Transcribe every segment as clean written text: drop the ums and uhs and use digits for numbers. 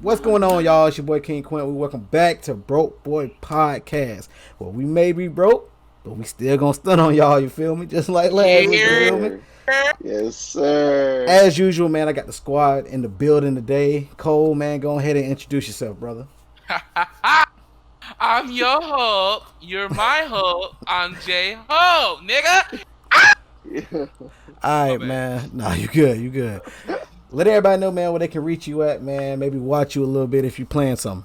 What's going on, y'all? It's your boy King Quint. We welcome back to BrokeBoy Podcast. Well, we may be broke, but we still gonna stun on y'all. You feel me? Just like last week. You feel me? Yes, sir. As usual, man, I got the squad in the building today. Cole, man, go ahead and introduce yourself, brother. I'm your hub. You're my hub. I'm J Ho, nigga. Yeah. All right, man. Nah, you good. Let everybody know, man, where they can reach you at, man. Maybe watch you a little bit if you're playing something.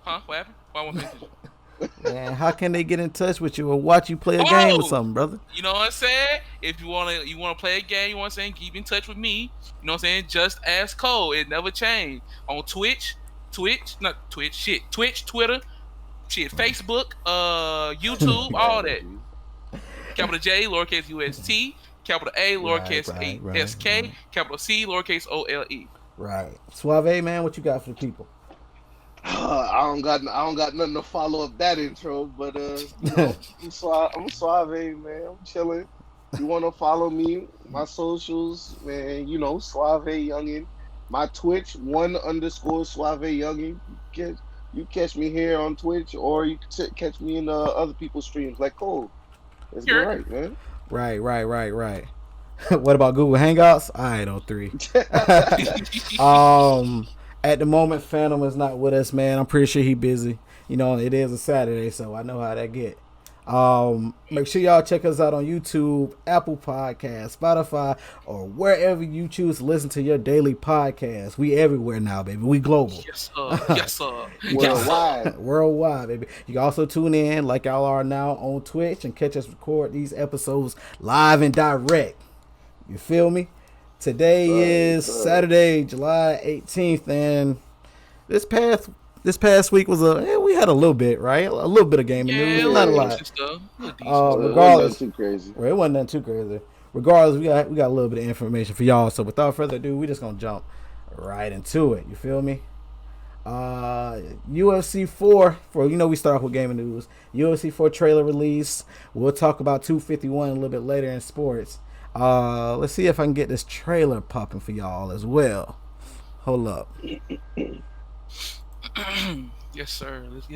Huh? What happened? Why won't they? Man, how can they get in touch with you or watch you play a game or something, brother? You know what I'm saying? If you wanna play a game, you know what I'm saying? Keep in touch with me. You know what I'm saying? Just ask Cole. It never changed. On Twitch, Twitter, Facebook, YouTube, all that. Capital J, lowercase UST, capital A, lowercase SK, capital C, lowercase OLE. Right. Suave, man, what you got for the people? I don't got nothing to follow up that intro, but I'm Suave, man. I'm chilling. You want to follow me? My socials, man. You know, Suave Youngin. My Twitch, _Suave Youngin. You catch me here on Twitch, or you can catch me in other people's streams like Cole. That's right, man. Right. What about Google Hangouts? All right, on 3. At the moment, Phantom is not with us, man. I'm pretty sure he busy. You know, it is a Saturday, so I know how that get. Make sure y'all check us out on YouTube, Apple Podcasts, Spotify, or wherever you choose to listen to your daily podcast. We everywhere now, baby. We global. Yes, sir. Worldwide, baby. You can also tune in like y'all are now on Twitch and catch us record these episodes live and direct. You feel me? Today is Saturday, July 18th, and this past week was we had a little bit, right? A little bit of gaming news, not a lot. Regardless, it wasn't too crazy. Well, it wasn't too crazy. Regardless, we got a little bit of information for y'all. So without further ado, we just gonna jump right into it. You feel me? UFC 4 we start off with gaming news. UFC 4 trailer release. We'll talk about 251 a little bit later in sports. Let's see if I can get this trailer popping for y'all as well. Hold up. Yes, sir. Let's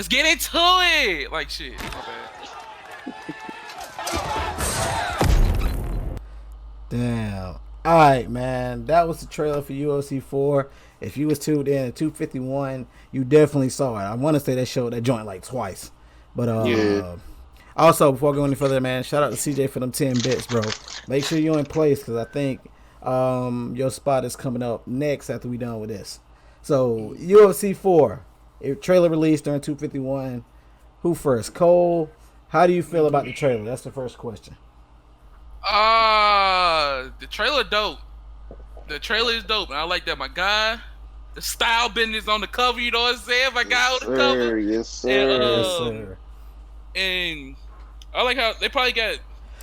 get into it. Like shit. My bad. Damn. All right, man. That was the trailer for UFC 4. If you was tuned in at 251, you definitely saw it. I want to say they showed that joint like twice. But also, before going any further, man, shout out to CJ for them 10 bits, bro. Make sure you're in place because I think your spot is coming up next after we done with this. So, UFC 4, trailer released during 251. Who first? Cole, how do you feel about the trailer? That's the first question. The trailer dope. The trailer is dope, and I like that. My guy, the style business on the cover, you know what I'm saying? My guy on the cover. Yes, sir. Yes, sir. And I like how they probably got.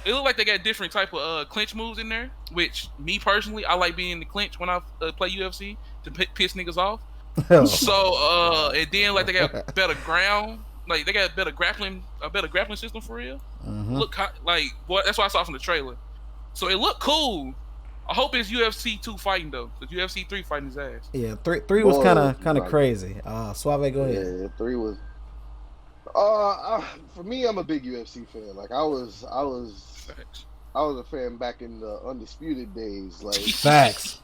It looked like they got different type of clinch moves in there. Which me personally, I like being in the clinch when I play UFC to piss niggas off. So and then like they got better ground, like they got a better grappling system for real. Mm-hmm. Look like boy, that's what I saw from the trailer. So it looked cool. I hope it's UFC 2 fighting though, because UFC 3 fighting his ass. Yeah, three was kind of crazy. Suave, go ahead. Yeah, 3 was. For me, I'm a big UFC fan. Like I was a fan back in the Undisputed days. Like Facts.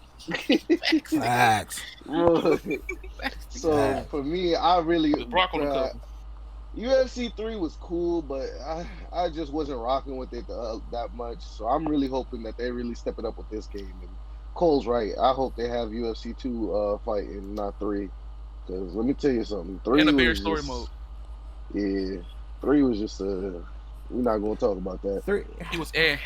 So for me, I really UFC 3 was cool, but I just wasn't rocking with it that much. So I'm really hoping that they really step it up with this game. And Cole's right. I hope they have UFC 2 fight and not 3. Because let me tell you something. 3 and a bear story mode. Yeah, 3 was just we're not gonna talk about that. 3. He was air.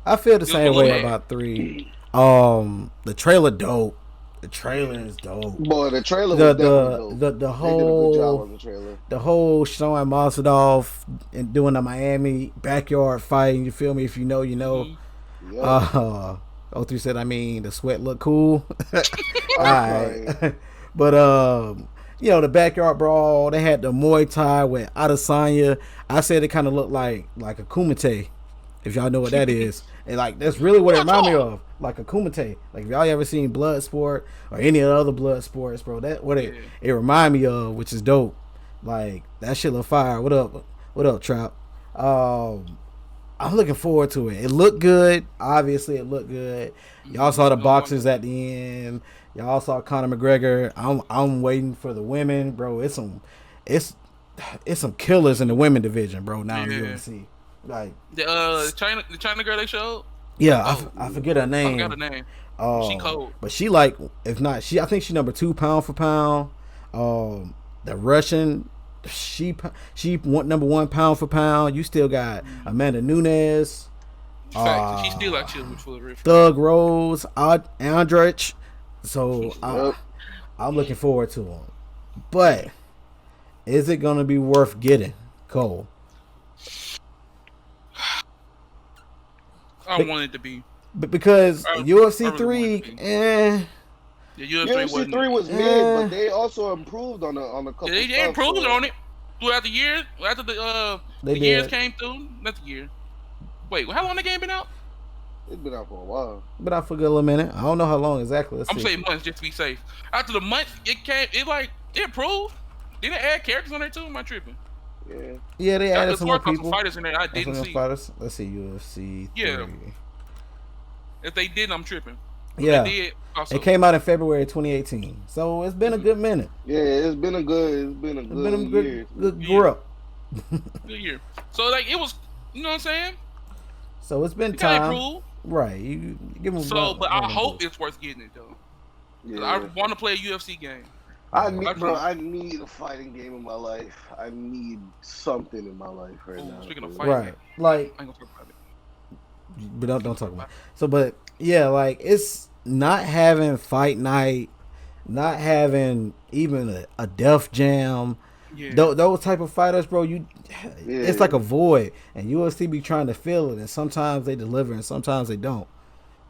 I feel the same way about 3. The trailer dope. The trailer is dope. Boy, the trailer was definitely dope. The whole they did a good job on the trailer. The whole showing Masvidal and doing the Miami backyard fighting. You feel me? If you know, you know. Mm-hmm. Yeah. O3 said, I mean, the sweat look cool. All right. But the backyard brawl. They had the Muay Thai with Adesanya. I said it kind of looked like a Kumite. if y'all know what that is. And like that's really what it reminds me of, like a Kumite. Like if y'all ever seen Bloodsport or any of the other blood sports, bro, that what it remind me of, which is dope. Like that shit look fire. What up, Trap? I'm looking forward to it. It looked good. Obviously, it looked good. Y'all saw the boxers at the end. Y'all saw Conor McGregor. I'm waiting for the women, bro. It's some killers in the women division, bro. Now in the UFC, like the China girl they showed. Yeah, I forget her name. I forgot her name. She cold. But she like, if not, I think she number 2 pound for pound. The Russian. She went number 1 pound for pound. You still got Amanda Nunes. She's still like chilling with Riff. Thug Rose, Andrich. So I'm looking forward to them. But is it gonna be worth getting, Cole? I want it to be. But because UFC 3, The UFC 3 was mid, but they also improved on a couple. Yeah, they improved on it throughout the years. After the years came through, not the year. Wait, how long the game been out? It's been out for a while. Been out for a good little minute. I don't know how long exactly. I'm saying months just to be safe. After the month, it improved. Didn't it add characters on there too? Am I tripping? Yeah, they added some more people. Fighters in there I didn't see. Fighters. Let's see, UFC 3. Yeah. If they didn't, I'm tripping. Yeah. It came out in February 2018, so it's been a good minute. Yeah, it's been a good year. Good growth. Good year. So like it was, you know what I'm saying? So it's been time. Right. You give them. So, but I hope it's worth getting it though. Yeah. I want to play a UFC game. I need a fighting game in my life. I need something in my life right now. Speaking of fighting, right? Like, I ain't gonna talk about it. But don't talk about it. So, but yeah, like it's not having fight night, not having even a Def Jam. Yeah. Those type of fighters, bro, it's like a void, and UFC be trying to fill it, and sometimes they deliver, and sometimes they don't.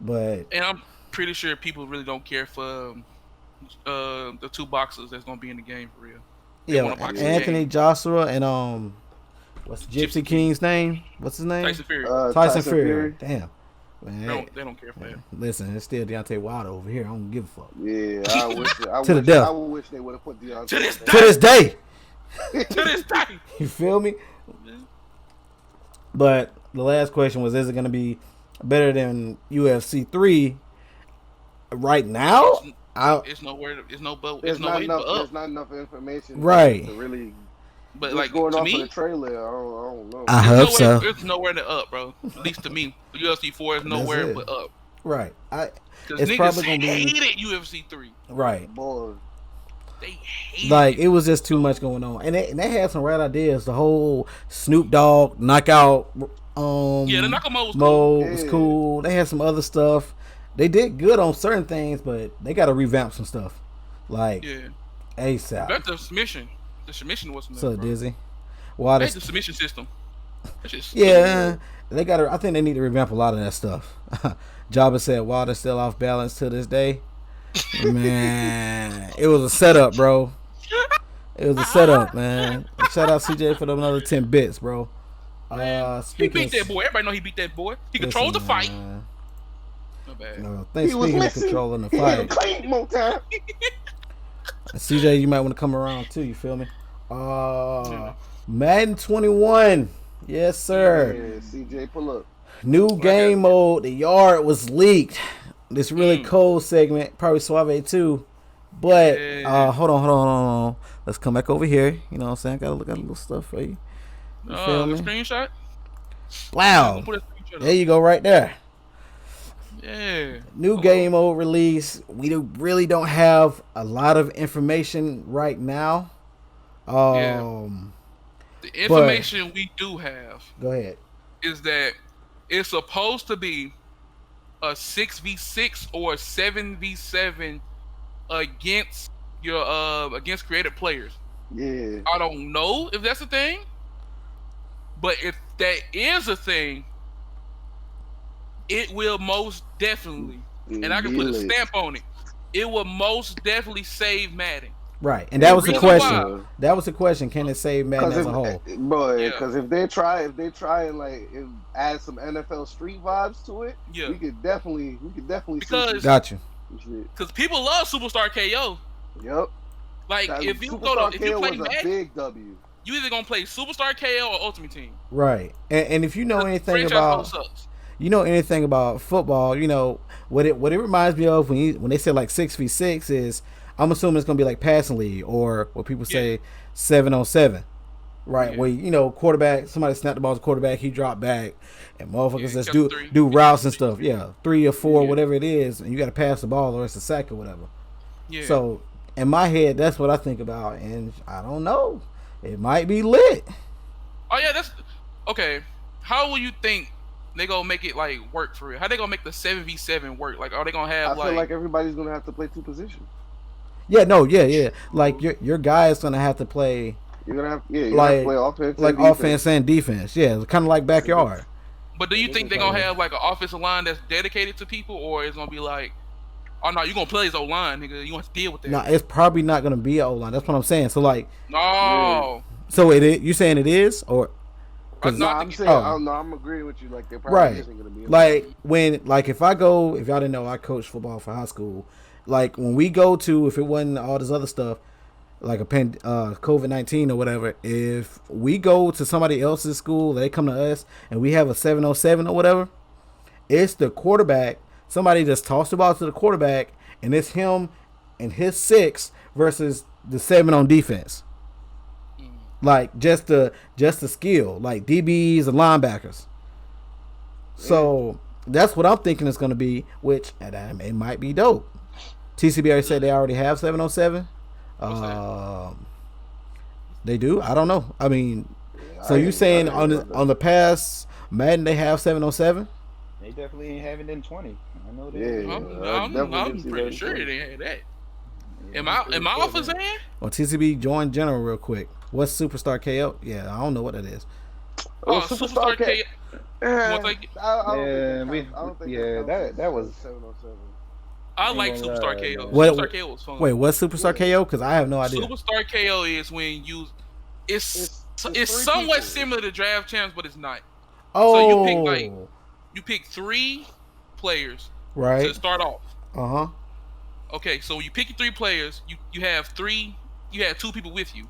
And I'm pretty sure people really don't care for the 2 boxers that's gonna be in the game for real. They Anthony Joshua and what's Gypsy King's name? What's his name? Tyson Fury. Tyson Fury. Damn. Man, they don't care for that. Listen, it's still Deontay Wilder over here. I don't give a fuck. Yeah, I wish they would have put Deontay. To this day. To this day. You feel me? But the last question was, is it going to be better than UFC 3 right now? There's not enough information. Right. To really. But like going to off me, of the trailer, I don't know. I hope so. It's nowhere to up, bro. At least to me, the UFC 4 is nowhere but up. Right. Because niggas hated UFC 3. Right. Boy. They hated like it was just too much going on, and they had some right ideas. The whole Snoop Dogg knockout. The knockout mode was cool. They had some other stuff. They did good on certain things, but they got to revamp some stuff. Like ASAP. That's the submission. The submission wasn't so there, dizzy. The submission system. They got. I think they need to revamp a lot of that stuff. Jabba said Wilder's still off balance to this day. Man, it was a setup, bro. It was a setup, man. Shout out CJ for them another 10 bits, bro. He beat that boy. Everybody know he beat that boy. He controlled the fight. Not bad. No, speaking of controlling the fight. CJ, you might want to come around too. You feel me? Madden 21. Yes, sir. Yeah, CJ, pull up. New game mode. The yard was leaked. This really cold segment, probably Suave too. But hold on. Let's come back over here. You know what I'm saying? Gotta look at a little stuff for you. You feel me? Screenshot? Wow. There you go, right there. Yeah. New game mode release. We really don't have a lot of information right now. The information we do have. Go ahead. Is that it's supposed to be a 6v6 or a 7v7 against your against creative players. Yeah. I don't know if that's a thing, but if that is a thing, it will most definitely, and I can put a stamp on it. It will most definitely save Madden. Right, and that was the question. why. That was the question. Can it save Madden as a whole? Boy, Yeah. because if they try and like add some NFL Street vibes to it, Yeah. we could definitely Because- see Got you. some shit. Because people love Superstar KO. Yep. Like That if you Superstar if you KO play was a Madden, big W. you either gonna play Superstar KO or Ultimate Team. Right, and if you know anything Franchise about mode sucks. football, you know what it reminds me of when they say like 6v6 is, I'm assuming it's gonna be like passing league or what people say 7-on-7, right? Yeah. Where you know quarterback, somebody snapped the ball to quarterback, he dropped back, and motherfuckers just catch do three. routes and stuff. Yeah, 3 or 4, Yeah. whatever it is, and you got to pass the ball or it's a sack or whatever. Yeah. So in my head, that's what I think about, and I don't know. It might be lit. Oh yeah, that's okay. How will you think they gonna make it like work for real? How they gonna make the 7v7 work? Like, are they gonna have I feel like everybody's gonna have to play 2 positions. Yeah, no, yeah. Like your guy is gonna have to play You're gonna have to like play offense, like and defense. offense and defense. Yeah, kind of like backyard. But do you think they're gonna have like an offensive line that's dedicated to people, or it's gonna be like, oh no, you gonna play his O-line, nigga. You want to deal with that? No, it's probably not gonna be an O line. That's what I'm saying. So like, No. so it is. You saying it is or? No, I I'm think- saying I'm agreeing with you. Like they probably Right. isn't gonna be Like if y'all didn't know, I coached football for high school. Like when we go to, if it wasn't all this other stuff, like COVID-19 or whatever, if we go to somebody else's school, they come to us and we have a 7-on-7 or whatever, it's the quarterback. Somebody just tossed the ball to the quarterback, and it's him and his 6 versus the 7 on defense. Like just the skill, like DBs and linebackers. So that's what I'm thinking it's going to be, which it might be dope. TCB already said they already have 7-on-7. They do? I don't know. I mean, so you saying on the past Madden they have 7-on-7? They definitely ain't having it in 20. I know that. Yeah. I'm pretty sure they had that. Am I off his hand? Well, TCB join general real quick. What's Superstar KO? Yeah, I don't know what that is. Oh, Superstar KO. That was. 7-on-7. I like Ain't Superstar gonna lie, KO. man. What- Superstar KO was fun. Wait, what's Superstar KO? Because I have no idea. Superstar KO is when you it's three somewhat people. similar to Draft Champs, but it's not. Oh, You pick 3 players right. to start off. Uh-huh. Okay, so you pick your 3 players. You have 2 people with you.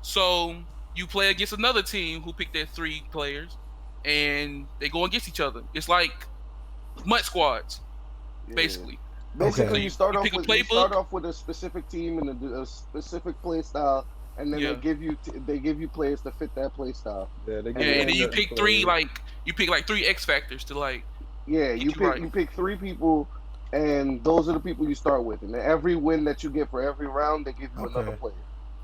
So you play against another team who picked their 3 players, and they go against each other. It's like MUT squads, basically. Basically, Okay. you start You off pick a with playbook. a specific team and a specific play style, and then Yeah. they give you players to fit that play style. Yeah, they Yeah, and then you pick certain 3 players. you pick 3 X factors to like. Yeah, you Get you right. pick 3 people, and those are the people you start with. And then every win that you get for every round, they give you Okay. another player.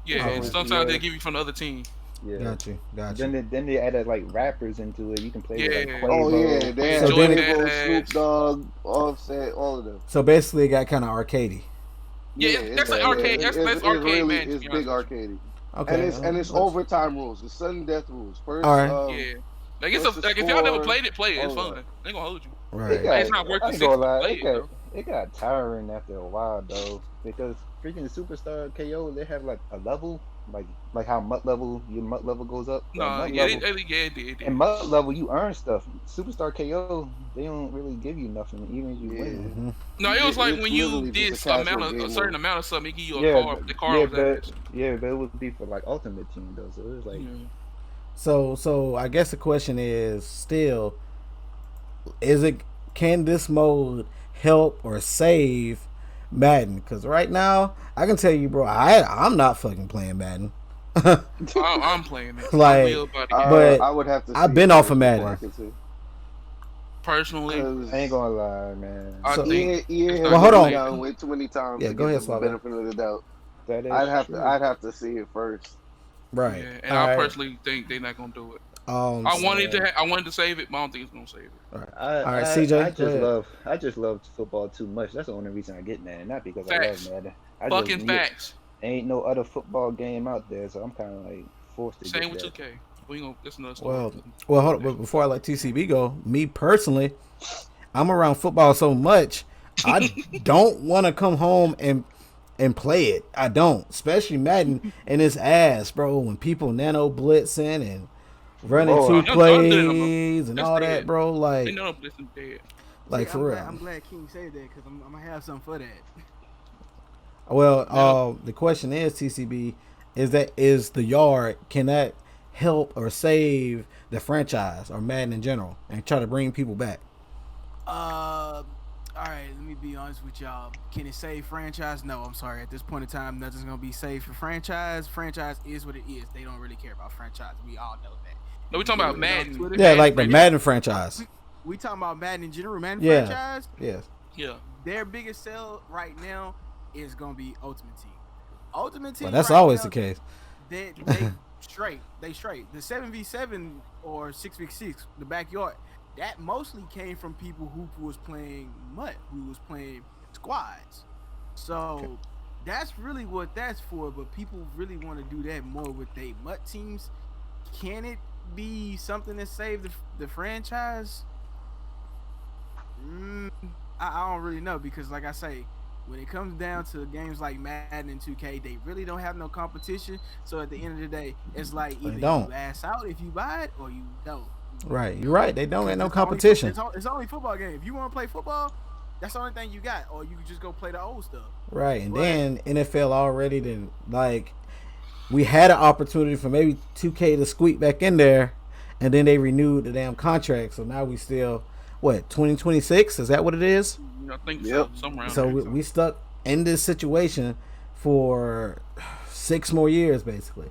Yeah, Oh, and sometimes yeah. they give you from the other team. Yeah. Got you. Then they added like rappers into it. You can play with Yeah. like Oh Quavo. yeah, they So have then Quavo, it- Snoop Dogg, Offset, all of them. So basically, it got kind of arcadey. Yeah, that's like arcade. That's arcade, really, man, to It's be big honest arcadey. Okay. And it's overtime rules. It's sudden death rules. First, All right. Yeah, like it's what's the like if y'all never score? played it, play it. It's All fun. right. They gonna hold you. Right. It's not worth I the ain't 60 gonna to lie, play it, though. it got tiring after a while though, because freaking Superstar KO they have like a level, like how MUT level goes up. No, Like, yeah, MUT level, it did. and MUT level you earn stuff. Superstar KO they don't really give you nothing, even if you Yeah. win. Mhm. No, it was like It's when you literally did just a casual a game certain mode. amount of something, it give you a Yeah, card. The card was average. but it would be for like Ultimate Team though, so it was like So I guess the question is still, can this mode help or save Madden? Because right now, I can tell you, bro, I'm not fucking playing Madden. I'm playing it. Like, I will about to get But I would have to. I've see been it off of before Madden. I can see. personally. I ain't gonna lie, man. I So think EA it's has not Well, hold let on. me down way too many times. Yeah, to go give ahead, them Slava. the benefit of the doubt. That is I'd true. have to see it first. Right. Yeah, and I personally think they're not gonna do it. I wanted to save it, but I don't think it's gonna save it. All right. All right, CJ, I just love football too much. That's the only reason I get Madden, not because Facts. I love Madden. I Fucking just, facts. Ain't no other football game out there, so I'm kind of like forced to Same get with that. 2K. We gonna that's another story. Well, hold on. But before I let TCB go, me personally, I'm around football so much, I don't want to come home and and play it. I don't, especially Madden and its ass, bro. When people nano blitzing and running two plays and all that, bro. Like, they nano blitzing dead. Like for real. I'm glad King said that because I'm gonna have something for that. Well, the question is, TCB, is the yard, can that help or save the franchise or Madden in general and try to bring people back? All right, let me be honest with y'all. Can it save franchise? No, I'm sorry. At this point in time, nothing's gonna be saved for franchise. Franchise is what it is. They don't really care about franchise. We all know that. No, we talking about Madden. Yeah, like the Madden franchise. We talking about Madden in general. Madden franchise. Yes. Yeah. Their biggest sell right now is gonna be Ultimate Team. Ultimate Team. Well, that's right always now, the case. They straight. They straight. The 7v7 or 6v6, the backyard. That mostly came from people who was playing MUT, who was playing squads. So that's really what that's for. But people really want to do that more with their MUT teams. Can it be something that save the franchise? I don't really know because, like I say, when it comes down to games like Madden and 2K, they really don't have no competition. So at the end of the day, it's like either you ass out if you buy it or you don't. Right, you're right. They don't have no competition. It's only football game. If you want to play football, that's the only thing you got, or you can just go play the old stuff. Right, and then NFL already then like we had an opportunity for maybe 2K to squeak back in there, and then they renewed the damn contract. So now we still 2026? Is that what it is? I think so. Somewhere. So we stuck in this situation for 6 more years, basically.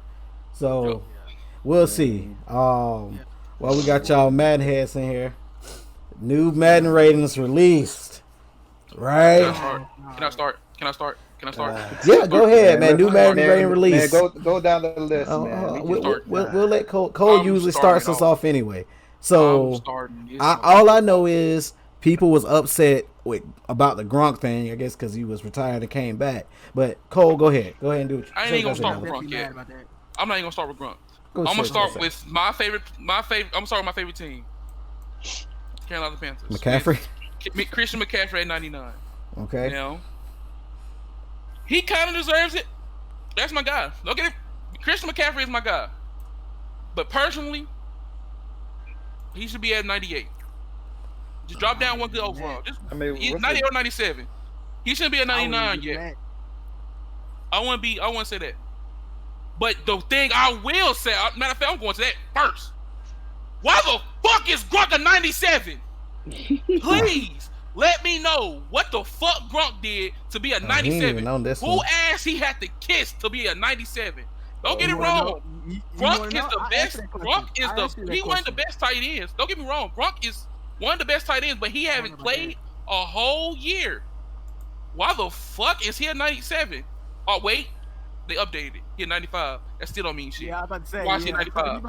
So we'll see. Well, we got y'all Madden heads in here. New Madden ratings released. Right? Can I start? Yeah, go ahead, man. New Madden rating released. Go down the list, man. We'll let Cole usually starts us off anyway. So all I know is people was upset about the Gronk thing, I guess, because he was retired and came back. But Cole, go ahead and do it. I ain't gonna start with Gronk yet. I'm not even gonna start with Gronk. I'm gonna start with my favorite. I'm gonna start with my favorite team, Carolina Panthers. McCaffrey. Christian McCaffrey at 99. Okay. You know, he kind of deserves it. That's my guy. Look at it. Christian McCaffrey is my guy. But personally, he should be at 98. Just drop down one good overall. He's 98 or 97. He shouldn't be at 99 yet. I want to say that. But the thing I will say, matter of fact, I'm going to that first. Why the fuck is Gronk a 97? Please let me know what the fuck Gronk did to be a 97. Who ass he had to kiss to be a 97? Don't get it wrong. Gronk is the best. He one of the best tight ends. Don't get me wrong. Gronk is one of the best tight ends, but he haven't played a whole year. Why the fuck is he a 97? Oh wait, they updated it. He a 95. That still don't mean shit. Yeah, I was about to say. Why is he 95?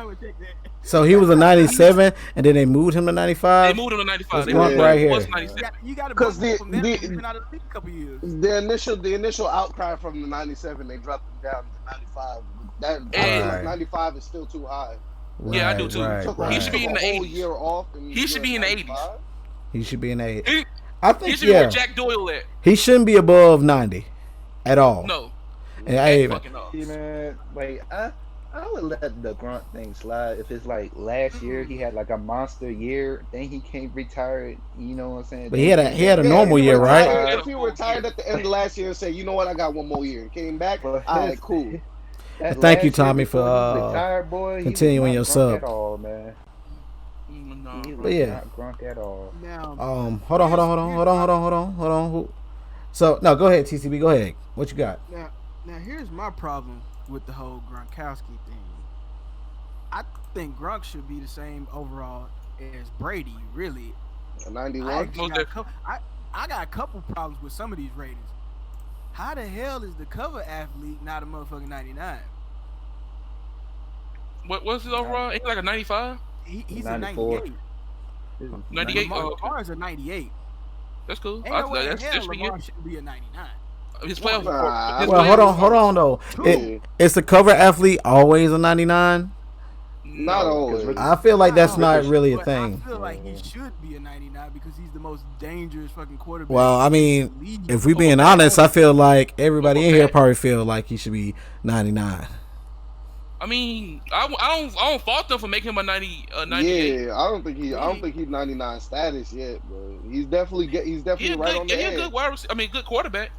So he was a 97, and then they moved him to 95. They moved him to 95. They right here. You got to because been out of the league a couple years. The initial outcry from the 97, they dropped him down to 95. That 95 is still too high. Right, yeah, I do too. Right. He should be in the 80s. Year off he should be in the 80s. He should be in the 80s. I think he should be where Jack Doyle at. He shouldn't be above 90 at all. No. And man, like I would let the Gronk thing slide if it's like last year he had like a monster year, then he came retired. You know what I'm saying? But he had a normal year, right? If he retired at the end of last year and said, you know what, I got one more year, and came back, all right, cool. Thank you, Tommy, for continuing your sub. All, man. But yeah, not Gronk at all. Now, hold on. So no, go ahead, TCB. Go ahead. What you got? Now here's my problem with the whole Gronkowski thing. I think Gronk should be the same overall as Brady. Really, 91. I got a couple problems with some of these ratings. How the hell is the cover athlete not a motherfucking 99? What's his overall? He's like a 95. He's a 98. 98. Lamar's a 98. That's cool. Ain't no way in hell Lamar shouldn't be a 99. His playoff. Well, hold on though. Is the cover athlete always a 99? Not always. I feel like that's not really a thing. I feel like he should be a 99 because he's the most dangerous fucking quarterback. Well, I mean, if we being honest, I feel like everybody in here probably feel like he should be 99. I mean, I don't fault them for making him a 98. Yeah, I don't think he's 99 status yet, but he's definitely right on the edge. Good quarterback.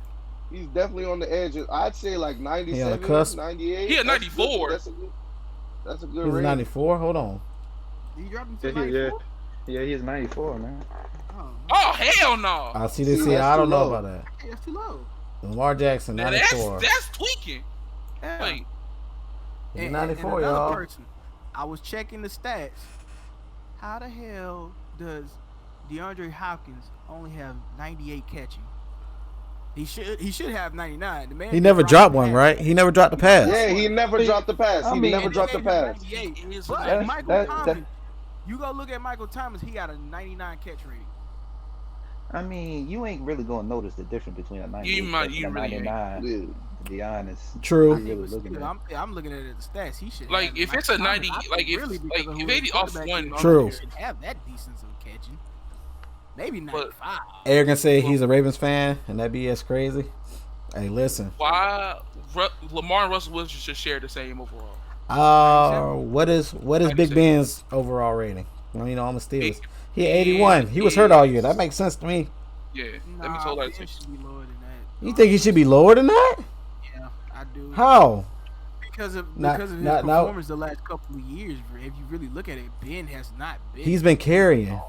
He's definitely on the edge. I'd say like 97, 98. He a 94. That's a good He's range. 94. Hold on. He dropped him to 94? Yeah, he's 94, man. Oh hell no! I see this here. I don't know about that. That's too low. Lamar Jackson, 94. That's tweaking. Yeah. Wait, He's And 94, another y'all. person, I was checking the stats. How the hell does DeAndre Hopkins only have 98 catching? He should have 99. The man He never dropped one, right? He never dropped the pass. Yeah, he never dropped the pass. I He mean, never dropped the pass. 98. But That's- Michael that- Thomas, you go look at Michael Thomas, he got a 99 catch rating. I mean, you ain't really gonna notice the difference between a 98 and a really ain't. 99. To be honest, True. I'm really looking at. I'm looking at it the stats. He should like have if 99. it's a 90, I think like if really because of who if his 80 off quarterback one, is, True. he should have that decent of catching. Maybe 95. Eric can say he's a Ravens fan, and that BS crazy. Hey, listen. why Lamar and Russell Wilson should share the same overall? What is Big 97. Ben's overall rating? Well, you know, I'm a Steelers. He 81. He was hurt all year. That makes sense to me. Yeah, that makes a whole lot of Ben sense. should be lower than that. You think he should be lower than that? Yeah, I do. How? Because of Not- his not- not- performance the last couple of years. If you really look at it, Ben has not been. He's been carrying.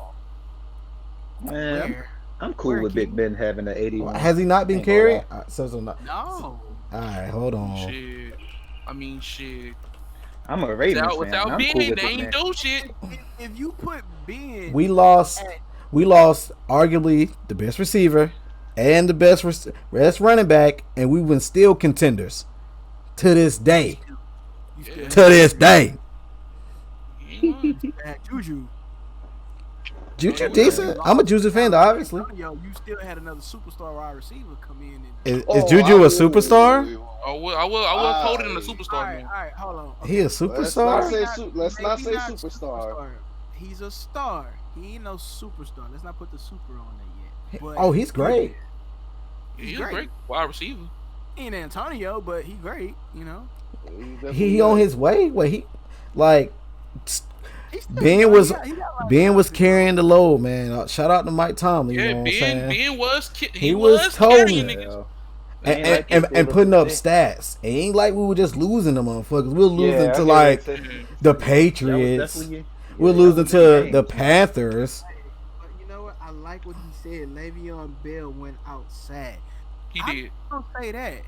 Man, Where? I'm cool Where, with King? Big Ben having an 81. Has he not been Ain't gonna carrying? lie. So not. No. All right, hold on. Shit. I mean, shit. I'm a Ravens fan. Without I'm being cool they with it, ain't man. do shit. If you put Ben, We lost arguably the best receiver and the best running back, and we've been still contenders to this day. you still To this day. had Juju. Juju decent. I'm a Juju fan, though, obviously. Yo, you still had another superstar wide receiver come in. And, Is Juju a superstar? I will quote it in the all superstar. right, Man. all right, hold on. He a Let's not superstar? say Maybe not superstar. He's a star. He ain't no superstar. Let's not put the super on there yet. But Oh, he's great. He's great. a great wide receiver. He ain't Antonio, but he great. You know. He on his way. Wait, he like He's still Ben young. was He got like Ben was 5 carrying the load, man. Shout out to Mike Tomlin. Yeah, You know what I'm saying? Ben was He was toting. carrying niggas. Yeah. And, Ain't like and, he and pulled putting up the- stats. It ain't like we were just losing the motherfuckers. We were losing Yeah, I to hear like that. the That was Patriots. definitely- We're yeah, losing that was to good the games. Panthers. But you know what? I like what he said. Le'Veon Bell went outside. He I did. don't say that.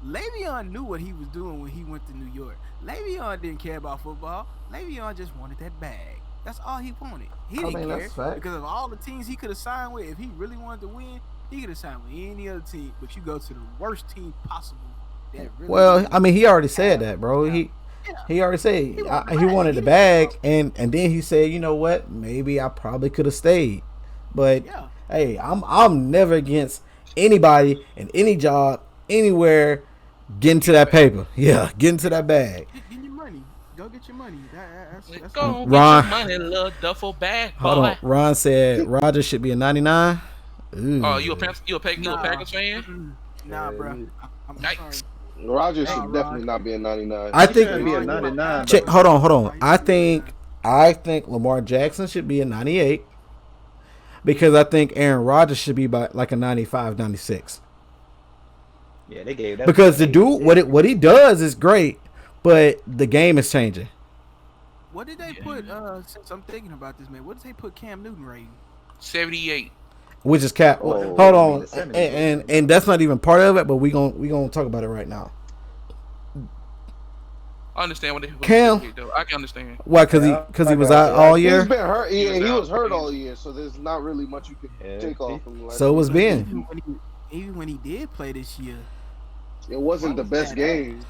Le'Veon knew what he was doing when he went to New York. Le'Veon didn't care about football. Le'Veon just wanted that bag. That's all he wanted. He didn't mean, care that's fact. because of all the teams he could have signed with. If he really wanted to win, he could have signed with any other team. But you go to the worst team possible. That really Well, I mean, he already said that, bro. He already said he wanted the bag, and then he said, you know what? Maybe I probably could have stayed, but Yeah. hey, I'm never against anybody in any job anywhere getting to that paper. Yeah, getting to that bag. Get your money. Go get your money. That's Go Ron- get your money, little duffel bag, Hold boy. on, Ron said Roger should be a 99. Ooh. Oh, you a Packers fan? Nah, bro. I'm Yikes. sorry. Rodgers Nah, should definitely not be a 99. I He should think. be a 99. Check, hold on. I think Lamar Jackson should be a 98 because I think Aaron Rodgers should be by like a 95, 96. Yeah, they gave that. Because the dude, what he does is great, but the game is changing. What did they put? Since I'm thinking about this, man, what did they put Cam Newton rating? 78. Which is cap. Oh, Hold on, I mean, the 70s. and that's not even part of it, but we gonna talk about it right now. I understand what they Cam- though. I can understand. Why? Because he was out all He's year. been hurt. Yeah, he was hurt Yeah. all year, so there's not really much you can Yeah. take off him. Like, So was Ben. Even when he did play this year, it wasn't the best game.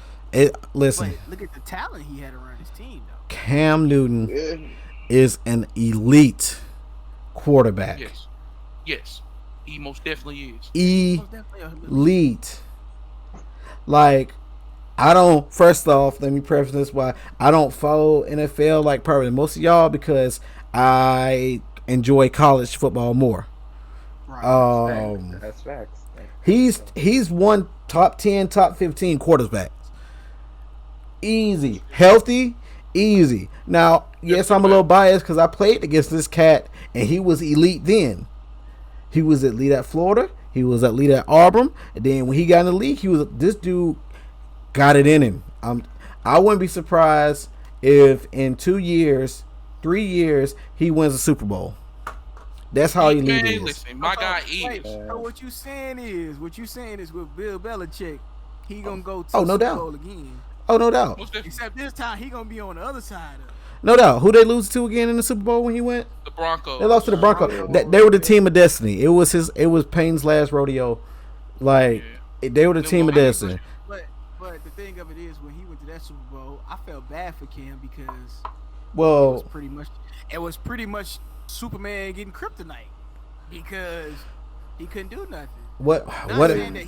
Listen, but look at the talent he had around his team, though. Cam Newton Yeah. is an elite quarterback. Yes. He most definitely is. Most definitely a- Elite. Like I don't. First off, let me preface this why I don't follow NFL like probably most of y'all because I enjoy college football more. Right. That's facts. He's one top 10, top 15 quarterbacks. Easy, healthy, easy. Now, yes, I'm a little biased because I played against this cat and he was elite then. He was elite at Florida. He was elite at Auburn. And then when he got in the league, this dude got it in him. I wouldn't be surprised if in 2 years, 3 years, he wins a Super Bowl. That's how elite he is. Listen, my guy Wait, is. so what you saying is with Bill Belichick, he gonna go to Oh, no Super doubt. Bowl again. Oh, no doubt. Except this time he gonna be on the other side of it. No doubt. Who they lose to again in the Super Bowl when he went? The Broncos. They lost to the Broncos. They were the team of destiny. It was Payne's last rodeo. Like they were the team of destiny. But the thing of it is, when he went to that Super Bowl, I felt bad for Cam because Well, it was pretty much Superman getting kryptonite because he couldn't do nothing. what Saying that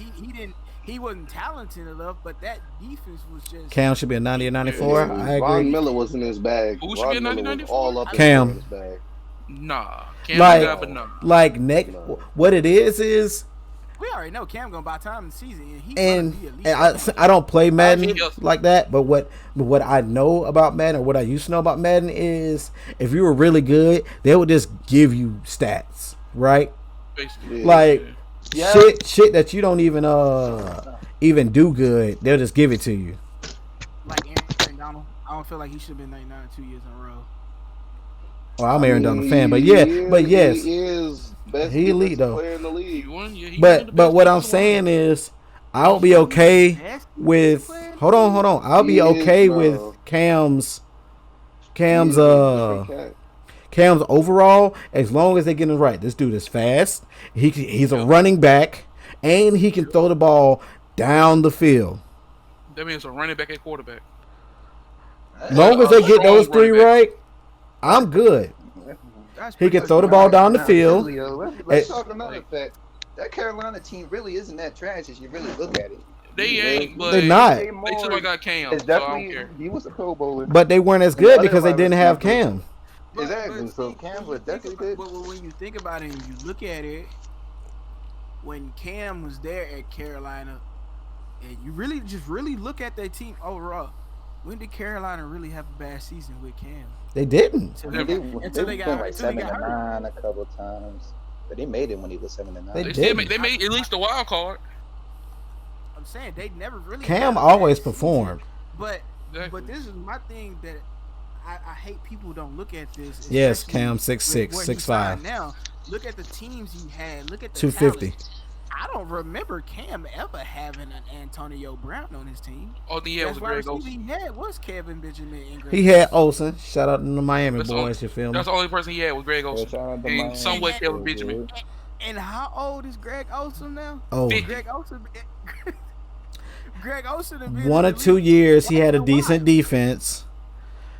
he wasn't talented enough, but that defense was just. Cam should be a 90 or 94. Yeah, I Ron agree. Miller was in his bag. Who should be a Ron 90, Miller was 94? all up Cam. in his bag. Nah. Cam got but no. Like next, what it is. We already know Cam gonna buy time in the season, and I don't play Madden like that, but what I know about Madden or what I used to know about Madden is if you were really good, they would just give you stats, right? Basically. Like Yeah. shit that you don't even do good, they'll just give it to you. like Aaron Donald. I don't feel like he should have been 99 2 years in a row. Well, I'm Aaron Donald fan, but yes, he is best he elite though. player in the league. But what I'm saying is, I'll be okay with. Hold on. I'll be okay with Cam's overall as long as they get it right. This dude is fast. He's a running back, and he can throw the ball down the field. That means a running back at quarterback. As long as they get those three right, I'm good. He can throw the ball down the field. Let's talk another fact. That Carolina team really isn't that trash as you really look at it. They ain't, but They're not. They still got Cam. It's So I don't definitely care. he was a Pro Bowler. But they weren't as good because they didn't have Cam. Exactly. So Cam was definitely good. But when you think about it and you look at it, when Cam was there at Carolina, and you really look at that team overall, when did Carolina really have a bad season with Cam? They didn't. Until they got like 7-9 a couple times, but they made it when he was 7-9. They made at least a wild card. I'm saying they never really. Cam always performed. But this is my thing that I hate people don't look at this. Yes, especially Cam with 6'6", where he 6'5". signed Now look at the teams he had. Look at the 250. talent. I don't remember Cam ever having an Antonio Brown on his team. Oh, yeah, it was Greg Greg Olsen. He had was Kevin Benjamin and Greg He had Olsen. Shout out to the Miami boys. You feel me? That's the only person he had was Greg Olsen. And somewhat Kelvin Benjamin. And how old is Greg Olsen now? Oh, Greg Olsen. Greg Olsen. 1 or 2 years he had a decent defense.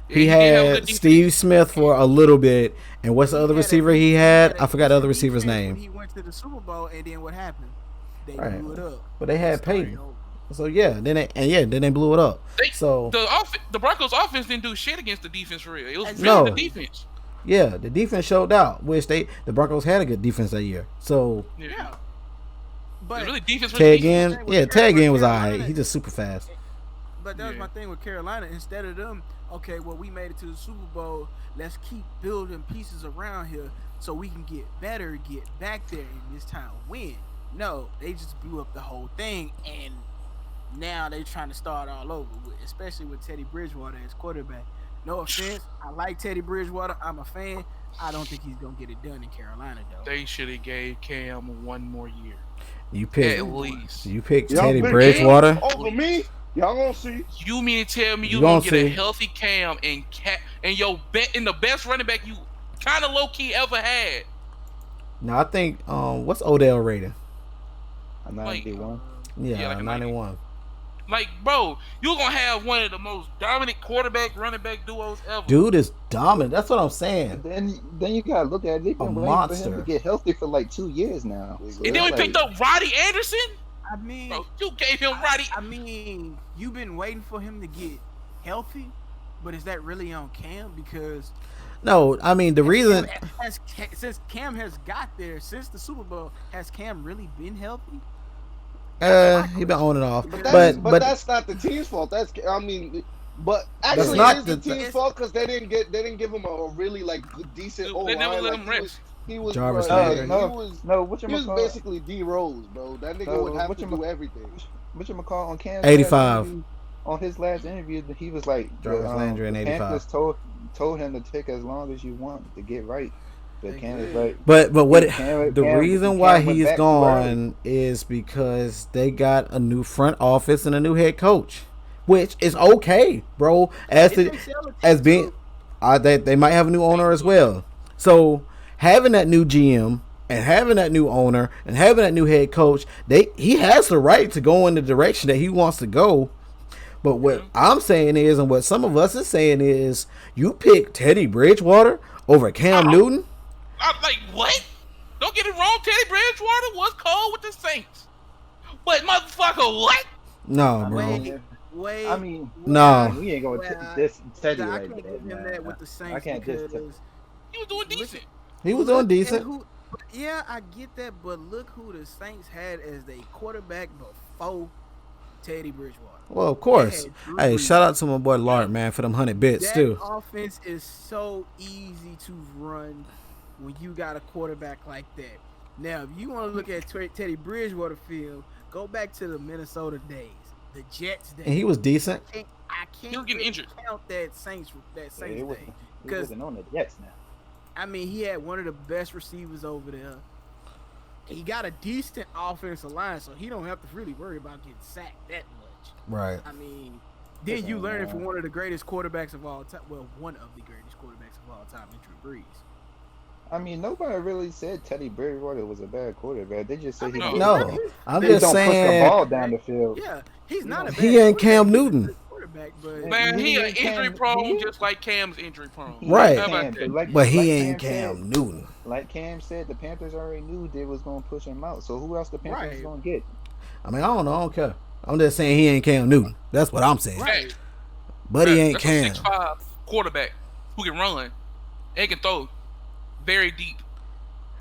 He had Steve Smith for a little bit, and what's the other receiver he had? I forgot the other receiver's name. He went to the Super Bowl, and then what happened? They blew it up. But they had Peyton. So then they blew it up. The Broncos offense didn't do shit against the defense for real. It was No. the defense. Yeah, the defense showed out, which the Broncos had a good defense that year. So Yeah. But really defense Tag in was alright. He just super fast. But that was my thing with Carolina. Instead of them, okay, well, we made it to the Super Bowl. Let's keep building pieces around here so we can get better, get back there, and this time win. No, they just blew up the whole thing, and now they're trying to start all over, especially with Teddy Bridgewater as quarterback. No offense, I like Teddy Bridgewater. I'm a fan. I don't think he's gonna get it done in Carolina, though. They should have gave Cam 1 more year. You picked at least. You picked Teddy Bridgewater over me. Y'all gonna see. You mean to tell me you gonna get a healthy Cam and the best running back you kind of low key ever had? No, I think what's Odell rating? 91. Yeah, like 91. Like, bro, you're gonna have one of the most dominant running back duos ever. Dude is dominant. That's what I'm saying. Then you gotta look at it. They've been waiting for him to get healthy for like 2 years now. And then we picked up Roddy Anderson. I mean, Bro, you gave him Roddy. I mean, you've been waiting for him to get healthy, but is that really on Cam? Because No, I mean the reason. since Cam has got there since the Super Bowl, has Cam really been healthy? He been on and off, But but that's not the team's fault. But That's actually, not it is the the- team's fault because they didn't give him a really like decent. They never O-line. let Like, him rest. He was Jarvis bro, Landry. he was basically D Rose, bro. That nigga would have to do everything. Whatchamacallit on Cam's 85. last interview- On his last interview, he was like, Jarvis Landry in the 85. Panthers told him to take as long as you want to get right. But Cam is like, But the Cam reason why went he's back too gone is because they got a new front office and a new head coach, which is okay, bro. As being, they might have a new owner as well. So having that new GM and having that new owner and having that new head coach, he has the right to go in the direction that he wants to go. But what I'm saying is, and what some of us is saying is, you pick Teddy Bridgewater over Cam Newton. I'm like, what? Don't get it wrong. Teddy Bridgewater was cold with the Saints. But motherfucker, what? No, bro. Wait. I mean, No. we ain't going to this Teddy I right can't there, give him man. that with the Saints I can't because He was doing decent. He was doing look at decent. yeah, I get that, but look who the Saints had as their quarterback before Teddy Bridgewater. Well, of course. They had Drew Hey, Brees. shout out to my boy Lark, man, for them 100 bits That too. offense is so easy to run when you got a quarterback like that. Now, if you want to look at Teddy Bridgewater field, go back to the Minnesota days, the Jets days. And he was decent. I can't He was getting really injured. count that Saints He day because wasn't on the Jets now. I mean he had one of the best receivers over there. He got a decent offensive line, so he don't have to really worry about getting sacked that much. Right. I mean, then you learn it from one of the greatest quarterbacks of all time. Well, one of the greatest quarterbacks of all time, Drew Brees. I mean, nobody really said Teddy Bridgewater was a bad quarterback. They just said No, I'm they just don't push the saying ball down the field. Yeah, he's not a bad he ain't Cam quarterback. Newton. Quarterback, but Man, he ain't injury Cam- prone he- just like Cam's injury prone. Right. How about that? But he like ain't Cam Cam Newton. Like Cam said, the Panthers already knew they was going to push him out. So who else the Panthers was going to get? I mean, I don't know. I don't care. I'm just saying he ain't Cam Newton. That's what I'm saying. Hey, But he ain't that's Cam. a 6'5" quarterback who can run and can throw very deep.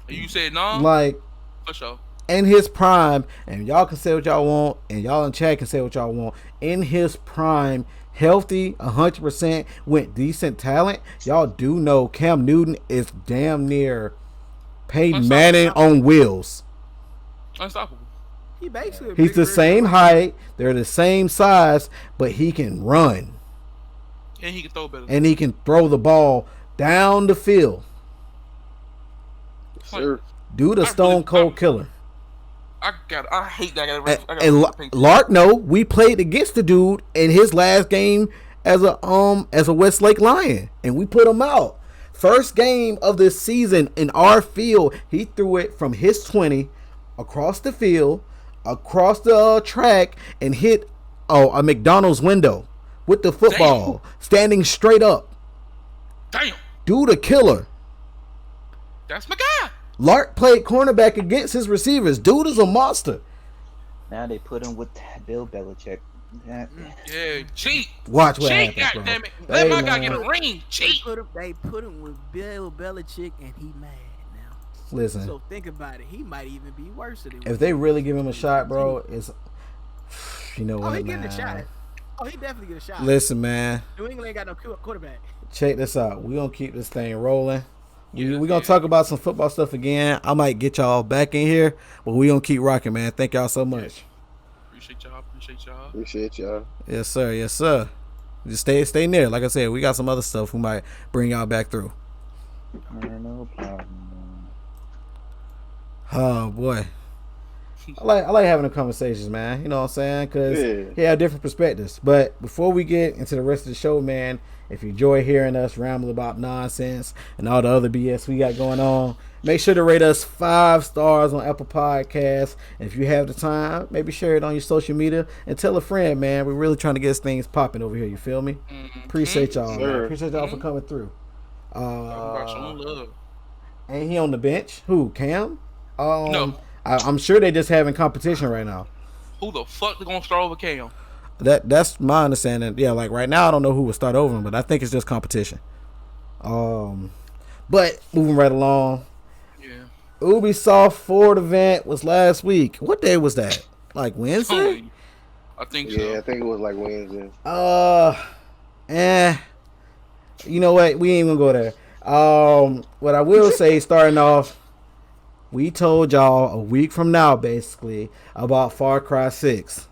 And you said no? Like, For sure. in his prime, and y'all can say what y'all want, and y'all in chat can say what y'all want. In his prime, healthy, 100%, with decent talent, y'all do know Cam Newton is damn near Peyton Manning on wheels. Unstoppable. he basically He's the same height, they're the same size, but he can run. And he can throw better. And he can throw the ball down the field. Sir. Dude, a stone cold killer. I hate that. And Lark, no, we played against the dude in his last game as a Westlake Lion, and we put him out. First game of the season in our field, he threw it from his 20 across the field, across the track, and hit a McDonald's window with the football, standing straight up. Damn. Dude, a killer. That's my guy. Lark played cornerback against his receivers. Dude is a monster. Now they put him with Bill Belichick. Yeah, cheat. Watch what Cheat, happens, bro. goddammit. Let my guy man. get a ring. Cheat. They put him with Bill Belichick, and he mad now. Listen, So think about it. He might even be worse than if they really give him a shot, bro, it's you know Oh, what, he man. getting a shot. Oh, he definitely get a shot. Listen, man, New England ain't got no quarterback. check this out. We gonna keep this thing rolling. Yeah, We gonna talk about some football stuff again. I might get y'all back in here, but we gonna keep rocking, man. Thank y'all so much. Appreciate y'all. Appreciate y'all. Yes, sir. Yes, sir. Just stay near. Like I said, we got some other stuff we might bring y'all back through. Man, no problem. Oh boy, I like having the conversations, man. You know what I'm saying? Because he have different perspectives. But before we get into the rest of the show, man, if you enjoy hearing us ramble about nonsense and all the other BS we got going on, make sure to rate us 5 stars on Apple Podcasts. And if you have the time, maybe share it on your social media and tell a friend, man. We're really trying to get things popping over here. You feel me? Appreciate y'all, man. Appreciate y'all for coming through. Love. Ain't he on the bench? Who? Cam? No. I'm sure they just having competition right now. who the fuck they gonna start over Cam? That's my understanding. Yeah, like right now I don't know who would start over him, but I think it's just competition. But moving right along. Yeah. Ubisoft Forward Event was last week. What day was that? Like Wednesday? I think so. Yeah, I think it was like Wednesday. You know what? We ain't gonna go there. What I will say, starting off, we told y'all a week from now, basically, about Far Cry 6.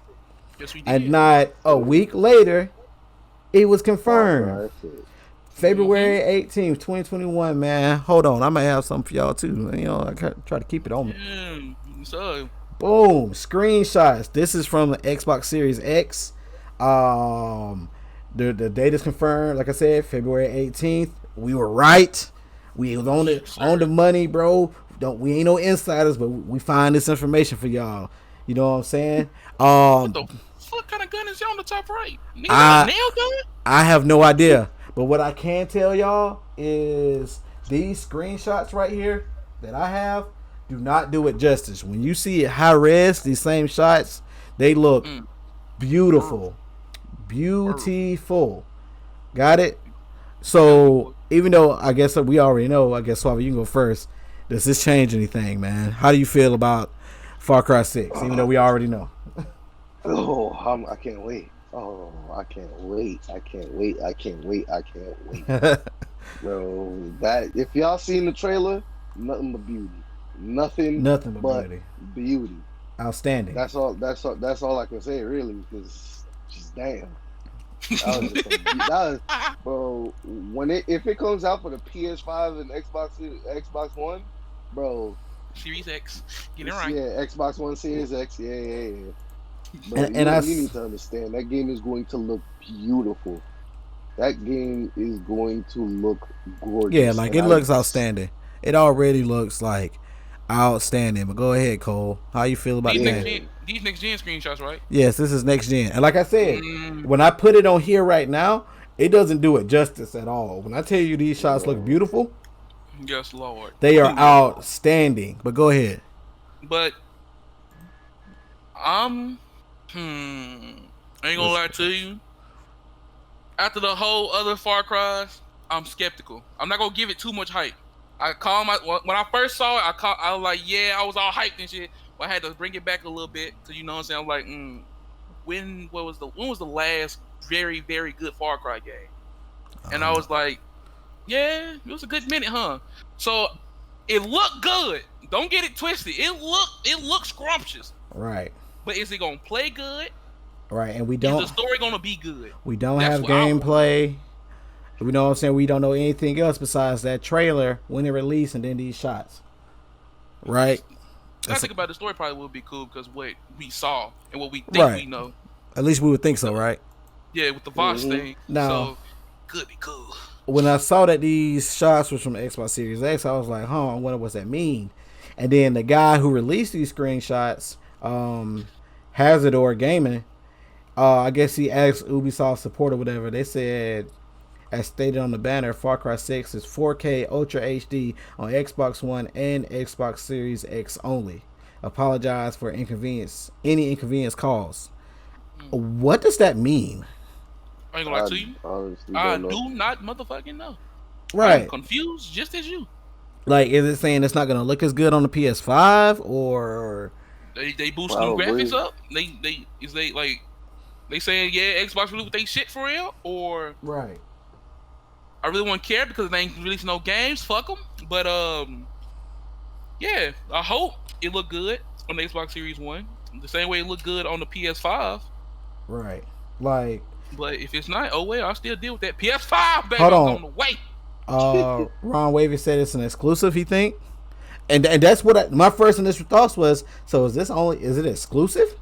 Yes, we did. And not a week later, it was confirmed. February 18th, 2021, man. Hold on. I might have something for y'all, too. You know, I try to keep it on me. Yeah, so. Boom. Screenshots. This is from the Xbox Series X. The date is confirmed. Like I said, February 18th. We were right. We was on the money, bro. We ain't no insiders, but we find this information for y'all. You know what I'm saying? What the fuck kind of gun is on the top right? Nigga, a nail gun? I have no idea. But what I can tell y'all is these screenshots right here that I have do not do it justice. When you see it high res, these same shots, they look beautiful. Beautiful. Got it? So, even though I guess we already know, I guess, Suave, you can go first. Does this change anything, man? How do you feel about Far Cry 6, even though we already know? I can't wait. Oh, I can't wait. I can't wait. Bro, that if y'all seen the trailer, nothing but beauty. Nothing but beauty. Outstanding. That's all I can say, really, because just damn. That was, bro, if it comes out for the PS5 and Xbox One, bro. Series X. Get it right. Yeah, Xbox One Series X. Yeah. But you need to understand that game is going to look beautiful. That game is going to look gorgeous. Yeah, like it looks outstanding. It already looks like outstanding. But go ahead, Cole. How you feel about that? These next gen screenshots, right? Yes, this is next gen. And like I said, when I put it on here right now, it doesn't do it justice at all. When I tell you these shots look beautiful, yes, Lord, they are outstanding. But go ahead. But I ain't gonna lie to you. After the whole other Far Cry's, I'm skeptical. I'm not gonna give it too much hype. When I first saw it, I was like, yeah, I was all hyped and shit. But I had to bring it back a little bit, cause you know what I'm saying. I'm like, when was the last very, very good Far Cry game? And I was like, yeah, it was a good minute, huh? So it looked good. Don't get it twisted. It looked scrumptious. Right. But is it gonna play good? Right, and we don't. Is the story gonna be good? We don't have gameplay. You know what I'm saying? We don't know anything else besides that trailer when it released and then these shots. Right? I think about the story probably would be cool because what we saw and what we think we know. At least we would think so, right? Yeah, with the Voss thing. Now, so could be cool. When I saw that these shots was from Xbox Series X, I was like, I wonder what's that mean? And then the guy who released these screenshots, Hazardor Gaming, I guess he asked Ubisoft support or whatever. They said, as stated on the banner, Far Cry 6 is 4K Ultra HD on Xbox One and Xbox Series X only. Apologize for any inconvenience caused. What does that mean? I ain't gonna lie to you. I do not motherfucking know. Right. I'm confused just as you. Like, is it saying it's not gonna look as good on the PS5 or they boosting graphics up? They saying Xbox really with they shit for real or right? I really won't care because they ain't releasing no games. Fuck them. But yeah, I hope it look good on the Xbox Series One, the same way it looked good on the PS5. Right. Like. But if it's not, oh well, I'll still deal with that PS5. Baby, hold on. On the way. Ron Wavy said it's an exclusive. He think, and that's what my first initial thoughts was. So is it exclusive?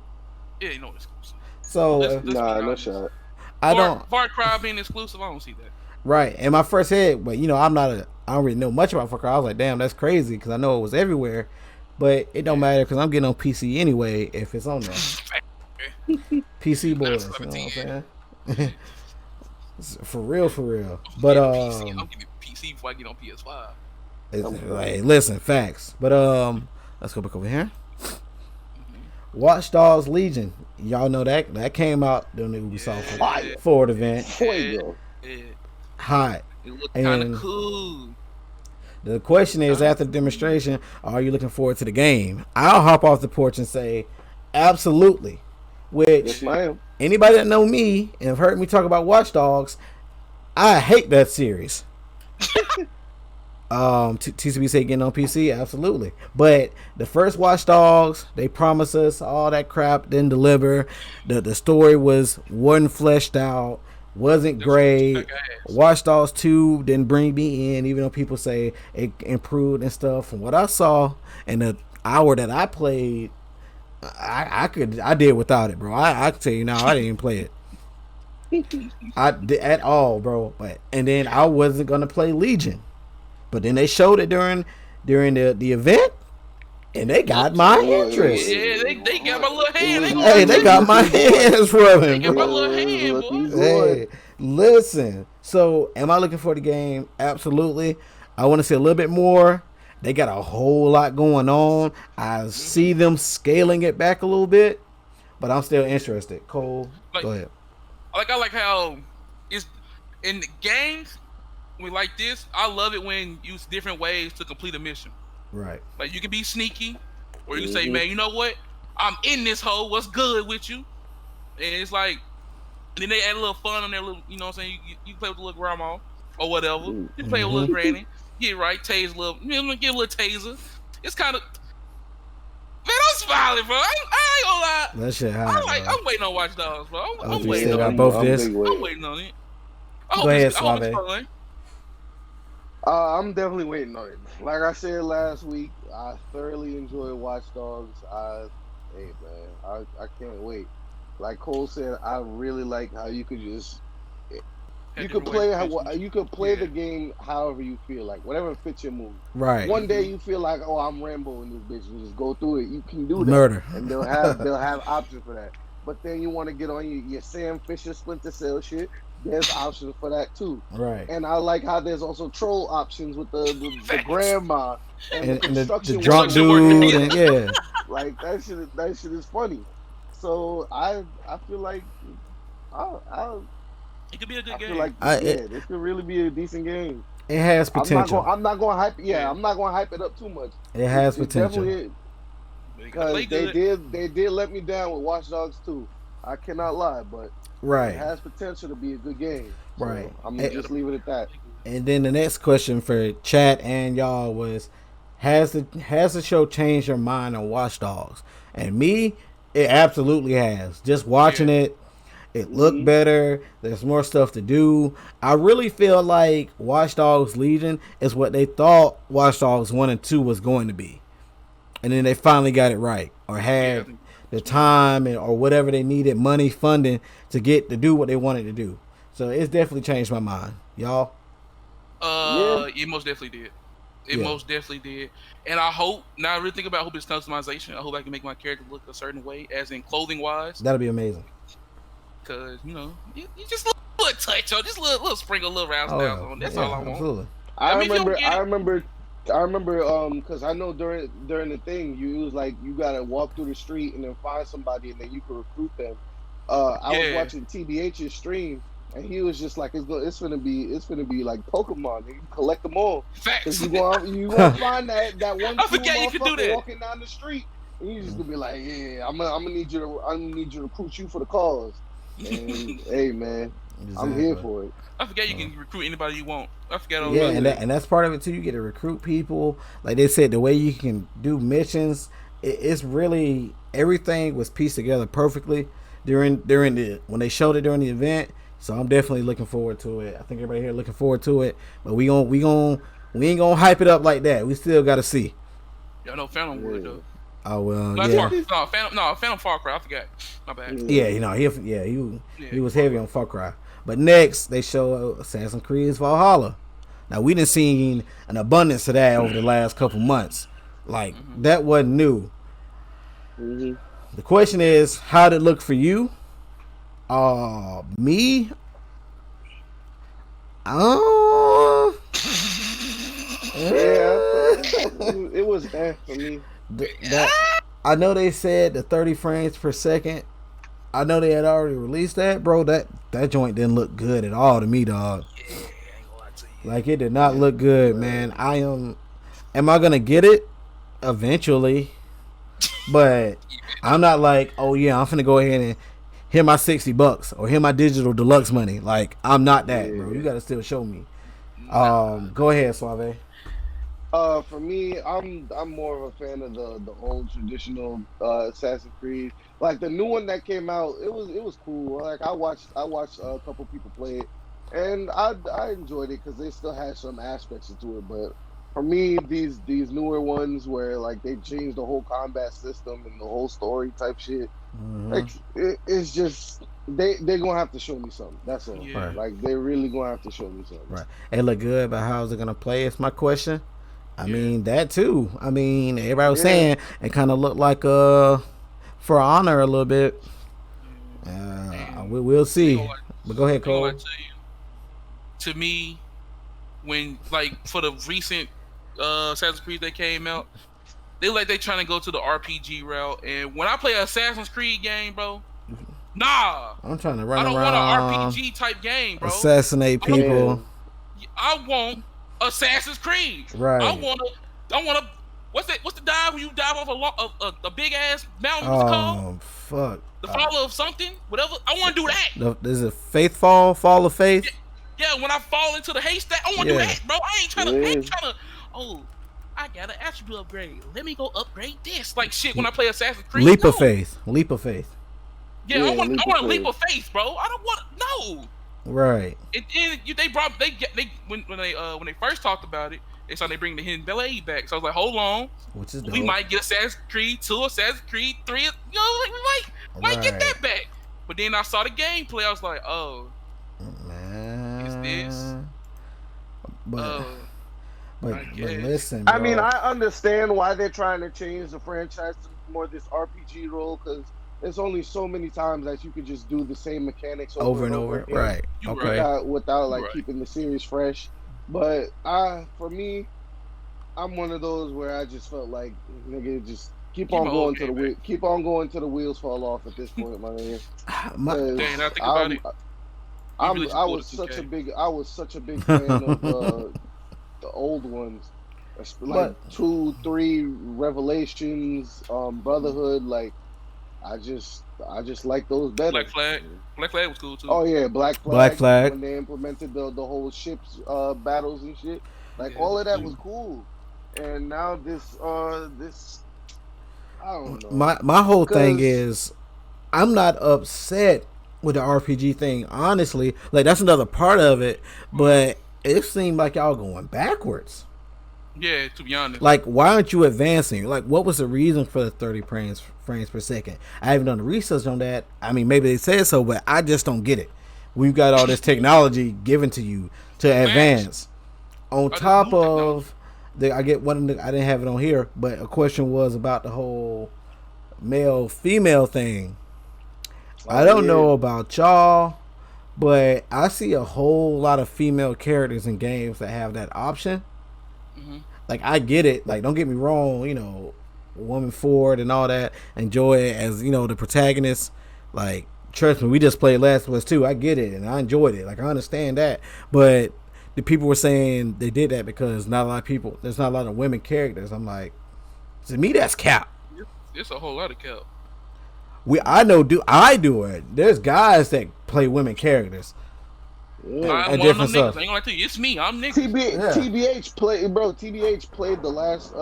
Yeah, you know it's exclusive. So let's no shot. Far Cry being exclusive, I don't see that. Right, and my first head, but I don't really know much about Far Cry. I was like, damn, that's crazy because I know it was everywhere, but it don't matter because I'm getting on PC anyway if it's on there. PC boys, you know what I'm saying? For real. But I'm getting PC before I get on PS5. Like, listen, facts. But let's go back over here. Watch Dogs Legion. Y'all know that came out during the Ubisoft Forward Event. Fuego. Yeah. Hot. It looked kind And of cool. the question is, after the demonstration, are you looking forward to the game? I'll hop off the porch and say, absolutely. Which, Yes, ma'am. anybody that know me and have heard me talk about Watch Dogs, I hate that series. TCB say getting on PC, absolutely. But the first Watch Dogs, they promised us all that crap, didn't deliver. The story wasn't fleshed out, wasn't great. Watch Dogs 2 didn't bring me in, even though people say it improved and stuff. From what I saw in the hour that I played, I did without it, bro. I can tell you now, I didn't even play it. I did at all, bro. And then I wasn't gonna play Legion. But then they showed it during the event, and they got my interest. Yeah, they got my little hand. They got my hands rubbing. They got my little hand, boy. Hey, listen. So, am I looking for the game? Absolutely. I want to see a little bit more. They got a whole lot going on. I see them scaling it back a little bit, but I'm still interested. Cole, go ahead. I like how it's in the games. We like this. I love it when you use different ways to complete a mission. Right. Like you can be sneaky, or you can say, "Man, you know what? I'm in this hole. What's good with you?" And it's like, and then they add a little fun on their little. You know what I'm saying? You play with the little grandma or whatever. You play with little granny. Get right, tase a little. Get a little taser. It's kind of. Man, I'm smiling, bro. I ain't gonna lie. That shit happened. I'm waiting on Watch Dogs, bro. I'm waiting on it. both this. I'm waiting on it. Go ahead, I hope it's Suave. fun. I'm definitely waiting on it. Like I said last week, I thoroughly enjoyed Watch Dogs. Hey man, I can't wait. Like Cole said, I really like how you could just you could play the game however you feel like, whatever fits your mood. Right. One day you feel like, oh, I'm Rambo in this bitch, and just go through it. You can do that. Murder. And they'll have options for that. But then you want to get on your Sam Fisher Splinter Cell shit. There's options for that too. Right. And I like how there's also troll options with the grandma and the construction the drunk dude. And, yeah. Like that shit is funny. So I feel like It could be a good I game. feel like this could really be a decent game. It has potential. I'm not going to hype. Yeah, I'm not going to hype it up too much. It has potential. Because they did let me down with Watch Dogs 2. I cannot lie, but it has potential to be a good game. So right. I'm gonna just leave it at that. And then the next question for chat and y'all was, has the show changed your mind on Watch Dogs? And me, it absolutely has. Just watching it looked better. There's more stuff to do. I really feel like Watch Dogs Legion is what they thought Watch Dogs 1 and 2 was going to be. And then they finally got it right, or had the time or whatever they needed, money, funding to do what they wanted to do. So it's definitely changed my mind, y'all. It most definitely did. It most definitely did. And I hope, now I really think about, I hope it's customization. I hope I can make my character look a certain way, as in clothing wise. That'll be amazing. Because, you just a little touch on, just a little sprinkle, a little round on. That's all I want. Absolutely. I remember because I know during the thing you was like you gotta walk through the street and then find somebody and then you can recruit them. I was watching TBH's stream and he was just like it's gonna be like Pokemon. You collect them all. Facts. You gonna find that one I forget you can do that. walking down the street and you just gonna be like, I'm gonna need you to recruit you for the cause. And hey man, exactly. I'm here for it. I forget you can recruit anybody you want. I forget all about that. And that's part of it too. You get to recruit people. Like they said, the way you can do missions, it's really everything was pieced together perfectly when they showed it during the event. So I'm definitely looking forward to it. I think everybody here looking forward to it. But we ain't gonna hype it up like that. We still gotta see. Y'all know Phantom would though. Oh well, Phantom Far Cry. I forgot. My bad. Yeah, he was heavy on Far Cry. But next they show Assassin's Creed Valhalla. Now we done seen an abundance of that over the last couple months. Like that wasn't new. Mm-hmm. The question is, how did it look for you? Me? Yeah, it was bad for me. I know they said the 30 frames per second. I know they had already released that, bro. That joint didn't look good at all to me, dog. Yeah, I ain't gonna lie to you. Like it did not look good, man. Am I gonna get it eventually? But I'm not like, oh yeah, I'm finna go ahead and hit my $60 or hit my digital deluxe money. Like I'm not that, bro. You gotta still show me. Go ahead, Suave. For me, I'm more of a fan of the old traditional Assassin's Creed. Like the new one that came out, it was cool. Like I watched a couple people play it, and I enjoyed it because they still had some aspects to it. But for me, these newer ones where like they changed the whole combat system and the whole story type shit, like it's just they're gonna have to show me something. That's all. Yeah. Right. Like they're really gonna have to show me something. Right. It look good, but how is it gonna play? It's my question. I mean that too. I mean everybody was saying it kind of looked like For Honor a little bit. We'll see. But go ahead, Cole. To me, when like for the recent Assassin's Creed that came out, they trying to go to the RPG route. And when I play an Assassin's Creed game, bro, nah, I'm trying to run I don't around, want an RPG type game, bro. assassinate people. I want Assassin's Creed. Right. I want to. What's the dive when you dive off a big ass mountain? What's it called? Oh fuck. The fall of something, whatever. I want to do that. Is it Fall of Faith? Yeah, when I fall into the haystack, I want to do that, bro. I ain't trying to. Oh, I got an attribute upgrade. Let me go upgrade this. Like shit. When I play Assassin's Creed, Leap of Faith. Yeah, I want a leap of faith, bro. I don't want Right. When they first talked about it, they saw they bring the hidden ballet back. So I was like, hold on, which is dope. We might get Assassin's Creed 2, Assassin's Creed 3. We might get that back. But then I saw the gameplay. I was like, oh, man, is this? But listen, bro. I mean, I understand why they're trying to change the franchise to more this RPG role because there's only so many times that you could just do the same mechanics over and over again, right? Okay. Without like keeping the series fresh. But for me, I'm one of those where I just felt like nigga just keep on going to the wheels fall off at this point, my nigga. I was such a big fan of the old ones, like 2, 3 Revelations, Brotherhood. Like I just like those better. Black Flag was cool too. Oh yeah, Black Flag. When they implemented the whole ships battles and shit, like all of that was cool. And now this I don't know. My whole thing is I'm not upset with the RPG thing, honestly. Like that's another part of it, but it seemed like y'all going backwards. Yeah, to be honest. Like, why aren't you advancing? Like, what was the reason for the 30 frames per second? I haven't done the research on that. I mean, maybe they said so, but I just don't get it. We've got all this technology given to you to advance. On top of I didn't have it on here, but a question was about the whole male-female thing. I don't know about y'all, but I see a whole lot of female characters in games that have that option. Like I get it. Like don't get me wrong. You know, woman forward and all that. Enjoy it as the protagonist. Like trust me, we just played Last of Us 2. I get it and I enjoyed it. Like I understand that. But the people were saying they did that because not a lot of people. There's not a lot of women characters. I'm like, to me that's cap. It's a whole lot of cap. I do it. There's guys that play women characters. Yeah. I'm one of them niggas. I ain't gonna lie to you. It's me. I'm niggas. TBH played the last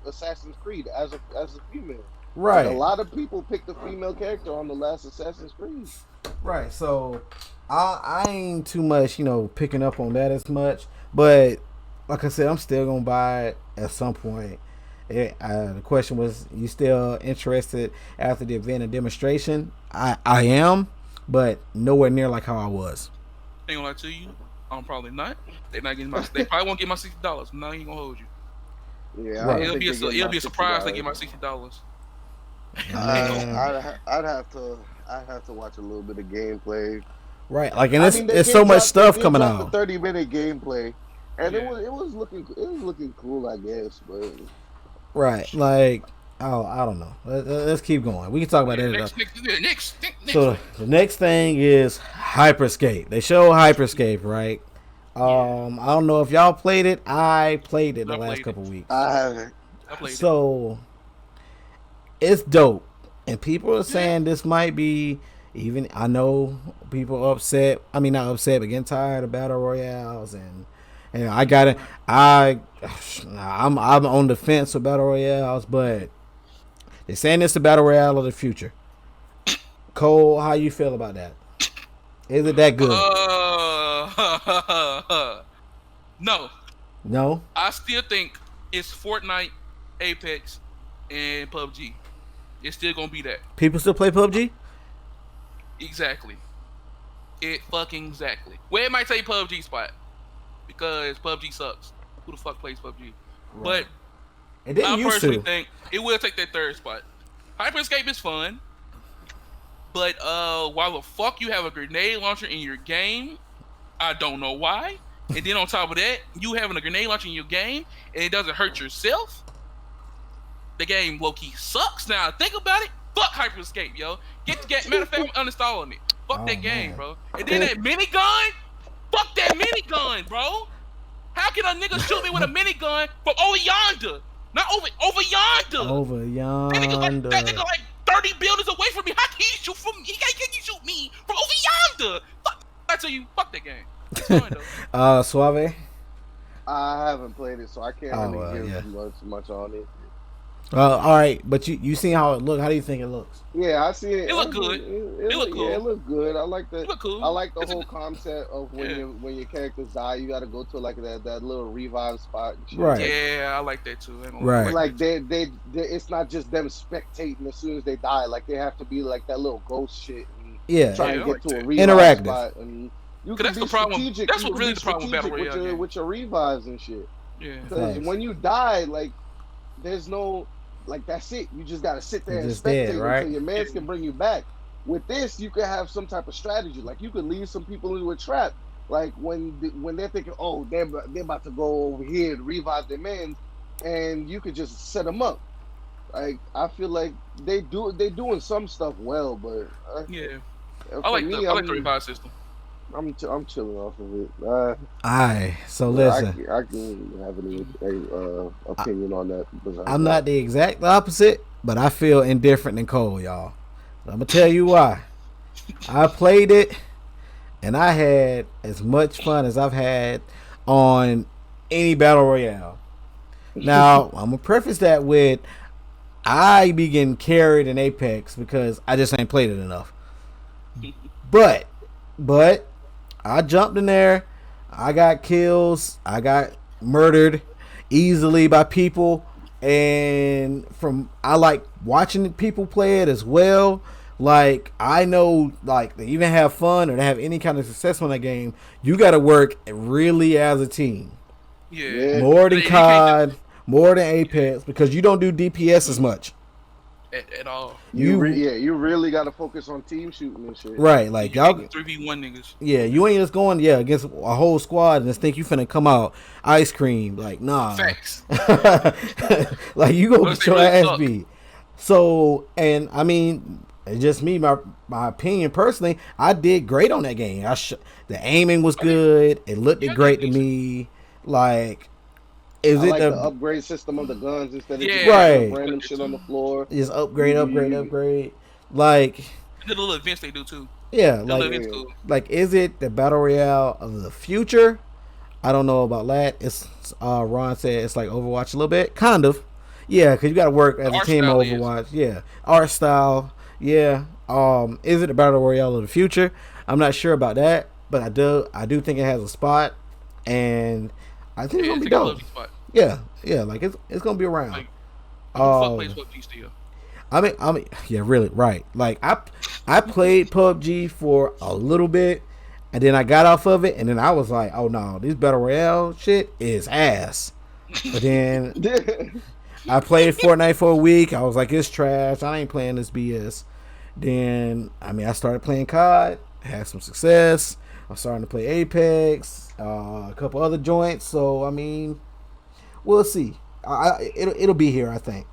Assassin's Creed as a female. Right. Like, a lot of people picked the female character on the last Assassin's Creed. Right. So I ain't too much, picking up on that as much. But like I said, I'm still gonna buy it at some point. The question was, you still interested after the event and demonstration? I am, but nowhere near like how I was. Ain't gonna lie to you, I'm probably not. They probably won't get my $60. I'm not even gonna hold you. Yeah, right. It'll be a surprise they get my $60. I'd have to watch a little bit of gameplay. Right, like it's so much stuff coming out. 30-minute gameplay, and it was looking cool, I guess. But right, like Oh, I don't know. Let's keep going. We can talk about that. Next. So the next thing is Hyperscape. They show Hyperscape, right? I don't know if y'all played it. I played it the last couple weeks. I haven't. I played So it's dope, and people are saying this might be even. I know people upset. I mean, not upset, but getting tired of battle royales, and I got it. I'm on the fence with battle royales, but they're saying it's the battle royale of the future. Cole, how you feel about that? Is it that good? No. I still think it's Fortnite, Apex, and PUBG. It's still gonna be that. People still play PUBG? Exactly. It fucking exactly. Well, it might say PUBG spot because PUBG sucks. Who the fuck plays PUBG? Right. But it didn't I personally think it will take that third spot. Hyperscape is fun, but why the fuck you have a grenade launcher in your game? I don't know why. And then on top of that, you having a grenade launcher in your game and it doesn't hurt yourself. The game low-key sucks. Now think about it. Fuck Hyperscape, yo. Get the game. Matter of fact, I'm uninstalling it. Fuck that game, bro. And then that minigun. Fuck that minigun, bro. How can a nigga shoot me with a minigun from over yonder? Not over yonder. Over yonder. That nigga like 30 buildings away from me. How can he shoot from me? How can you shoot me from over yonder? Fuck. I tell you, fuck that game. It's fun though. Suave. I haven't played it, so I can't really give much on it. All right, but you seen how it look? How do you think it looks? Yeah, I see it. It look good. It look cool. Yeah, it look good. I like the. It look cool. I like the whole concept of when your characters die, you got to go to like that little revive spot. And shit. Right. Yeah, I like that too. Right. Like they it's not just them spectating as soon as they die. Like they have to be like that little ghost shit. And try and get to a revive interactive spot. And you can that's be the problem. strategic. That's what really the problem with battle royale with your revives and shit. Yeah. Because when you die, like there's no. Like that's it. You just gotta sit there and spectate until your mans can bring you back. With this, you could have some type of strategy. Like you could lead some people into a trap. Like when they're thinking, oh, they're about to go over here and revive their men, and you could just set them up. Like I feel like they're doing some stuff well, but I like the revive system. I'm chilling off of it. So listen. I can have any opinion on that. I'm not the exact opposite, but I feel indifferent than Cole, y'all. I'm gonna tell you why. I played it, and I had as much fun as I've had on any battle royale. Now I'm gonna preface that with I be getting carried in Apex because I just ain't played it enough. But I jumped in there. I got kills. I got murdered easily by people. And I like watching people play it as well. Like, I know, like, to even have fun or to have any kind of success on that game, you got to work really as a team. Yeah. More than COD, more than Apex, because you don't do DPS as much. At all. You really got to focus on team shooting and shit. Right, like y'all 3v1 niggas. Yeah, you ain't just going against a whole squad and just think you finna come out ice cream. Like, nah. Facts. Like you gonna get your ass beat. So, and I mean, it's just me, my opinion personally. I did great on that game. The aiming was good. It looked great to me. Like. I like the upgrade system of the guns instead of just random shit on the floor. Just upgrade. Like the little events they do too. Yeah, like is it the battle royale of the future? I don't know about that. It's Ron said it's like Overwatch a little bit, kind of. Yeah, because you got to work as a team Overwatch. Yeah, art style. Yeah. Is it the battle royale of the future? I'm not sure about that, but I do think it has a spot, and I think it's gonna be dope. Yeah, like it's gonna be around. Like, fuck plays PUBG still? I mean, yeah, really, right. Like I played PUBG for a little bit, and then I got off of it, and then I was like, oh no, this battle royale shit is ass. But then I played Fortnite for a week. I was like, it's trash. I ain't playing this BS. Then I started playing COD, had some success. I'm starting to play Apex, a couple other joints. So I mean, we'll see. It'll be here, I think.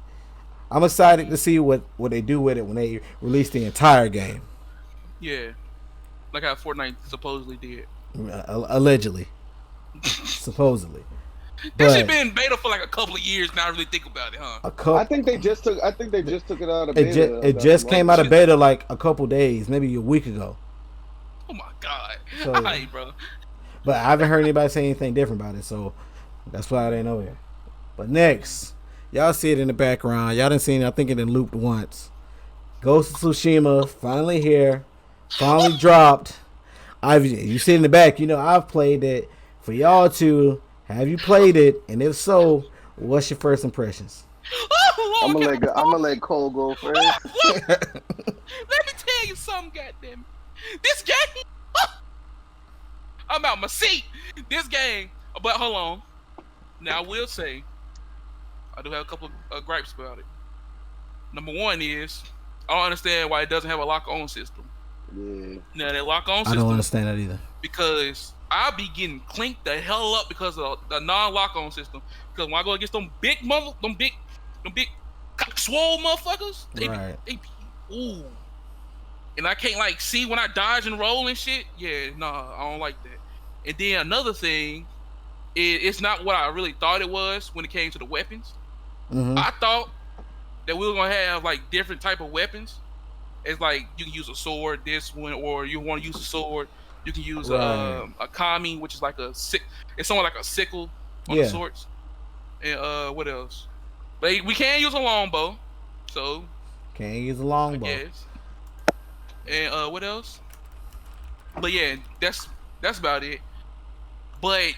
I'm excited to see what they do with it when they release the entire game. Yeah, like how Fortnite supposedly did. Allegedly, supposedly. That shit been beta for like a couple of years now. I really think about it, huh? I think they just took it out of beta. It just came out of beta like a couple days, maybe a week ago. Oh my god! So, All right, bro. But I haven't heard anybody say anything different about it, so that's why I didn't know it. But next, y'all see it in the background. Y'all didn't see it. I think it done looped once. Ghost of Tsushima finally here, finally dropped. You see it in the back. You know I've played it. For y'all to have you played it, and if so, what's your first impressions? I'm gonna let Cole go first. Let me tell you something, goddamn. This game, I'm out my seat. This game, but hold on. Now I will say, I do have a couple of gripes about it. Number one is, I don't understand why it doesn't have a lock-on system. Yeah. Now that lock-on system, I don't understand that either. Because I'll be getting clinked the hell up because of the non-lock-on system. Because when I go against them big swole motherfuckers, they be ooh. And I can't like see when I dodge and roll and shit. Yeah, nah, I don't like that. And then another thing, it's not what I really thought it was when it came to the weapons. Mm-hmm. I thought that we were gonna have like different type of weapons. It's like you can use a sword, this one, or you want to use a sword. You can use a kami, which is like it's somewhat like a sickle on the swords. And what else? But we can use a longbow, so can't use a longbow. Yes. And what else? But yeah, that's about it. But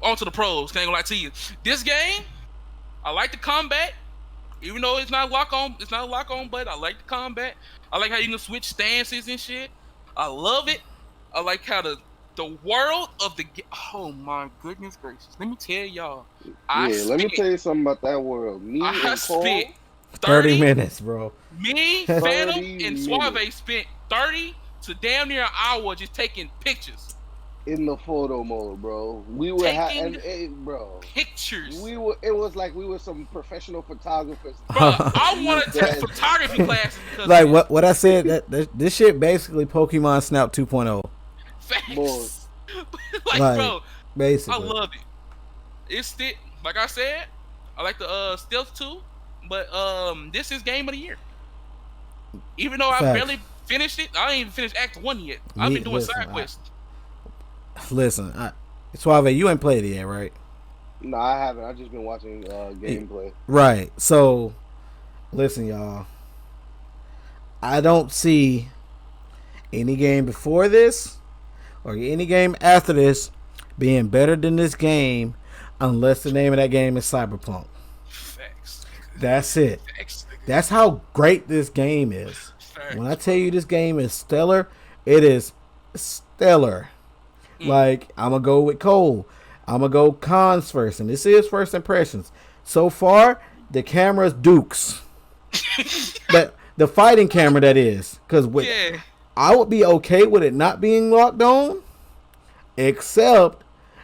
on to the pros. Can't gonna lie to you. This game, I like the combat. Even though it's not lock on, but I like the combat. I like how you can switch stances and shit. I love it. I like how the world of the oh my goodness gracious. Let me tell y'all. Let me tell you something about that world. I spent 30 minutes, bro. Me, Phantom, and Suave spent 30 to damn near an hour just taking pictures. In the photo mode, bro. We were bro. Pictures. It was like we were some professional photographers. Bro, I want to take photography classes because like what I said that this shit basically Pokemon Snap 2.0. Facts. like bro, basically. I love it. It's like I said, I like the stealth too, but this is game of the year. Even though I barely finished it, I ain't even finished Act 1 yet. I've been doing side quests. Listen, Suave, you ain't played it yet, right? No, I haven't. I've just been watching gameplay. Right. So, listen, y'all. I don't see any game before this or any game after this being better than this game unless the name of that game is Cyberpunk. Facts. That's it. Facts. That's how great this game is. Facts. When I tell you this game is stellar, it is stellar. Like, I'm going to go with Cole. I'm going to go cons first. And this is first impressions. So far, the camera's Dukes. the fighting camera, that is. Because I would be okay with it not being locked on. Except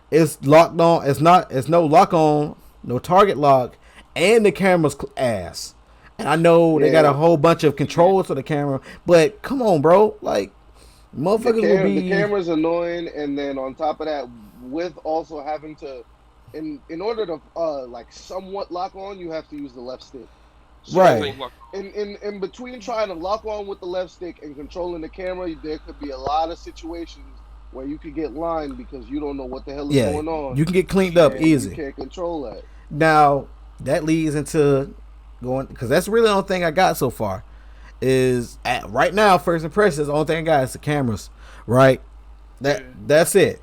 it's locked on. It's no lock on. No target lock. And the camera's ass. And I know they got a whole bunch of controls for the camera. But come on, bro. Like, motherfuckers the camera's annoying, and then on top of that, with also having to, in order to like somewhat lock on, you have to use the left stick. So right. In between trying to lock on with the left stick and controlling the camera, there could be a lot of situations where you could get lined because you don't know what the hell is going on. You can get cleaned up easy. You can't control that. Now that leads into going, because that's really the only thing I got so far. Is right now, first impressions, the only thing I got is the cameras, right? That's it.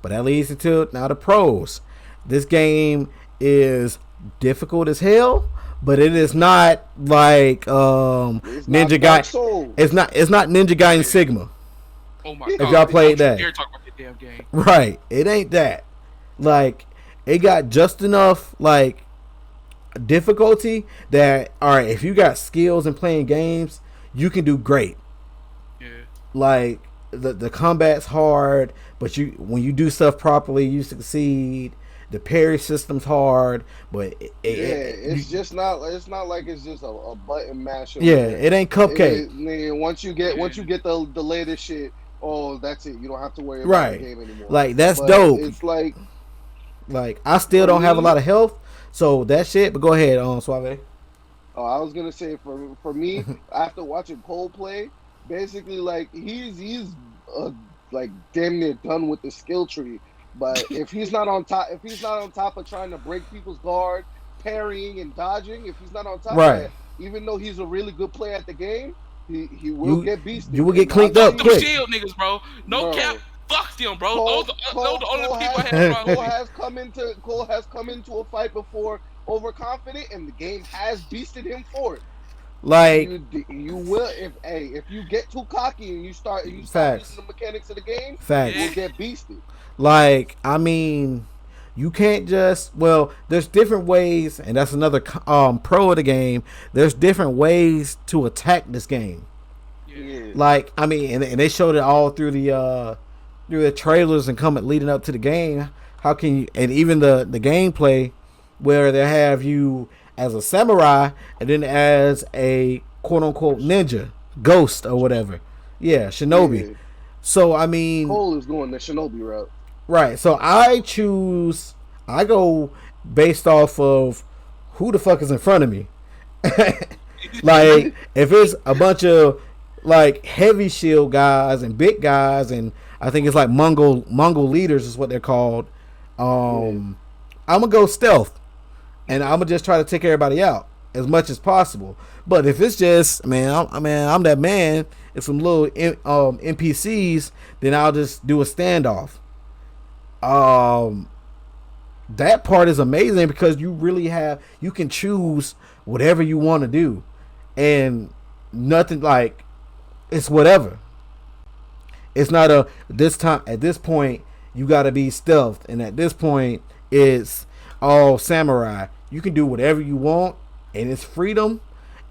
But that leads into now the pros. This game is difficult as hell, but it is not like Ninja Gaiden. It's not Ninja Gaiden Sigma. Oh my god! If y'all played that, talk about the damn game. Right? It ain't that. Like, it got just enough like difficulty that, all right, if you got skills in playing games, you can do great. Yeah. Like the combat's hard, but when you do stuff properly, you succeed. The parry system's hard, but it's not like it's just a button masher. Yeah, it ain't cupcake. Once you get the latest shit, oh, that's it. You don't have to worry about the game anymore. Like that's dope. It's like I still don't have a lot of health, so that shit. But go ahead, Suave. Oh, I was gonna say for me, after watching Cole play, basically like he's like damn near done with the skill tree. But if he's not on top of trying to break people's guard, parrying and dodging, if he's not on top of that, even though he's a really good player at the game, he will get beasted. You will get cleaned up quick. Shield niggas, bro. No cap. Fuck them, bro. Those are the only people I have wrong. Cole has come into a fight before overconfident, and the game has beasted him for it. Like you will if you get too cocky and you start using the mechanics of the game, you will get beasted. Like, I mean, you can't just there's different ways, and that's another pro of the game. There's different ways to attack this game. Yeah. Like, I mean, and they showed it all through the trailers and leading up to the game. How can you, and even the gameplay where they have you as a samurai and then as a quote unquote ninja, ghost or whatever. Yeah, shinobi. Yeah. So I mean, Cole is going the shinobi route. Right. So I go based off of who the fuck is in front of me. Like if it's a bunch of like heavy shield guys and big guys, and I think it's like Mongol leaders is what they're called. I'm gonna go stealth, and I'm gonna just try to take everybody out as much as possible. But if it's just I'm that man, and some little NPCs, then I'll just do a standoff. That part is amazing because you can choose whatever you want to do, and nothing like it's whatever. It's not at this point you got to be stealthed, and at this point it's all samurai. You can do whatever you want, and it's freedom,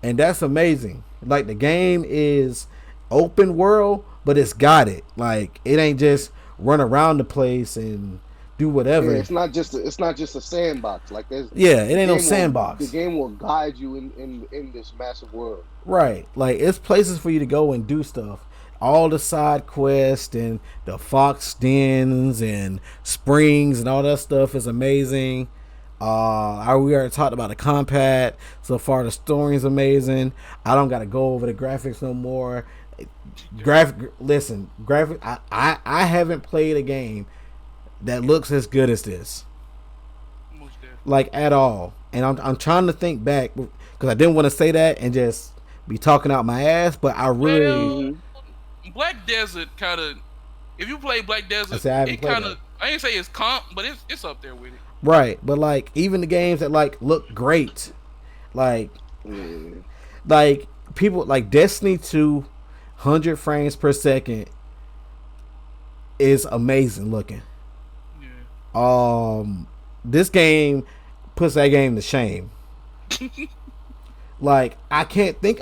and that's amazing. Like the game is open world, but it's got it. Like it ain't just run around the place and do whatever. Yeah, it's not just a sandbox. Like it ain't no sandbox. The game will guide you in this massive world. Right. Like it's places for you to go and do stuff. All the side quests and the fox dens and springs and all that stuff is amazing. We already talked about the combat. So far the story is amazing. I don't gotta go over the graphics no more. Graphic I haven't played a game that looks as good as this, like at all. And I'm trying to think back because I didn't want to say that and just be talking out my ass, but I really Black Desert kind of, if you play Black Desert, it kind of, I ain't say it's comp, but it's up there with it. Right, but like even the games that like look great, like people like Destiny 2, 100 frames per second is amazing looking. Yeah. This game puts that game to shame. Like I can't think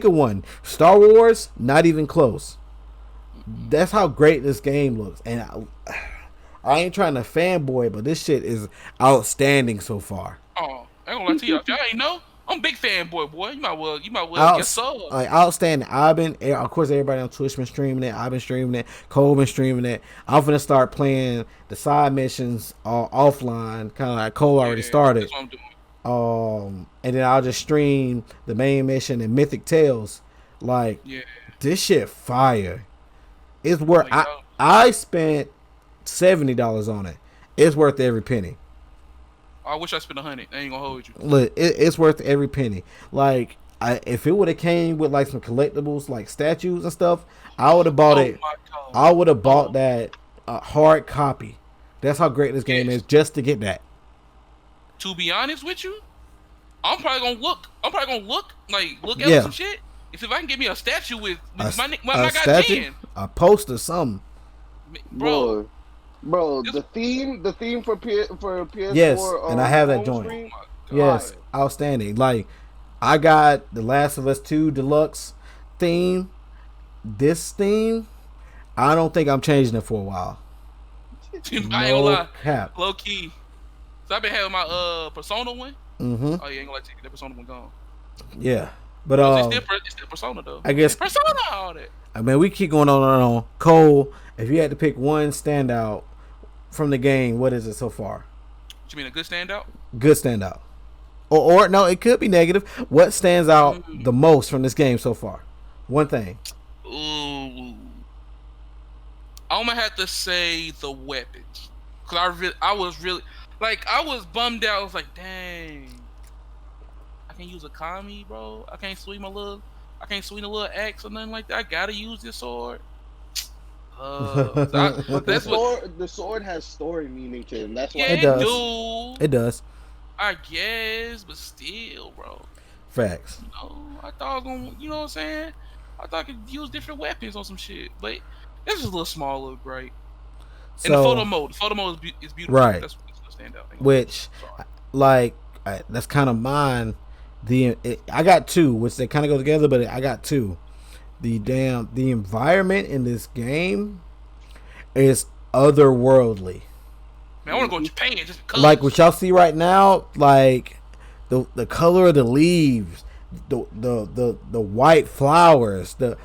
of one. Star Wars, not even close. That's how great this game looks, and I ain't trying to fanboy, but this shit is outstanding so far. Oh, I ain't gonna lie to y'all. Y'all ain't know. I'm a big fanboy, boy. You might well get sold. Like outstanding. Of course, everybody on Twitch been streaming it. I've been streaming it. Cole been streaming it. I'm gonna start playing the side missions offline, kind of like Cole already started. That's what I'm doing. And then I'll just stream the main mission and Mythic Tales. Like, this shit fire. It's worth. I spent $70 on it. It's worth every penny. I wish I spent 100. I ain't gonna hold you. Look, it's worth every penny. Like, if it would have came with like some collectibles, like statues and stuff, I would have bought it. I would have bought that hard copy. That's how great this game is, just to get that. To be honest with you, I'm probably gonna look at some shit. If I can get me a statue with my guy Jen, a poster, something. Bro, the theme for PS4. Yes, and I have that joint. Yes, outstanding. Like, I got the Last of Us 2 Deluxe theme. This theme, I don't think I'm changing it for a while. I ain't gonna lie. Cap. Low key. So I've been having my Persona one. Mm-hmm. Oh, you ain't gonna let you get that Persona one gone. Yeah, but It's still Persona though. I guess Persona all that. I mean we keep going on and on. Cole, if you had to pick one standout from the game, what is it so far? You mean a good standout? Good standout. Or no, it could be negative. What stands out the most from this game so far? One thing. Ooh. I'm gonna have to say the weapons, cause I was really like I was bummed out. I was like, dang, I can't use a kami, bro. I can't swing a little axe or nothing like that. I gotta use this sword. But That's the sword has story meaning to him. That's why it does. It does. I guess, but still, bro. Facts. I thought I was gonna, you know what I'm saying? I thought I could use different weapons on some shit, but this is a little small, little bright. So, and the photo mode is beautiful. Right. That's what's gonna stand out. Which, like, that's kind of mine. I got two, which they kind of go together, but I got two. The environment in this game is otherworldly. Man, I want to go to Japan just because. Like what y'all see right now, like the color of the leaves, the white flowers, the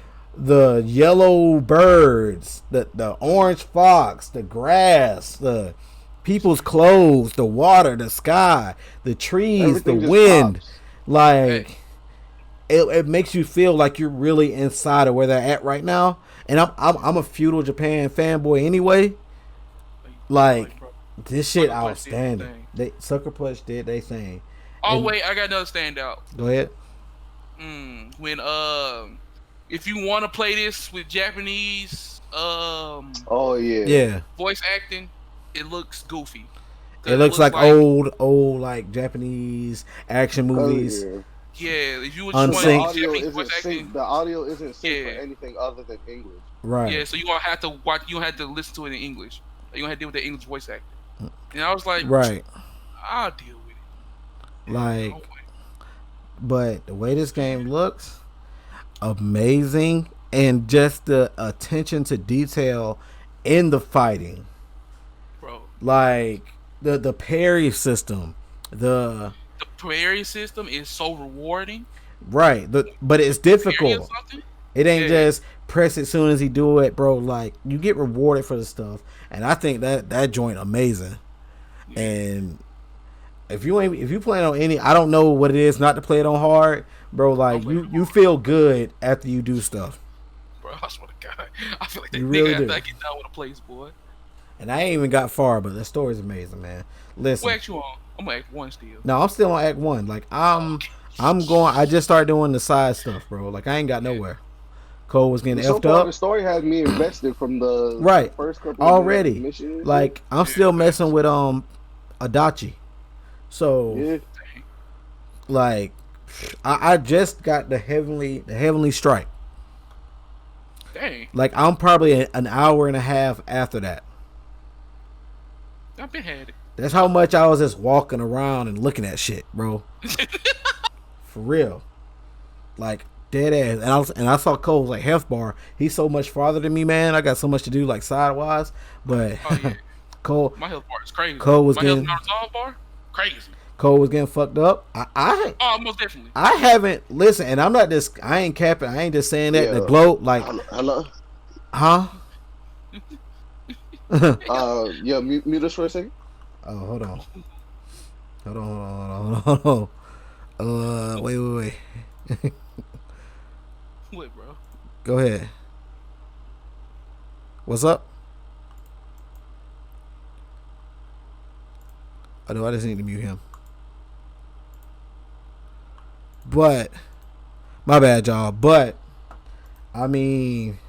yellow birds, the orange fox, the grass, the people's clothes, the water, the sky, the trees, everything the wind. Pops. Like it makes you feel like you're really inside of where they're at right now. And I'm a feudal Japan fanboy anyway. Like this shit outstanding. Sucker Punch did they thing. Oh wait, I got another standout. Go ahead. When if you want to play this with Japanese oh yeah voice acting, it looks goofy. It looks like old like Japanese action movies. Yeah, if you would Unsynced. The audio isn't synced for anything other than English. Right. Yeah, so you gonna have to watch. You gonna have to listen to it in English. You gonna have to deal with the English voice acting. And I was like, right. I'll deal with it. Like, but the way this game looks, amazing, and just the attention to detail in the fighting, bro. Like the parry system, the parry system is so rewarding. Right, but it's difficult. It ain't just press it soon as he do it, bro. Like you get rewarded for the stuff, and I think that joint amazing. Yeah. And if you playing on any, I don't know what it is not to play it on hard, bro. Like you feel good after you do stuff. Bro, I swear to God, I feel like that really nigga after I get down with a place, boy. And I ain't even got far, but the story's amazing, man. Listen, what act you on? I'm on Act 1 still. No, I'm still on Act 1. Like I'm going. I just started doing the side stuff, bro. Like I ain't got nowhere. Cole was getting effed up. The story had me invested from the first couple already. Of missions. Like I'm still messing with Adachi. So like I just got the heavenly strike. Dang. Like I'm probably an hour and a half after that. I've been had it. That's how much I was just walking around and looking at shit, bro. For real. Like dead ass. And I saw Cole's like health bar. He's so much farther than me, man. I got so much to do like sidewise. But Cole, my health bar is crazy. Cole was getting health bar? Crazy. Cole was getting fucked up. Most definitely. I haven't listen, and I'm not just. I ain't capping. I ain't just saying that. Yeah. The gloat, like, hello, huh? Yeah, mute us for a second. Oh, hold on. Wait. What, bro? Go ahead. What's up? I know I just need to mute him. But my bad, y'all. But I mean,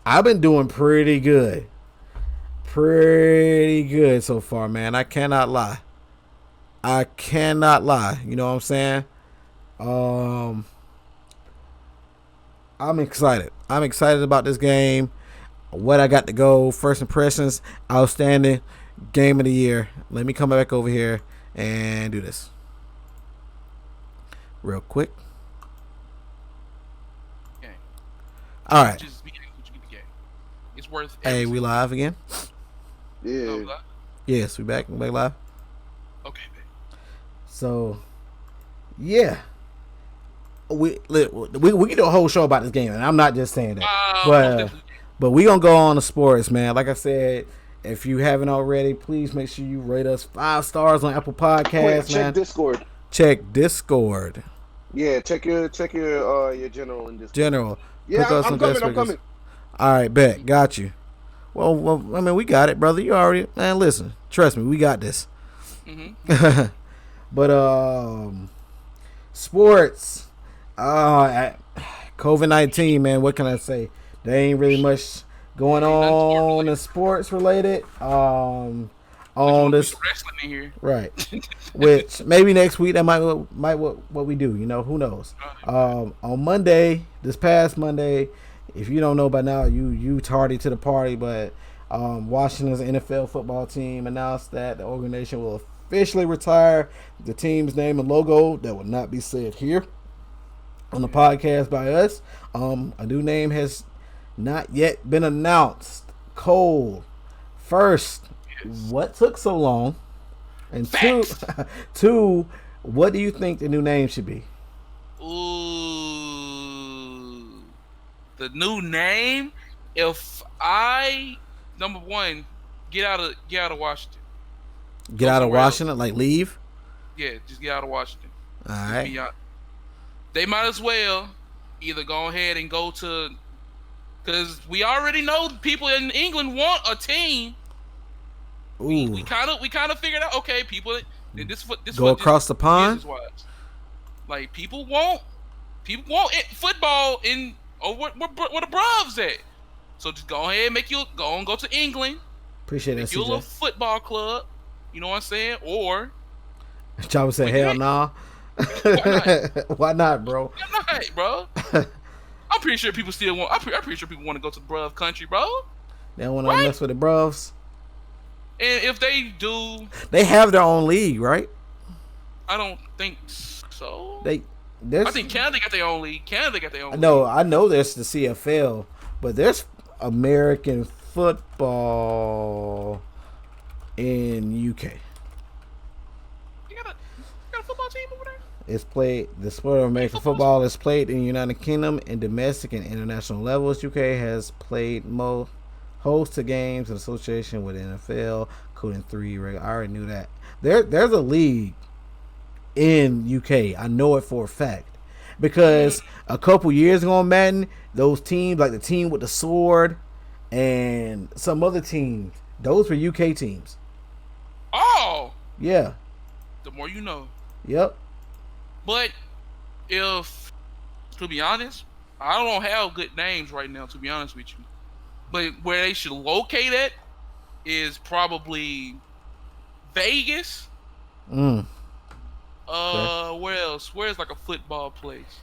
I've been doing pretty good so far, man. I cannot lie. You know what I'm saying? I'm excited about this game. What I got to go. First impressions, outstanding. Game of the year. Let me come back over here and do this real quick. Okay. All right. It's worth. Hey, we live again? Yeah. Yes, we back. We back live. So, yeah. We can do a whole show about this game, and I'm not just saying that. But we going to go on to sports, man. Like I said, if you haven't already, please make sure you rate us 5 stars on Apple Podcasts, man. Check Discord. Check Discord. Yeah, check your general in Discord. General. Yeah, I'm coming. All right, bet. Got you. Well, I mean, we got it, brother. You already, man, listen. Trust me, we got this. Mm-hmm. But, sports. COVID-19, man, what can I say? There ain't really much going on in sports related. On this wrestling in here, right? Which maybe next week that might what we do. You know, who knows? On Monday, this past Monday, if you don't know by now, you tardy to the party. But Washington's NFL football team announced that the organization will officially retire the team's name and logo that will not be said here on the podcast by us. A new name has not yet been announced. Cole, first, what took so long? And two, what do you think the new name should be? Ooh, the new name. If I number one, get out of Washington. Get out of Washington, like leave. Yeah, just get out of Washington. All right. They might as well either go ahead and go to, because we already know people in England want a team. Ooh. We kind of figured out. Okay, people. This go across the pond. Like people want football in where the Bravs at. So just go ahead, go to England. Appreciate that. You a little football club. You know what I'm saying? Or Chopper said, "Hell nah." Why not, bro? Why not, bro? I'm pretty sure people still want. I'm pretty sure people want to go to the Brav country, bro. They don't want to mess with the Bravs. And if they do, they have their own league, right? I don't think so. I think Canada got their own league. No, I know there's the CFL, but there's American football in UK. You got a football team over there? It's played. The sport of American football is played in the United Kingdom in domestic and international levels. UK has played host to games in association with the NFL, including 3 regular. I already knew that. There's a league in UK. I know it for a fact because a couple years ago on Madden, those teams like the team with the sword and some other teams, those were UK teams. Oh, yeah. The more you know. Yep. But to be honest, I don't have good names right now, to be honest with you. But where they should locate it is probably Vegas. Okay. Where else? Where's like a football place?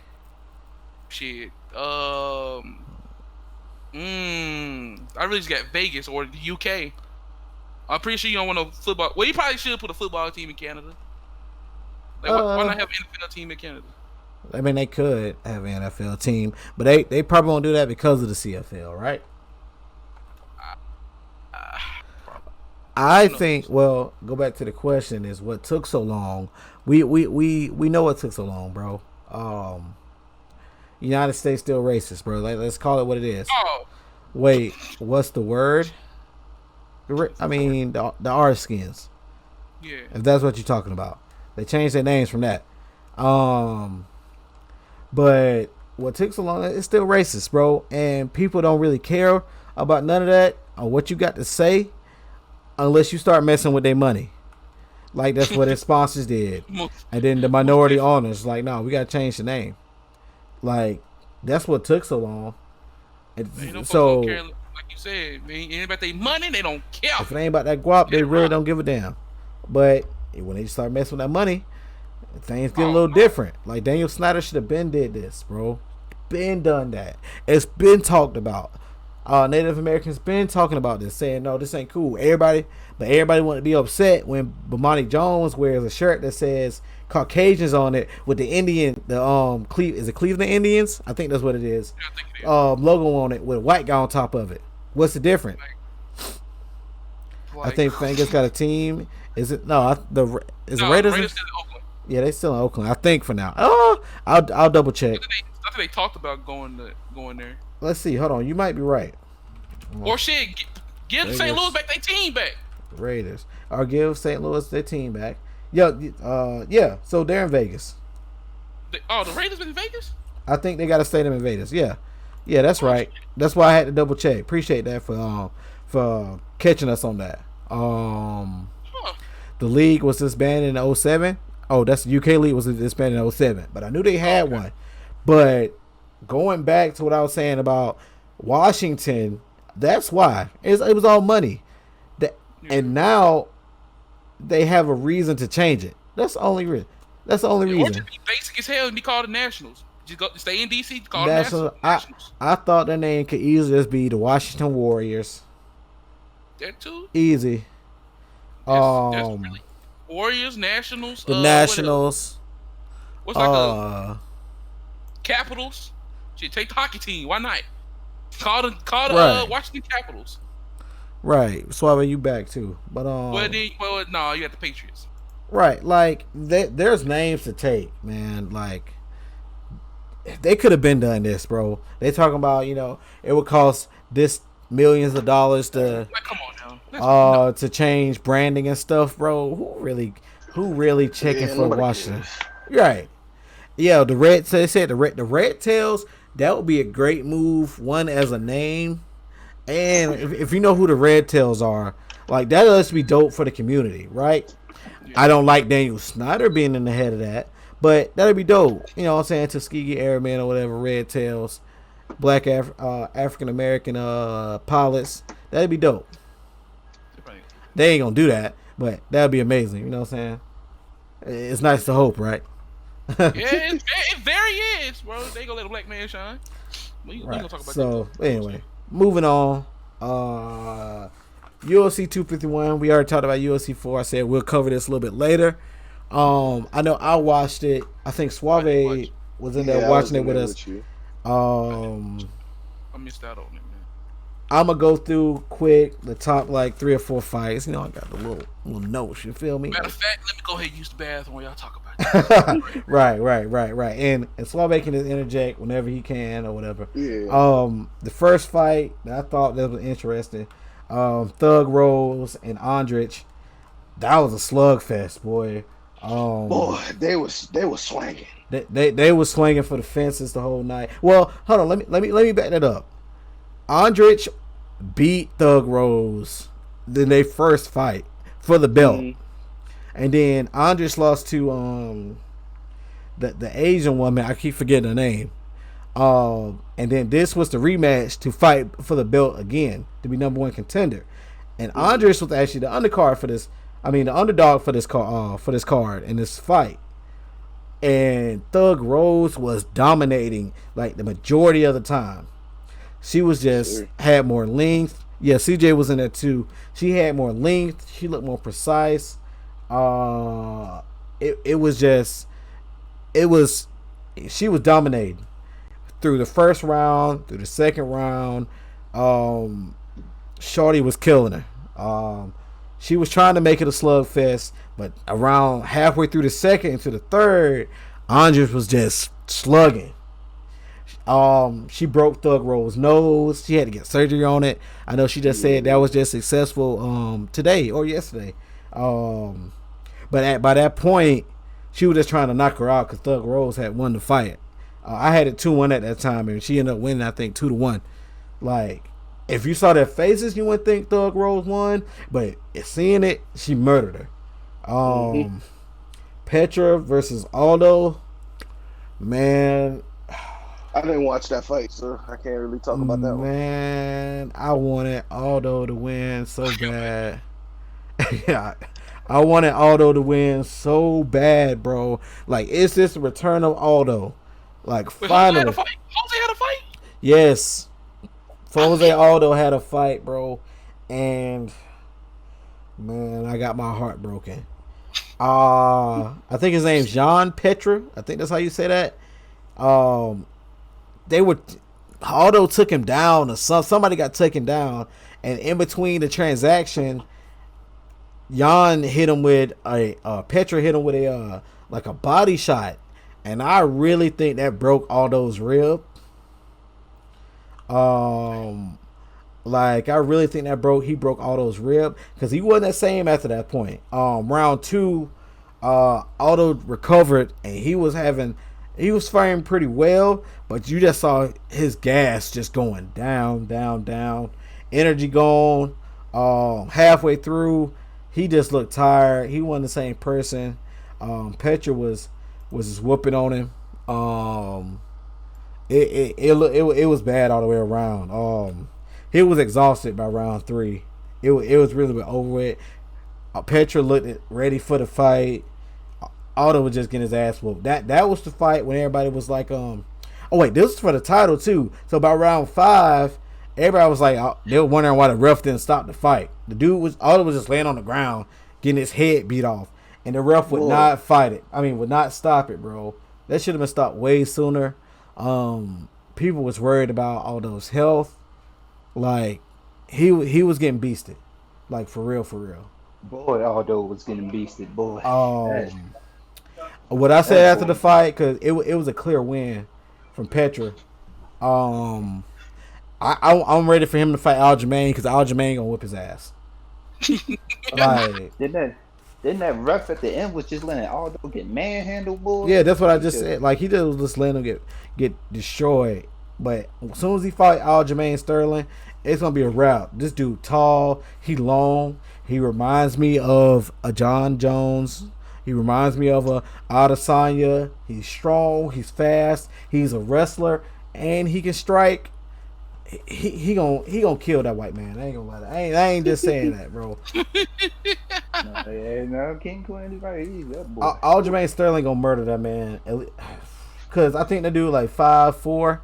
Shit. I really just got Vegas or the UK. I'm pretty sure you don't want no football. Well, you probably should put a football team in Canada. Like, why not have an NFL team in Canada? I mean, they could have an NFL team, but they probably won't do that because of the CFL, right? I think. Well, go back to the question: is what took so long? We know what took so long, bro. United States still racist, bro. Let's call it what it is. Oh. Wait, what's the word? I mean, the R-skins. Yeah. If that's what you're talking about. They changed their names from that. But what took so long, it's still racist, bro. And people don't really care about none of that or what you got to say unless you start messing with their money. Like that's what their sponsors did. And then the minority owners, like, no, we got to change the name. Like, that's what took so long. So, don't care, like you said, it ain't about their money, they don't care. If it ain't about that guap, they really don't give a damn. But when they start messing with that money, things get a little different. Like Daniel Snyder should have been did this, bro. Been done that. It's been talked about. Native Americans been talking about this, saying no, this ain't cool. Everybody want to be upset when Bomani Jones wears a shirt that says Caucasians on it with the Indian, is it Cleveland Indians? I think that's what it is. Yeah, I think it is. Logo on it with a white guy on top of it. What's the difference? I think Fangus got a team. Is it no? Is the Raiders? Yeah, they still in Oakland, I think for now. Oh, I'll double check. I think they talked about going there. Let's see. Hold on, you might be right. Or shit, give Raiders. St. Louis back their team back. Raiders. Or give St. Louis their team back. Yeah. So they're in Vegas. The Raiders been in Vegas? I think they got to stay them in Vegas. Yeah, that's right. That's why I had to double check. Appreciate that for catching us on that. The league was disbanded in 07. Oh, that's the UK league was disbanded in 07. But I knew they had one. But going back to what I was saying about Washington, that's why it was all money. And now they have a reason to change it. That's the only reason. Or just be basic as hell and be called the Nationals. Just go stay in DC. Call Nationals. I thought their name could easily just be the Washington Warriors. That too. Easy. That's really Warriors, Nationals. The Nationals. What's like a Capitals? Shit, take the hockey team. Why not? Call the Washington Capitals. Right. Suave, you back too. But no, you got the Patriots. Right. Like there's names to take, man. Like they could have been done this, bro. They talking about, it would cost this millions of dollars to come on now. To change branding and stuff, bro. Who really checking for Washington? Right. Yeah, they said the Red Tails, that would be a great move, one as a name. And if you know who the Red Tails are, like that lets be dope for the community, right? Yeah. I don't like Daniel Snyder being in the head of that, but that'd be dope. You know what I'm saying? Tuskegee Airmen or whatever, Red Tails, Black African American pilots. That'd be dope. They ain't gonna do that, but that'd be amazing. You know what I'm saying? It's nice to hope, right? Yeah, it very is, bro. They gonna let a black man shine. We gonna talk about that. Anyway, moving on. UFC 251. We already talked about UFC 4. I said we'll cover this a little bit later. I know I watched it. I think Suave was in there watching it with us. I missed out on it. I'm gonna go through quick the top like 3 or 4 fights. I got the little notes. You feel me? Matter of fact, let me go ahead and use the bathroom while y'all talk about it. Right. And Suave can interject whenever he can or whatever. Yeah. The first fight that I thought that was interesting, Thug Rose and Andrich. That was a slugfest, boy. Boy, they was swinging. They was swinging for the fences the whole night. Well, hold on. Let me back that up. Andrich beat Thug Rose in their first fight for the belt, and then Andrich lost to the Asian woman. I keep forgetting her name. And then this was the rematch to fight for the belt again to be number 1 contender. And Andrich was actually the undercard for this. I mean, the underdog for this card in this fight. And Thug Rose was dominating like the majority of the time. She was just had more length. Yeah, CJ was in there too. She had more length. She looked more precise. She was dominating through the first round, through the second round. Shorty was killing her. She was trying to make it a slugfest, but around halfway through the second into the third, Andrich was just slugging. She broke Thug Rose's nose. She had to get surgery on it. I know she just said that was just successful today or yesterday. But by that point, she was just trying to knock her out because Thug Rose had won the fight. I had it 2-1 at that time, and she ended up winning, I think, 2-1. Like, if you saw their faces, you wouldn't think Thug Rose won, but seeing it, she murdered her. Petra versus Aldo, man. I didn't watch that fight, so I can't really talk about that one. Man, I wanted Aldo to win so bad. Yeah, I wanted Aldo to win so bad, bro. Like, is this the return of Aldo? Like, finally. Jose had a fight? Yes. Jose Aldo had a fight, bro. And, man, I got my heart broken. I think his name's John Petra. I think that's how you say that. Aldo took him down, or somebody got taken down, and in between the transaction, Petra hit him with a like a body shot, and I really think that broke Aldo's rib. Like I really think that he broke Aldo's rib because he wasn't the same after that point. Round 2, Aldo recovered and he was fighting pretty well, but you just saw his gas just going down, energy gone. Halfway through, he just looked tired. He wasn't the same person. Petra was just whooping on him. It was bad all the way around. He was exhausted by round 3. It was really over with. Petra looked ready for the fight. Aldo was just getting his ass whooped. That was the fight when everybody was like, oh wait, this was for the title too. So by round 5, everybody was like, they were wondering why the ref didn't stop the fight. Aldo was just laying on the ground, getting his head beat off, and the ref would not fight it. I mean, would not stop it, bro. That should have been stopped way sooner. People was worried about Aldo's health. Like he was getting beasted, like for real. Boy, Aldo was getting beasted, boy. What I said after the fight, because it was a clear win from Petra. I'm ready for him to fight Aljamain because Aljamain gonna whip his ass. Like didn't that ref at the end was just letting Aldo get manhandled, boy? Yeah, that's what I just said. Like he was just letting him get destroyed. But as soon as he fight Aljamain Sterling, it's gonna be a wrap. This dude tall, he long. He reminds me of a John Jones. He reminds me of a Adesanya. He's strong. He's fast. He's a wrestler, and he can strike. He gonna kill that white man. I ain't gonna lie. I ain't just saying that, bro. No, King Quint, he's that boy. Aljamain Sterling gonna murder that man. Cause I think they do like 5'4",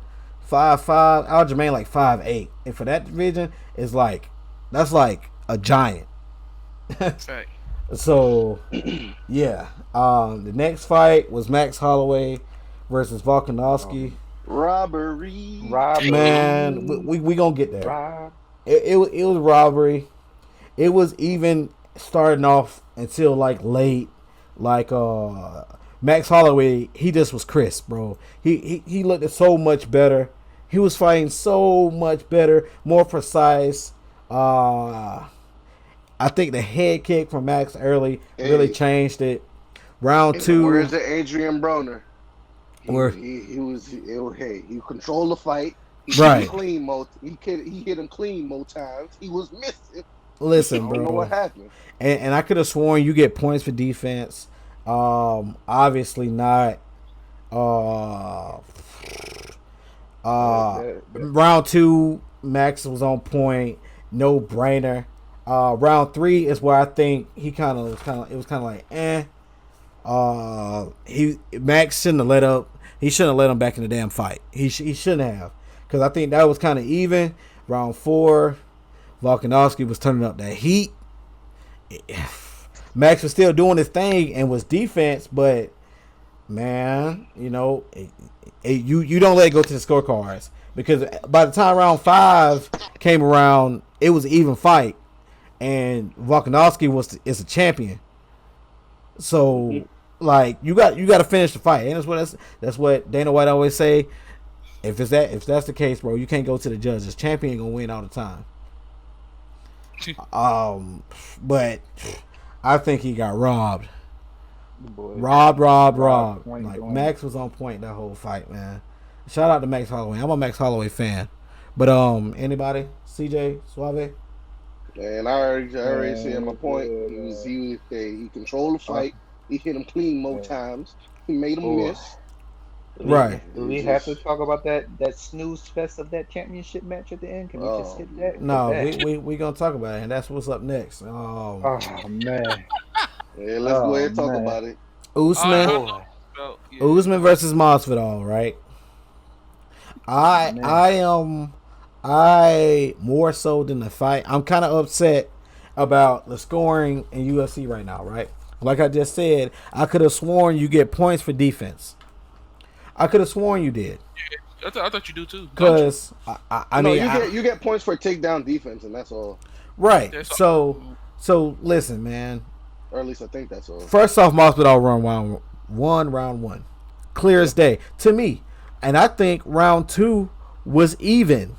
5'5". Aljamain like 5'8", and for that division is that's like a giant. Right. So yeah, the next fight was Max Holloway versus Volkanovski. Robbery. Man, we gonna get there. It was robbery. It was even starting off until like late. Like Max Holloway, he just was crisp, bro. He looked so much better. He was fighting so much better, more precise. I think the head kick from Max early really changed it. Round 2. Where's the Adrian Broner? He controlled the fight. He hit him clean he hit him clean more times. He was missing. Listen, I don't know what happened. And I could have sworn you get points for defense. Obviously not. Round 2, Max was on point. No brainer. Round 3 is where I think it was kind of like Max shouldn't have let up. He shouldn't have let him back in the damn fight. He shouldn't have, because I think that was kind of even. Round 4, Volkanovski was turning up that heat. Max was still doing his thing and was defense, but man, you don't let it go to the scorecards, because by the time round 5 came around, it was an even fight. And Volkanovski is a champion, so like you got to finish the fight, and that's what Dana White always say. If that's the case, bro, you can't go to the judges. Champion gonna win all the time. But I think he got robbed. Robbed. Like Max was on point that whole fight, man. Shout out to Max Holloway. I'm a Max Holloway fan. But anybody? CJ Suave? And I already said my point. He controlled the fight. He hit him clean more times. He made him miss. Right. Do we have to talk about that snooze fest of that championship match at the end? Can we just hit that? No, we gonna talk about it, and that's what's up next. Oh man. Yeah, let's go ahead and talk about it. Usman versus Masvidal, right? I more so than the fight, I'm kind of upset about the scoring in UFC right now, right? Like I just said, I could have sworn you get points for defense. I could have sworn you did. Yeah, I thought you do too. Because I mean, you get points for takedown defense, and that's all. Right. So listen, man. Or at least I think that's all. First off, Masvidal won won round 1, clear as day to me, and I think round 2 was even.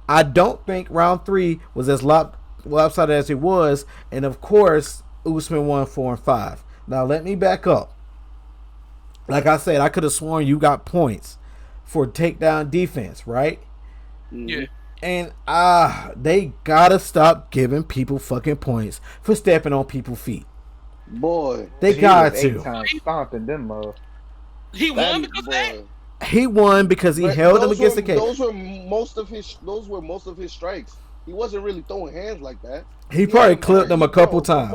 I don't think round 3 was as lopsided as it was, and of course, Usman won 4 and 5. Now let me back up. Like I said, I could have sworn you got points for takedown defense, right? Yeah. And they gotta stop giving people fucking points for stepping on people's feet. Boy, They got to. 8 times stomping them. He won because of that. He won because he held him against the cage. Those were most of his strikes. He wasn't really throwing hands like that. He probably clipped him a couple times.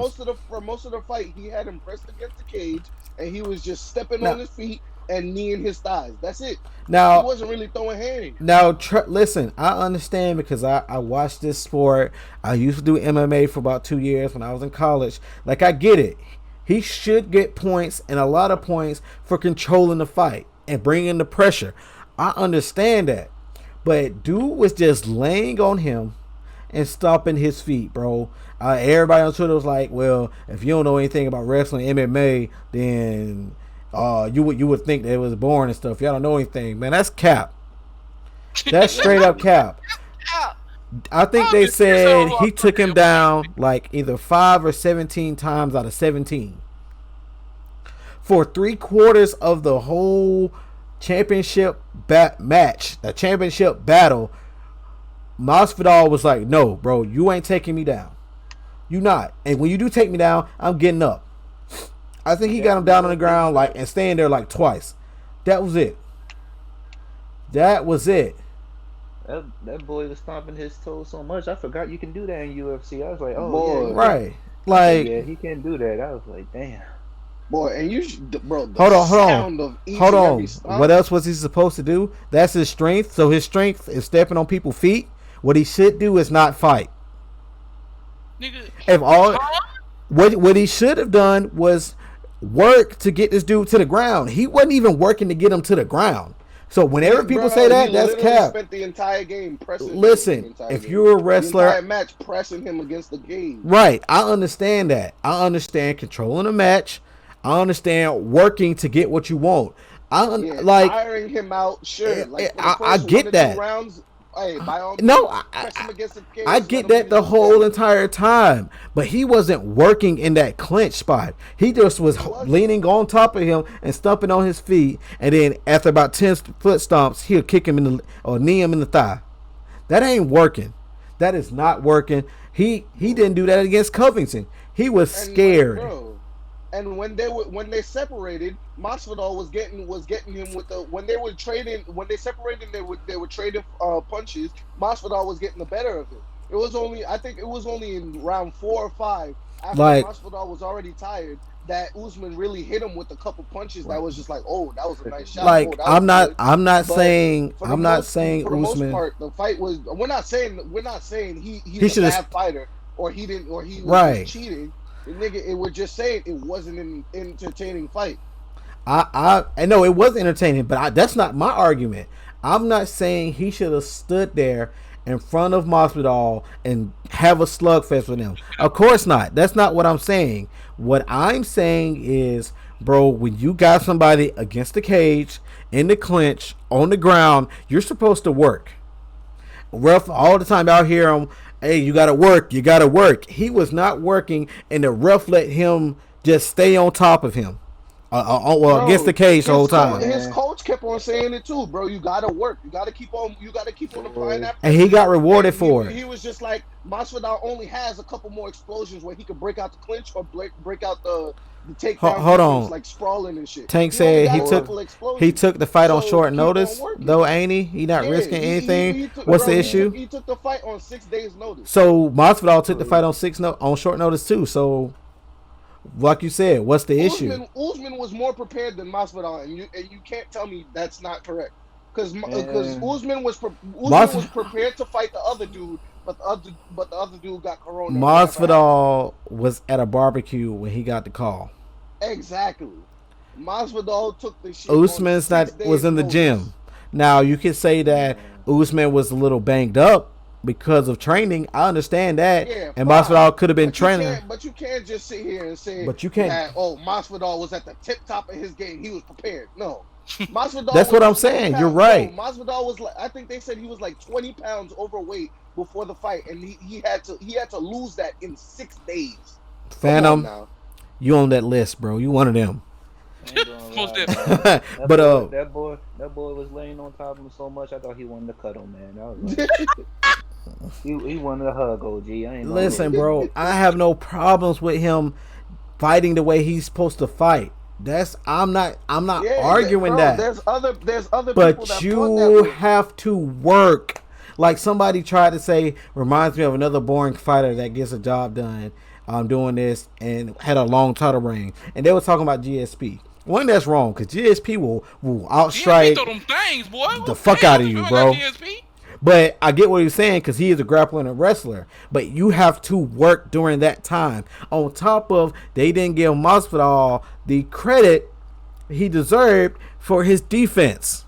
For most of the fight, he had him pressed against the cage, and he was just stepping on his feet and kneeing his thighs. That's it. Now he wasn't really throwing hands. Now, listen, I understand because I watched this sport. I used to do MMA for about 2 years when I was in college. Like, I get it. He should get points, and a lot of points, for controlling the fight and bringing the pressure. I understand that. But dude was just laying on him and stomping his feet, bro. Everybody on Twitter was like, well, if you don't know anything about wrestling, MMA, then you would think that it was boring and stuff. Y'all don't know anything. Man, that's cap. That's straight up cap. I think they said he took him down like either 5 or 17 times out of 17. For 3/4 of the whole championship match, the championship battle, Masvidal was like, no, bro, you ain't taking me down. You not. And when you do take me down, I'm getting up. I think he got him down on the ground like and staying there like twice. That was it. That was it. That boy was stomping his toes so much, I forgot you can do that in UFC. I was like, oh, boy, yeah, right. Like, yeah, he can do that. I was like, damn. Boy, and you, bro. Hold on. What else was he supposed to do? That's his strength. So his strength is stepping on people's feet. What he should do is not fight. Nigga, If all what he should have done was work to get this dude to the ground. He wasn't even working to get him to the ground. So whenever people say that, that's cap. Spent the entire game pressing. Listen, if you're a wrestler, the entire match pressing him against the cage. Right, I understand that. I understand controlling a match. I understand working to get what you want. Like tiring him out. Sure, like I get that. Rounds, hey, by all no, means, press him against the cage, I get that the whole entire time, but he wasn't working in that clinch spot. He just was leaning on top of him and stumping on his feet, and then after about 10 foot stomps, he'll kick him in or knee him in the thigh. That ain't working. That is not working. He didn't do that against Covington. He was scared. And when they separated, Masvidal was getting him with the when they separated they were trading punches. Masvidal was getting the better of it. I think it was only in round 4 or 5 after Masvidal was already tired that Usman really hit him with a couple punches that was just like, oh, that was a nice shot. Like I'm not For saying the Usman. most part, the fight was. We're not saying he's a bad fighter or he was cheating. Nigga, we're just saying it wasn't an entertaining fight. I know it was entertaining, but that's not my argument. I'm not saying he should have stood there in front of Masvidal and have a slugfest with him. Of course not. That's not what I'm saying. What I'm saying is, bro, when you got somebody against the cage, in the clinch, on the ground, you're supposed to work. Ref all the time out here, hey, you gotta work. He was not working, and the ref let him just stay on top of him, against the cage the whole time. His coach kept on saying it too, bro. You gotta work. You gotta keep on applying that. And he got rewarded for it. He was just like, Masvidal only has a couple more explosions where he could break out the clinch or break out the takedown. Hold on, like sprawling and shit. Tank said he took the fight on short notice, though, ain't he? He not risking anything. What's the issue? He took the fight on 6 days notice. So Masvidal took the fight on short notice too. So, like you said, what's the issue? Usman was more prepared than Masvidal, and you can't tell me that's not correct. Because Usman was prepared to fight the other dude, but the other dude got corona. Masvidal was at a barbecue when he got the call. Exactly. Masvidal took the shit. Was in the gym. Now you could say that Usman was a little banged up, because of training. I understand that. Yeah, and fine. Masvidal could have been But you training. can't- But you can't just sit here and say But you can't- that, oh, Masvidal was at the tip top of his game. He was prepared. No. Masvidal That's was what I'm like 20 saying. pounds. You're right. No, Masvidal was like, I think they said he was like 20 pounds overweight before the fight, and he had to lose that in 6 days. Phantom, you on that list, bro. You one of them. Most That definitely. But that boy was laying on top of him so much. I thought he wanted to cuddle, man. I was like, he wanted a hug, OG. I ain't gonna listen, lie. bro. I have no problems with him fighting the way he's supposed to fight. I'm not arguing bro, that. There's other people But that fought that you way. have to work. Like somebody tried to say, reminds me of another boring fighter that gets a job done doing this and had a long title reign. And they were talking about GSP. One, that's wrong, because GSP will outstrike throw them things, boy. the fuck out of you, bro. GSP? But I get what he's saying, because he is a grappler and a wrestler. But you have to work during that time. On top of, they didn't give Masvidal the credit he deserved for his defense.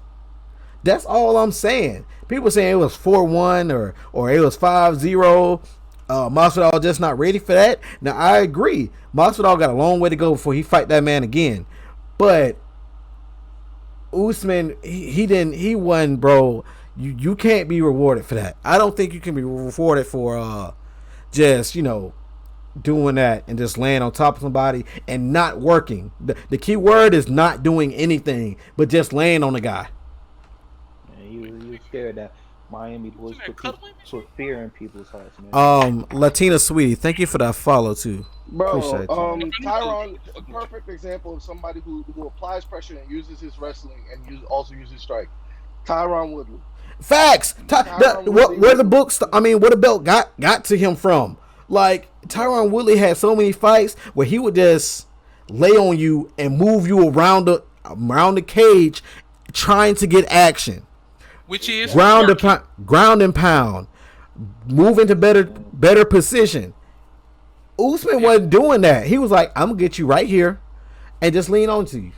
That's all I'm saying. People saying it was 4-1 or it was 5-0. Masvidal just not ready for that. Now, I agree. Masvidal got a long way to go before he fight that man again. But Usman, he won, bro. You can't be rewarded for that. I don't think you can be rewarded for just, doing that and just laying on top of somebody and not working. The key word is not doing anything, but just laying on the guy. Man, you scared that Miami boys put fear in people's hearts, man. Latina Sweetie, thank you for that follow too. Bro, Appreciate you. Tyron, a perfect example of somebody who applies pressure and uses his wrestling and also uses strike. Tyron Woodley. Facts. Where the belt got to him from? Like Tyron Woodley had so many fights where he would just lay on you and move you around the cage, trying to get action. Which is ground and pound, move into better position. Usman wasn't doing that. He was like, "I'm gonna get you right here, and just lean onto you."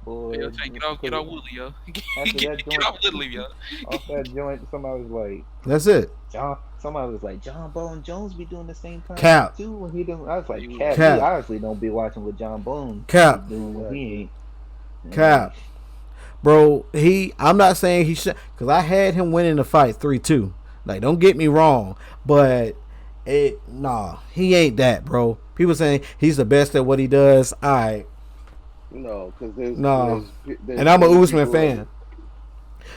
Boy, get off Woodley, yo. Get off Woodley, yo. Off that joint, somebody was like, "That's it." Somebody was like, "John Bone Jones be doing the same kind Cap too." When he done, I was like, "Cap, Cap. You obviously don't be watching what John Bone Cap doing what he ain't." Cap. Bro, I'm not saying he should, because I had him winning the fight 3-2. Like, don't get me wrong, but he ain't that, bro. People saying he's the best at what he does. All right. No, because and I'm a Usman fan.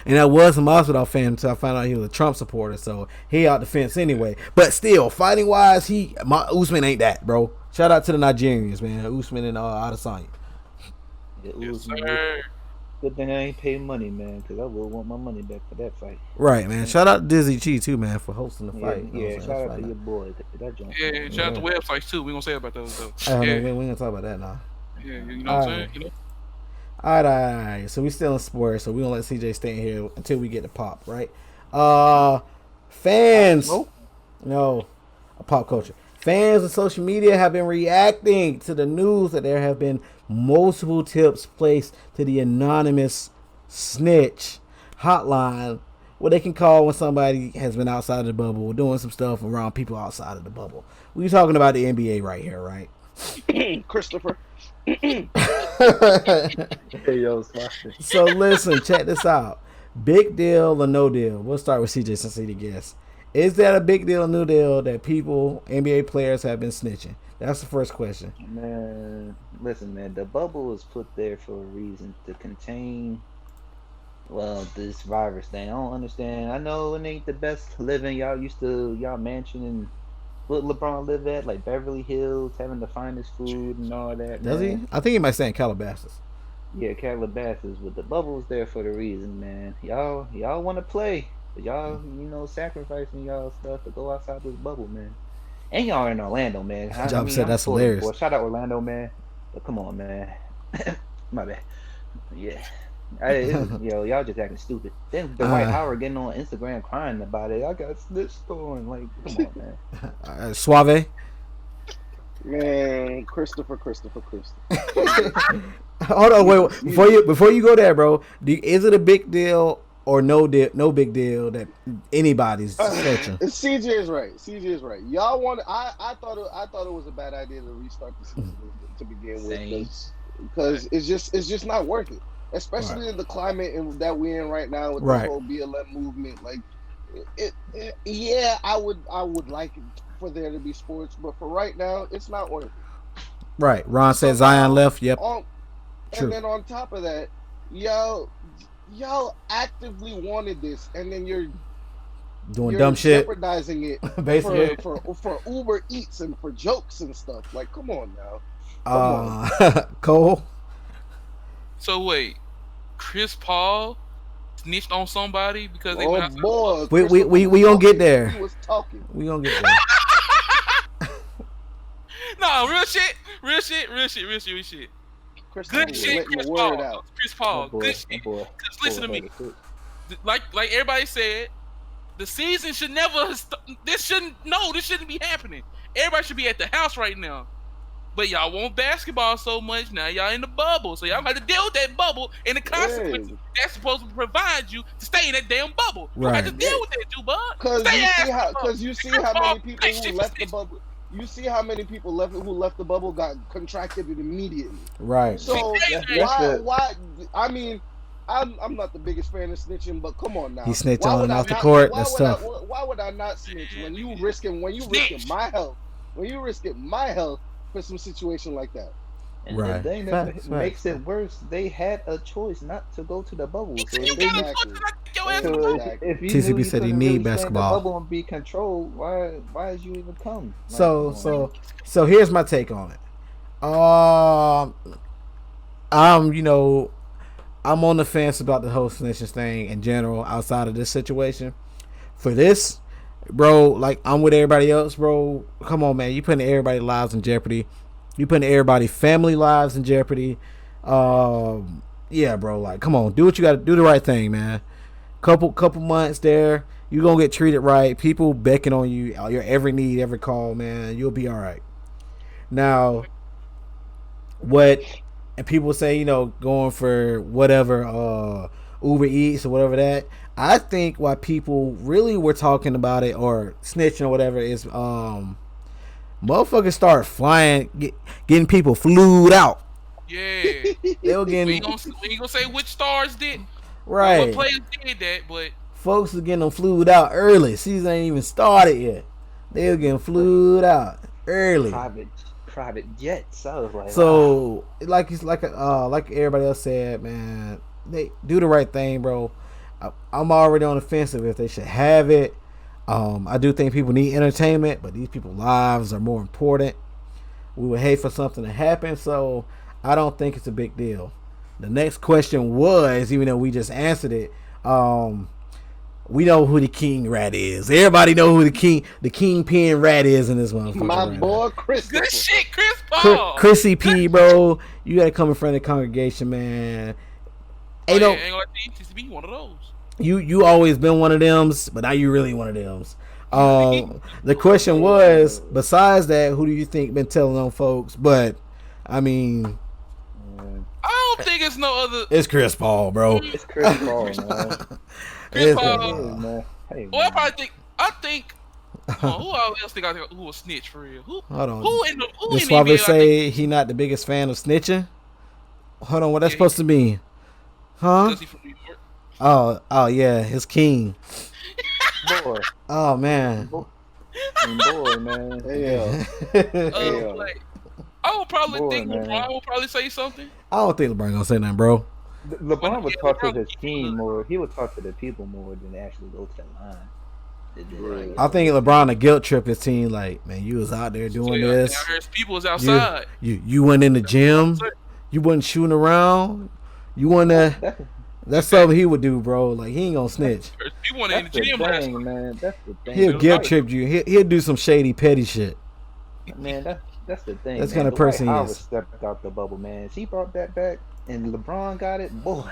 And I was a Masvidal fan until I found out he was a Trump supporter, so he out the fence anyway. But still, fighting wise, Usman ain't that, bro. Shout out to the Nigerians, man. Usman and Adesanya. Yes, sir. Good thing I ain't paid money, man, because I will want my money back for that fight. Right, man. Shout out to Dizzy Chi too, man, for hosting the fight. Yeah, shout out to your boy. That joint. Yeah, shout out to websites too. We gonna say about those though. We ain't gonna talk about that now. Yeah, you know what I'm saying? All right. So we still in sports, so we gonna let CJ stay in here until we get to pop, right? Fans. No, pop culture. Fans of social media have been reacting to the news that there have been multiple tips placed to the anonymous snitch hotline, where they can call when somebody has been outside of the bubble or doing some stuff around people outside of the bubble. We're talking about the NBA right here, right? Christopher. So listen, check this out. Big deal or no deal? We'll start with CJ since he's the guest. Is that a big deal or no deal that people, NBA players, have been snitching? That's the first question. Man, listen, man. The bubble was put there for a reason, to contain, this virus thing. I don't understand. I know it ain't the best living. Y'all used to, y'all mansion and what LeBron live at, like Beverly Hills, having the finest food and all that. Does he? I think he might say in Calabasas. Yeah, Calabasas, but the bubble was there for the reason, man. Y'all want to play, but y'all, sacrificing y'all stuff to go outside this bubble, man. And y'all in Orlando, man. Job said that's hilarious. Boy, shout out Orlando, man. But come on, man. My bad. Yeah. Y'all just acting stupid. Then Dwight Howard getting on Instagram crying about it. I got snitched on. Like, come on, man. Suave. Man, Christopher. Hold on, wait. Before you go there, bro. Is it a big deal or no big deal that anybody's snitching. CJ is right. CJ is right. Y'all want? I thought it was a bad idea to restart the season to begin with, because it's just not worth it, especially in the climate that we're in right now with the whole BLM movement. Like, I would like it for there to be sports, but for right now, it's not worth it. Right. Ron said Zion left. Yep. And then on top of that, y'all actively wanted this, and then you're dumb shit, jeopardizing it basically for Uber Eats and for jokes and stuff. Like, come on now. Cole. So wait, Chris Paul snitched on somebody because they went outside? Boy, we gonna get there. He was talking. We gonna get there. No, real shit. Good shit, Chris Paul. Good shit. Just listen to me. Like everybody said, the season should never. This shouldn't be happening. Everybody should be at the house right now. But y'all want basketball so much now. Y'all in the bubble, so y'all have to deal with that bubble and the consequences that's supposed to provide you to stay in that damn bubble. You have to deal with that, you bud. Because you see how many people who left the bubble. You see how many people who left the bubble got contracted it immediately. Right. So why? I mean, I'm not the biggest fan of snitching, but come on now. He snitched on and off the court. That's tough. Why would I not snitch when you risking my health? When you risking my health for some situation like that. And the thing that makes it worse, they had a choice not to go to the bubble. So if you TCB said he need basketball. The bubble and be controlled. Why did you even come? So here's my take on it. I'm on the fence about the whole snitching thing in general outside of this situation. For this, bro, like, I'm with everybody else, bro. Come on, man. You putting everybody's lives in jeopardy. You putting everybody's family lives in jeopardy. Yeah, bro. Like, come on. Do what you got to do. The right thing, man. Couple months there. You going to get treated right. People beckon on you. Your every need, every call, man. You'll be all right. Now, and people say, going for whatever, Uber Eats or whatever that. I think why people really were talking about it or snitching or whatever is motherfuckers start flying, getting people flued out. Yeah. They were getting. We ain't gonna say which stars did. Right. What players did that, but folks are getting them flued out early. Season ain't even started yet. They were getting flued out early. Private jets. I was like, so like everybody else said, man, they do the right thing, bro. I'm already on the fence if they should have it. I do think people need entertainment, but these people's lives are more important. We would hate for something to happen, so I don't think it's a big deal. The next question was, even though we just answered it, we know who the king rat is. Everybody know who the kingpin rat is in this motherfucker. My boy, Chris. Good shit, Chris Paul. Chrissy P, bro. You gotta come in front of the congregation, man. Ain't gonna let you be one of those. You always been one of them, but now you really one of them. The question was, besides that, who do you think been telling on folks? But I mean, I don't think it's no other. It's Chris Paul, bro. It's Chris Paul, man. Chris Paul. Man. Hey, well, I think. Who else think who will snitch for real? Hold on. Who in the NBA say he not the biggest fan of snitching? Hold on, what that's supposed to mean? Huh? Oh yeah, his king. Boy. Oh man. Boy, man. Yeah. I would probably think LeBron will probably say something. I don't think LeBron gonna say nothing, bro. LeBron would talk to his team more. He would talk to the people more than actually go to the line. I think LeBron a guilt trip his team. Like, man, you was out there doing this. People was outside. You went in the gym. You wasn't shooting around. You wasn't. That's something he would do, bro. Like, he ain't gonna snitch. He went in the gym, man. That's the thing. He'll guilt trip you. He'll do some shady, petty shit. Man, that's the thing. That's the kind of person he is. Stepped out the bubble, man. He brought that back, and LeBron got it, boy.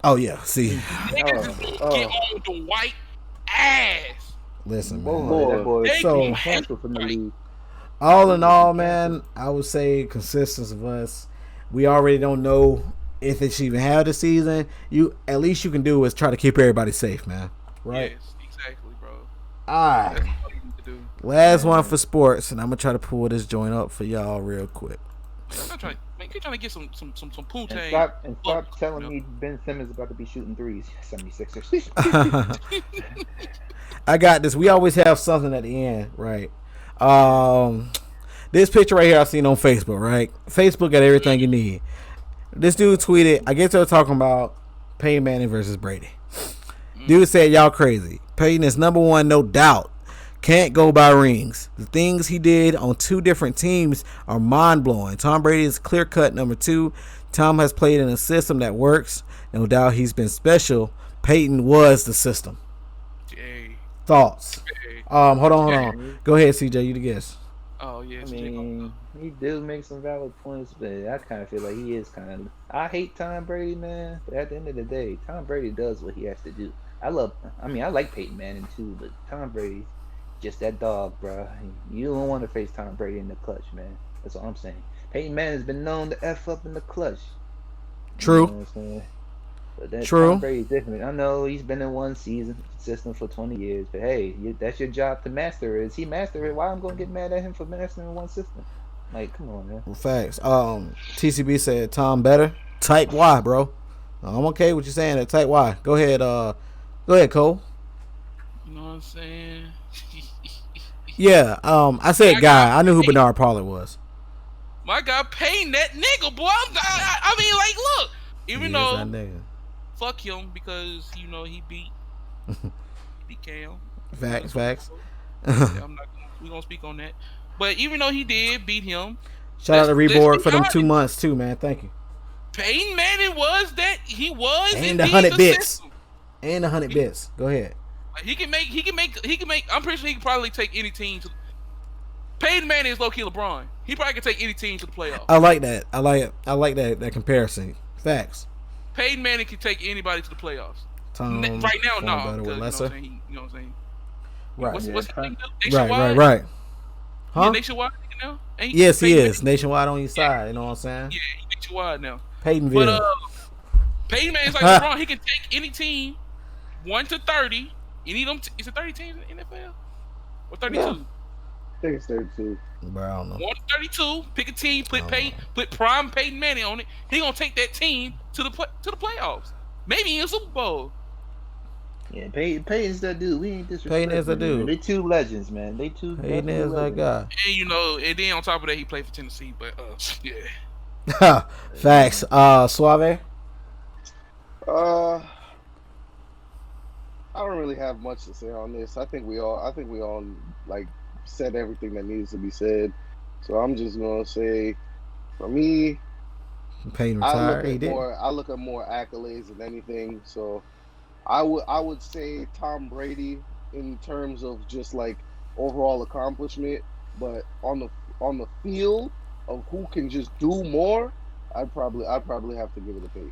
Oh yeah, see. Niggas get on with the white ass. Listen, boy. So canceled from the league. All in all, man, I would say consistency of us. We already don't know if it should even have the season, you at least you can do is try to keep everybody safe, man. Right? Yes, exactly, bro. All right. That's all you need to do. Last one for sports, and I'm gonna try to pull this joint up for y'all real quick. I'm trying to get some poontang. And stop telling me Ben Simmons about to be shooting threes. 76ers. I got this. We always have something at the end, right? This picture right here I seen on Facebook, right? Facebook got everything you need. This dude tweeted, I guess they were talking about Peyton Manning versus Brady. Dude said, y'all crazy. Peyton is number one, no doubt. Can't go by rings. The things he did on two different teams are mind-blowing. Tom Brady is clear-cut number two. Tom has played in a system that works. No doubt he's been special. Peyton was the system. Jay. Thoughts? Jay. Hold on. Go ahead, CJ. You the guest. Oh, yeah. I mean, he do make some valid points, but I kind of feel like he is kind of... I hate Tom Brady, man, but at the end of the day, Tom Brady does what he has to do. I like Peyton Manning too, but Tom Brady, just that dog, bro. You don't want to face Tom Brady in the clutch, man. That's all I'm saying. Peyton Manning's been known to F up in the clutch. True. You know what I'm saying? But that True. Tom Brady's different. I know he's been in one season system for 20 years, but hey, that's your job to master it. Is he master it? Why I'm gonna get mad at him for mastering one system? Like, come on, man. Well, facts. TCB said Tom better. Type Y, bro. I'm okay with you saying that. Type Y. Go ahead, Cole. You know what I'm saying? Yeah. I said guy. I knew who Bernard Pollard was. My guy Payne, that nigga, boy. I mean, like, look. Even though, fuck him because he beat Cam. Facts. We gonna speak on that. But even though he did beat him, shout out to Reborn for them 2 months too, man. Thank you. Peyton Manning was that he was and the 100 bits. And 100 bits. Go ahead. Like, he can make. I'm pretty sure he can probably take any team to. Peyton Manning is low key LeBron. He probably can take any team to the playoffs. I like that. I like that comparison. Facts. Peyton Manning can take anybody to the playoffs. Right now, no. You know what I'm saying? Right. What's his thing? Right. Huh? Yeah, nationwide now. Yes, he is nationwide on your side. You know what I'm saying? Yeah, he's nationwide now. Peytonville. But Peyton Manning's like LeBron. He can take any team 1 to 30. Any of them? Is it 30 teams in the NFL or 32? Yeah. I think it's 32. Bro, I don't know. 1 to 32. Pick a team. Put prime Peyton Manning on it. He gonna take that team to the playoffs. Maybe in a Super Bowl. Yeah, Peyton's that dude. We ain't disrespecting. Peyton is that dude. They two legends, man. Peyton is that guy. And then on top of that, he played for Tennessee. But yeah. Facts. Suave. I don't really have much to say on this. I think we all like said everything that needs to be said. So I'm just gonna say, for me, Peyton retired. I look at more accolades than anything. So I would say Tom Brady in terms of just like overall accomplishment, but on the field of who can just do more, I'd probably have to give it to Peyton.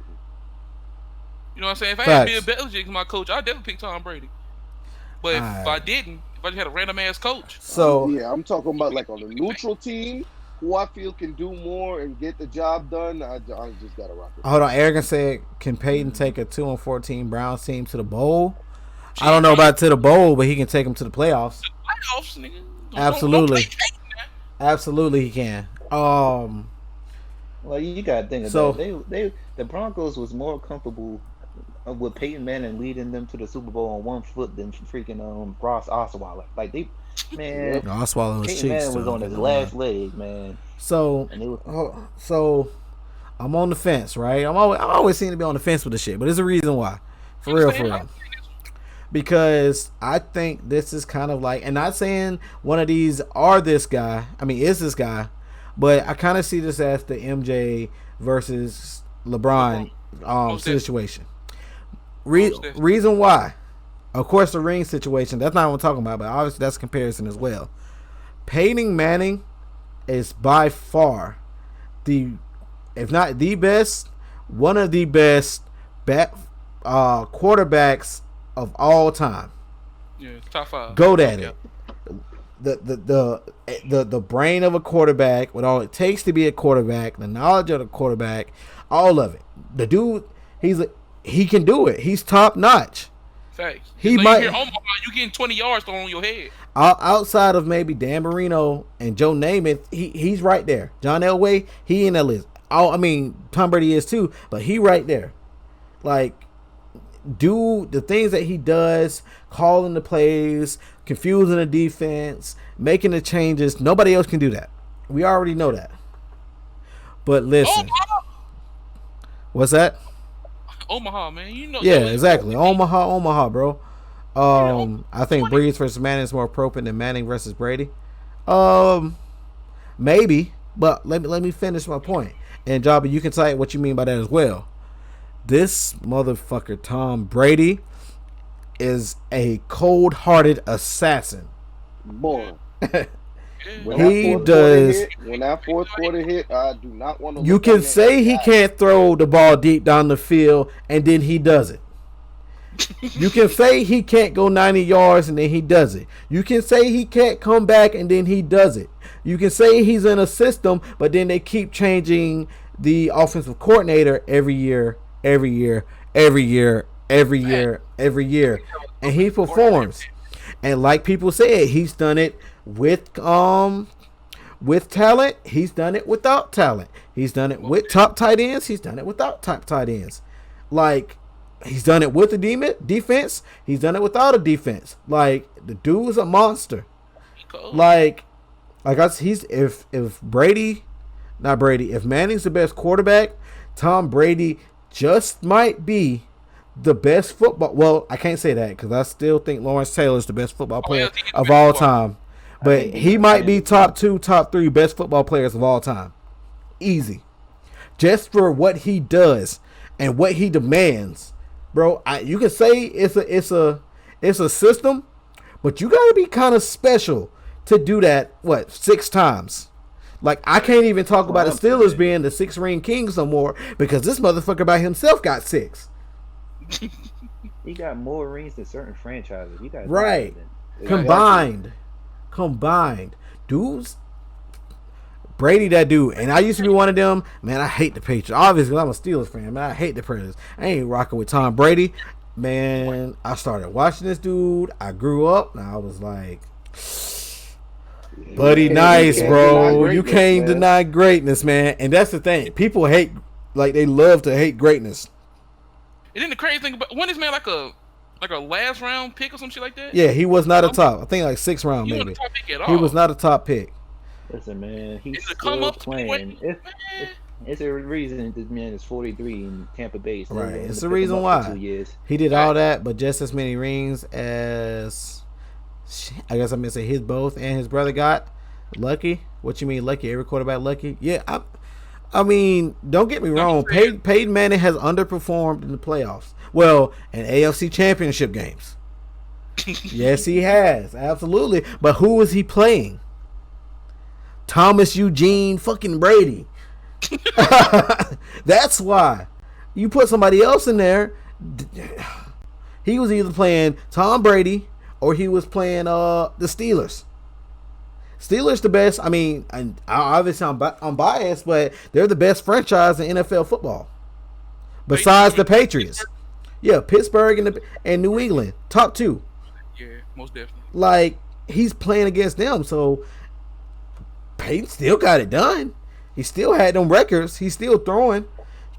You know what I'm saying? If I had Bill Belichick as my coach, I'd definitely pick Tom Brady. But if I just had a random ass coach. So yeah, I'm talking about like on a neutral team who I feel can do more and get the job done. I just gotta rock it. Hold on, Eric said, can Peyton take a 2-14 Browns team to the bowl? I don't know about to the bowl, but he can take them to the playoffs. Playoffs, nigga. Absolutely. Absolutely, he can. Well, you gotta think about it. The Broncos was more comfortable with Peyton Manning leading them to the Super Bowl on 1 foot than freaking Ross Osweiler. Like Osweiler was Peyton Manning was on his last leg, man. So I'm on the fence, right? I always seem to be on the fence with the shit, but there's a reason why. For real. Because I think this is kind of like, and not saying one of these is this guy, but I kind of see this as the MJ versus LeBron situation. Reason why, of course, the ring situation, that's not what I'm talking about, but obviously that's a comparison as well. Peyton Manning is by far if not the best, one of the best quarterbacks of all time. Yeah, top 5. GOAT at it. the brain of a quarterback, with all it takes to be a quarterback, the knowledge of the quarterback, all of it. The dude, he can do it. He's top notch. Facts. He so might. You getting 20 yards thrown on your head. Outside of maybe Dan Marino and Joe Namath, he's right there. John Elway, he in that list. I mean, Tom Brady is too, but he right there. Like, do the things that he does, calling the plays, confusing the defense, making the changes. Nobody else can do that. We already know that. But listen, what's that? Omaha, man. You know. Yeah, exactly. Omaha, bro. I think Breeze versus Manning is more appropriate than Manning versus Brady. Maybe, but let me finish my point. And Jobby, you can cite what you mean by that as well. This motherfucker Tom Brady is a cold-hearted assassin. Boy. When that fourth quarter hit, I do not want to. You can say he can't throw the ball deep down the field, and then he does it. You can say he can't go 90 yards, and then he does it. You can say he can't come back, and then he does it. You can say he's in a system, but then they keep changing the offensive coordinator every year, and he performs. And like people said, he's done it with talent. He's done it without talent. He's done it with top tight ends. He's done it without top tight ends. Like, he's done it with the defense. He's done it without a defense. Like, the dude's a monster. Like if Manning's the best quarterback, Tom Brady just might be the best football. Well, I can't say that because I still think Lawrence Taylor is the best football player of all time. But he might be top 2, top 3 best football players of all time. Easy. Just for what he does and what he demands. Bro, you can say it's a system, but you got to be kind of special to do that, 6 times. Like, I can't even talk about the Steelers being the 6-ring kings no more because this motherfucker by himself got 6. He got more rings than certain franchises. He got right. Combined. Dudes. Brady, that dude. And I used to be one of them. Man, I hate the Patriots. Obviously, I'm a Steelers fan. Man, I hate the Predators. I ain't rocking with Tom Brady. Man, I started watching this dude. I grew up. And I was like, buddy, nice, bro. You can't deny greatness, man. And that's the thing. People hate, like, they love to hate greatness. And then the crazy thing about, wasn't this man like a last round pick or some shit like that? Yeah, he was not a top. I think like 6th round, maybe. He was not a top pick. Listen, man, he's still playing. It's a reason this man is 43 in Tampa Bay. So right, it's the reason why. He did all that, but just as many rings as, I guess I'm going to say his both and his brother got. Lucky? What you mean lucky? Every quarterback lucky? Yeah, I mean, don't get me wrong. Peyton Manning has underperformed in the playoffs. Well, in AFC championship games. Yes, he has. Absolutely. But who was he playing? Thomas Eugene fucking Brady. That's why. You put somebody else in there, he was either playing Tom Brady or he was playing the Steelers. Steelers the best. I mean, obviously I'm biased, but they're the best franchise in NFL football. Besides the Patriots. Yeah, Pittsburgh and New England. Top 2. Yeah, most definitely. Like, he's playing against them, so Peyton still got it done. He still had them records. He's still throwing.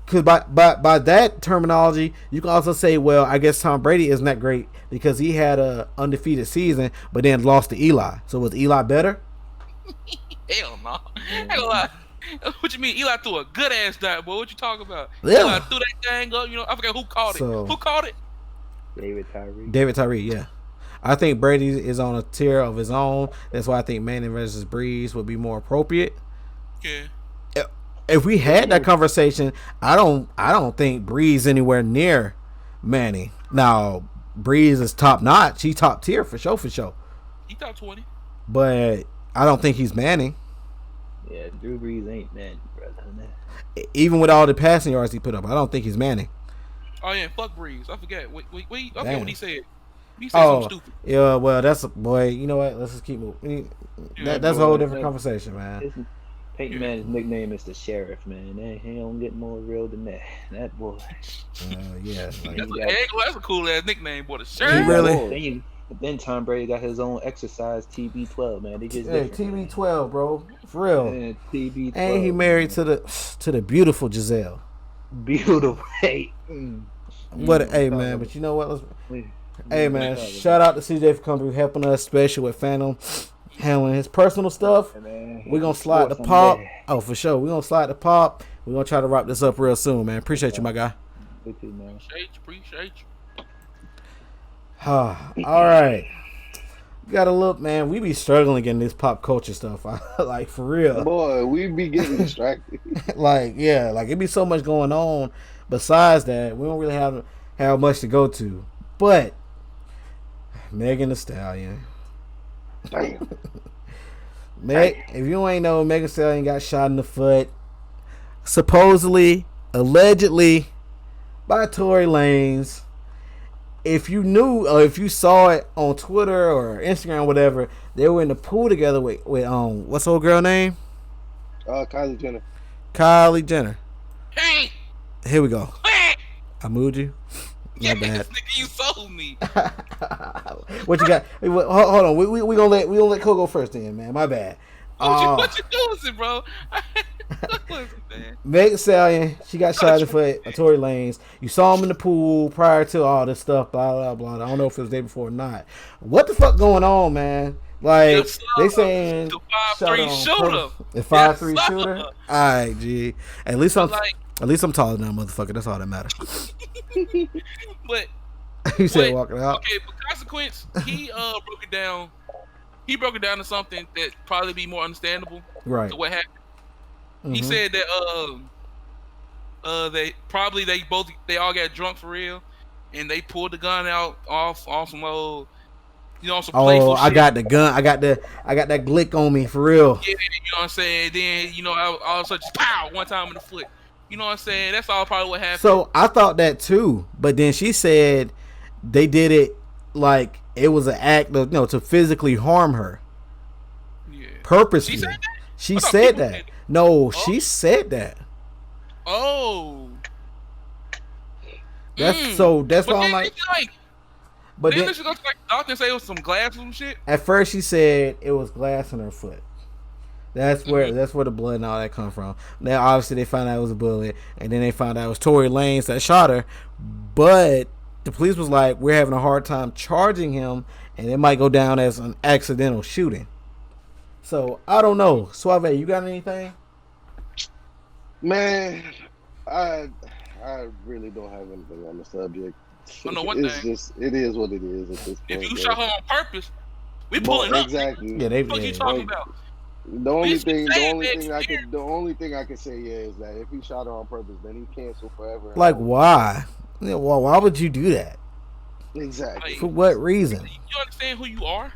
Because by that terminology, you can also say, well, I guess Tom Brady isn't that great because he had a undefeated season, but then lost to Eli. So was Eli better? Hell no. Ain't gonna lie. What you mean? Eli threw a good ass dive, boy. What you talking about? Yeah. Eli threw that thing up. I forgot who caught it. Who caught it? David Tyree, yeah. I think Brady is on a tier of his own. That's why I think Manning versus Breeze would be more appropriate. Yeah. If we had that conversation, I don't think Breeze anywhere near Manning. Now, Breeze is top notch. He top tier for sure. He top 20. But I don't think he's Manning. Yeah, Drew Brees ain't Manning, brother. Even with all the passing yards he put up, I don't think he's Manning. Oh yeah, fuck Breeze. I forget. Wait, I forget what he said. He said something stupid. Yeah, well, that's a boy. You know what? Let's just keep moving. That's a whole different conversation, man. Peyton Manning's nickname is the Sheriff, man. He don't get more real than that. That boy. Yeah. That's a cool ass nickname, boy. The Sheriff. He really. Then Tom Brady got his own exercise TB12, man. They just TB12, bro, for real. Man, TB12. And he married to the beautiful Giselle. Beautiful. Hey. Hey man, but you know what? Hey man, shout out to CJ for coming through, helping us, especially with Phantom handling his personal stuff. We're gonna slide the pop. Oh, for sure. We're gonna slide the pop. We're gonna try to wrap this up real soon, man. Appreciate you, my guy. Appreciate you. All right. You gotta look, man. We be struggling getting this pop culture stuff. Like, for real. Boy, we be getting distracted. Like it be so much going on. Besides that, we don't really have much to go to. But Megan Thee Stallion. Damn. If you ain't know, Megan Thee Stallion got shot in the foot, supposedly, allegedly, by Tory Lanez. If you knew, or if you saw it on Twitter or Instagram, or whatever, they were in the pool together with what's the old girl name? Kylie Jenner. Kylie Jenner. Hey. Here we go. I moved you. Not bad. Nigga, you sold me. What you got? Hold on. We gonna let Cole go first, then, man. My bad. What you doing, bro? Megan Thee Stallion, she got shot in the foot by Tory Lanez. You saw him in the pool prior to all this stuff, blah, blah, blah. I don't know if it was the day before or not. What the fuck going on, man? Like, they saying the 5'3" shooter. The 5'3" shooter? All right, G. At least I'm taller than that motherfucker. That's all that matters. But you said walking out. Okay, but Consequence, he broke it down. He broke it down to something that probably be more understandable. Right. To what happened. He said that they all got drunk for real, and they pulled the gun out off on some old, some playful shit. I got the gun. I got that glick on me for real. Yeah, you know what I'm saying. Then all of a sudden, just pow, one time in the foot. You know what I'm saying? That's all probably what happened. So I thought that too, but then she said they did it like it was an act of to physically harm her. Yeah. Purposely. She said that? She said that. No, she said that. Oh. That's why I'm like. But then she looked like the doctor say it was some glass or some shit. At first she said it was glass in her foot. That's where the blood and all that come from. Now obviously they found out it was a bullet, and then they found out it was Tory Lanez that shot her. But the police was like, we're having a hard time charging him, and it might go down as an accidental shooting. So I don't know. Suave, you got anything? Man, I really don't have anything on the subject. I know one thing. It is what it is at this point. If you shot her on purpose, we pulling up. Exactly. Yeah, what are you talking about? The only thing I can say is that if he shot her on purpose, then he canceled forever. Like, why? Yeah, well, why would you do that? Exactly. For what reason? You understand who you are?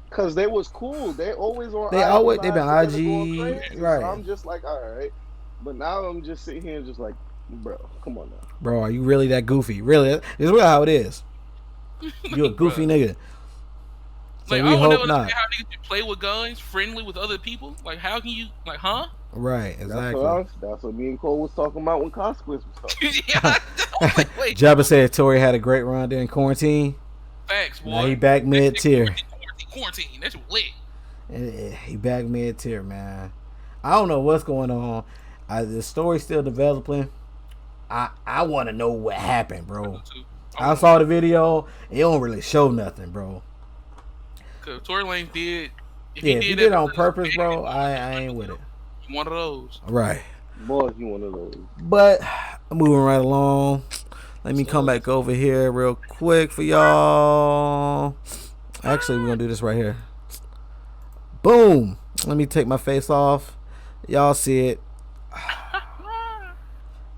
Because they was cool. They always on. They've been IG, right? So I'm just like, all right, but now I'm just sitting here, just like, bro, come on now. Bro, are you really that goofy? Really? It's really how it is. You a goofy nigga. So like, we I don't hope not. How niggas play with guns, friendly with other people. Like, how can you, huh? Right, exactly. That's what me and Cole was talking about when Consequence was talking. Wait. Jabba said Tory had a great run during quarantine. Facts, boy. Now he back mid-tier. Quarantine. That's lit. He back mid-tier, man. I don't know what's going on. The story's still developing. I want to know what happened, bro. I saw the video. It don't really show nothing, bro. Cause Tory Lanez did. If he did it on purpose, bro, I ain't with it. One of those. Right. Boy, you one of those. But moving right along. Let me come back over here real quick for y'all. Actually, we're gonna do this right here. Boom. Let me take my face off. Y'all see it.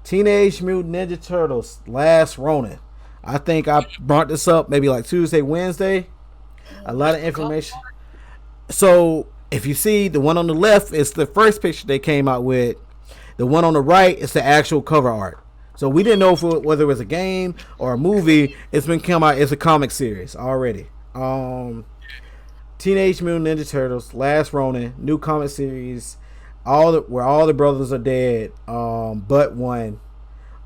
Teenage Mutant Ninja Turtles Last Ronin. I think I brought this up maybe like Tuesday, Wednesday. A lot of information. So if you see the one on the left, it's the first picture they came out with. The one on the right is the actual cover art. So we didn't know whether it was a game or a movie. It's been come out. It's a comic series already. Teenage Mutant Ninja Turtles, Last Ronin, new comic series. Where all the brothers are dead, but one.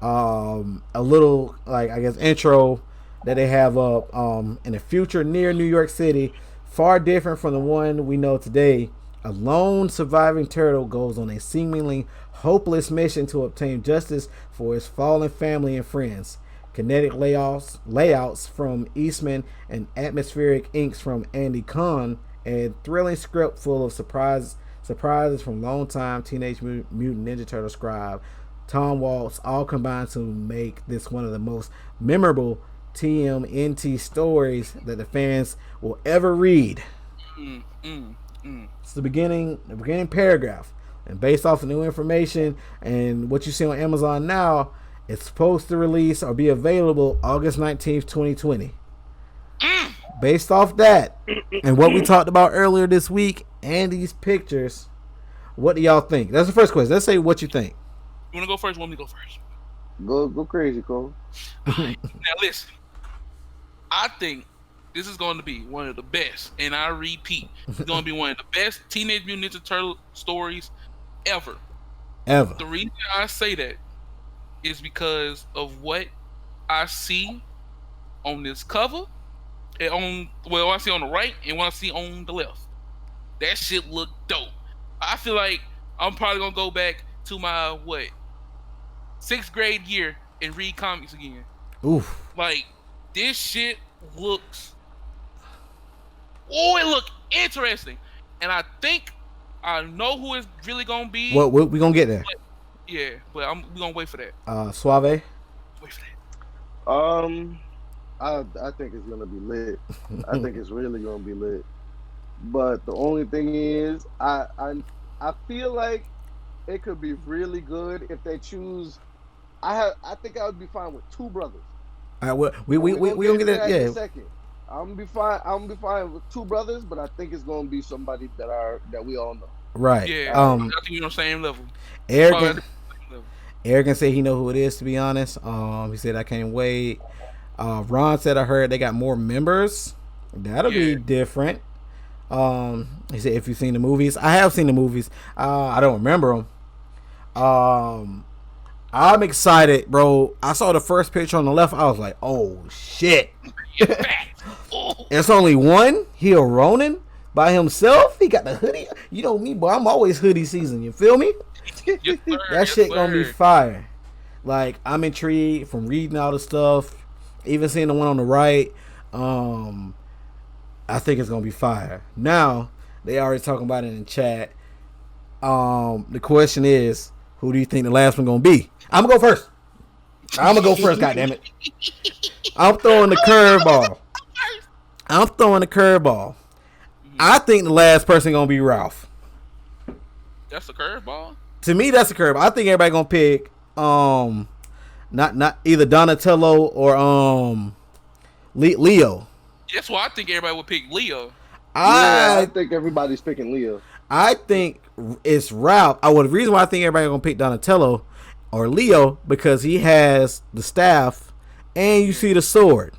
A little I guess intro that they have up in the future near New York City, far different from the one we know today. A lone surviving turtle goes on a seemingly hopeless mission to obtain justice for his fallen family and friends. Kinetic layouts from Eastman and atmospheric inks from Andy Kahn, and thrilling script full of surprises from longtime Teenage Mutant Ninja Turtle scribe Tom Waltz, all combined to make this one of the most memorable TMNT stories that the fans will ever read. It's the beginning paragraph, and based off of new information and what you see on Amazon now, it's supposed to release or be available August 19th, 2020. Based off that and what we talked about earlier this week and these pictures, what do y'all think? That's the first question. Let's say what you think. You want to go first? Want me to go first? Go crazy, Cole. Now listen, I think this is going to be one of the best, and I repeat, it's going to be one of the best Teenage Mutant Ninja Turtle stories ever. The reason I say that is because of what I see on this cover, and what I see on the right, and what I see on the left. That shit look dope. I feel like I'm probably gonna go back to my 6th grade year and read comics again. Oof. Like, this shit looks... Oh, it look interesting. And I think I know who it's really going to be. What we going to get there? But we're going to wait for that. Suave? Wait for that. I think it's going to be lit. I think it's really going to be lit. But the only thing is, I feel like it could be really good if they choose... I think I would be fine with two brothers. All right, we gonna get it. Yeah. Second. I'm gonna be fine with two brothers, but I think it's gonna be somebody that we all know. Right. Yeah. I think you're on the same level. Eric can say he know who it is. To be honest, he said I can't wait. Ron said I heard they got more members. That'll be different. He said if you've seen the movies, I have seen the movies. I don't remember them. I'm excited, bro. I saw the first picture on the left. I was like, oh, shit. It's only one. He a Ronin by himself. He got the hoodie. You know me, boy. I'm always hoodie season. You feel me? Yes, sir. That shit gonna be fire. Like, I'm intrigued from reading all the stuff. Even seeing the one on the right. I think it's gonna be fire. Now, they already talking about it in the chat. The question is, who do you think the last one gonna be? I'm gonna go first. Goddammit. I'm throwing the curveball. I think the last person gonna be Ralph. That's a curveball. To me, that's a curveball. I think everybody gonna pick not either Donatello or Leo. That's why I think everybody would pick Leo. I think everybody's picking Leo. I think it's Ralph. The reason why I think everybody gonna pick Donatello or Leo because he has the staff and you see the sword.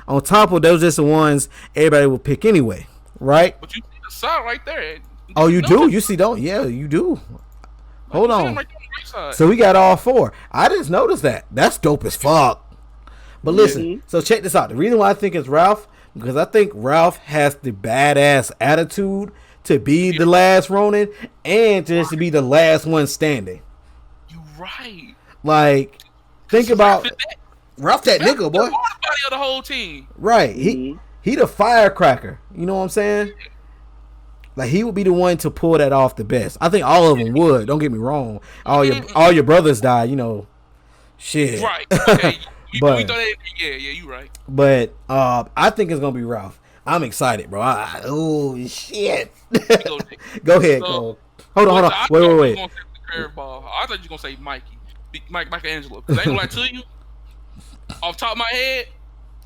On top of those, just the ones everybody will pick anyway, right? But you see the sword right there. Oh, you do? You see, don't? Yeah, you do. Hold on. Right right so we got all four. I just noticed that. That's dope as fuck. But listen, so check this out. The reason why I think it's Ralph because I think Ralph has the badass attitude to be the last Ronin and just to be the last one standing. You right. Like, think about Ralph that nigga, boy. The body of the whole team. Right. He the firecracker. You know what I'm saying? Like, he would be the one to pull that off the best. I think all of them would. Don't get me wrong. All your brothers die, you know. Shit. Right. Okay. But, you right. But I think it's gonna be Ralph. I'm excited, bro. Oh shit. Go ahead, Cole. Hold on. Wait. Curveball. I thought you were gonna say Mikey. Michelangelo. Because I ain't gonna lie to you. Off the top of my head,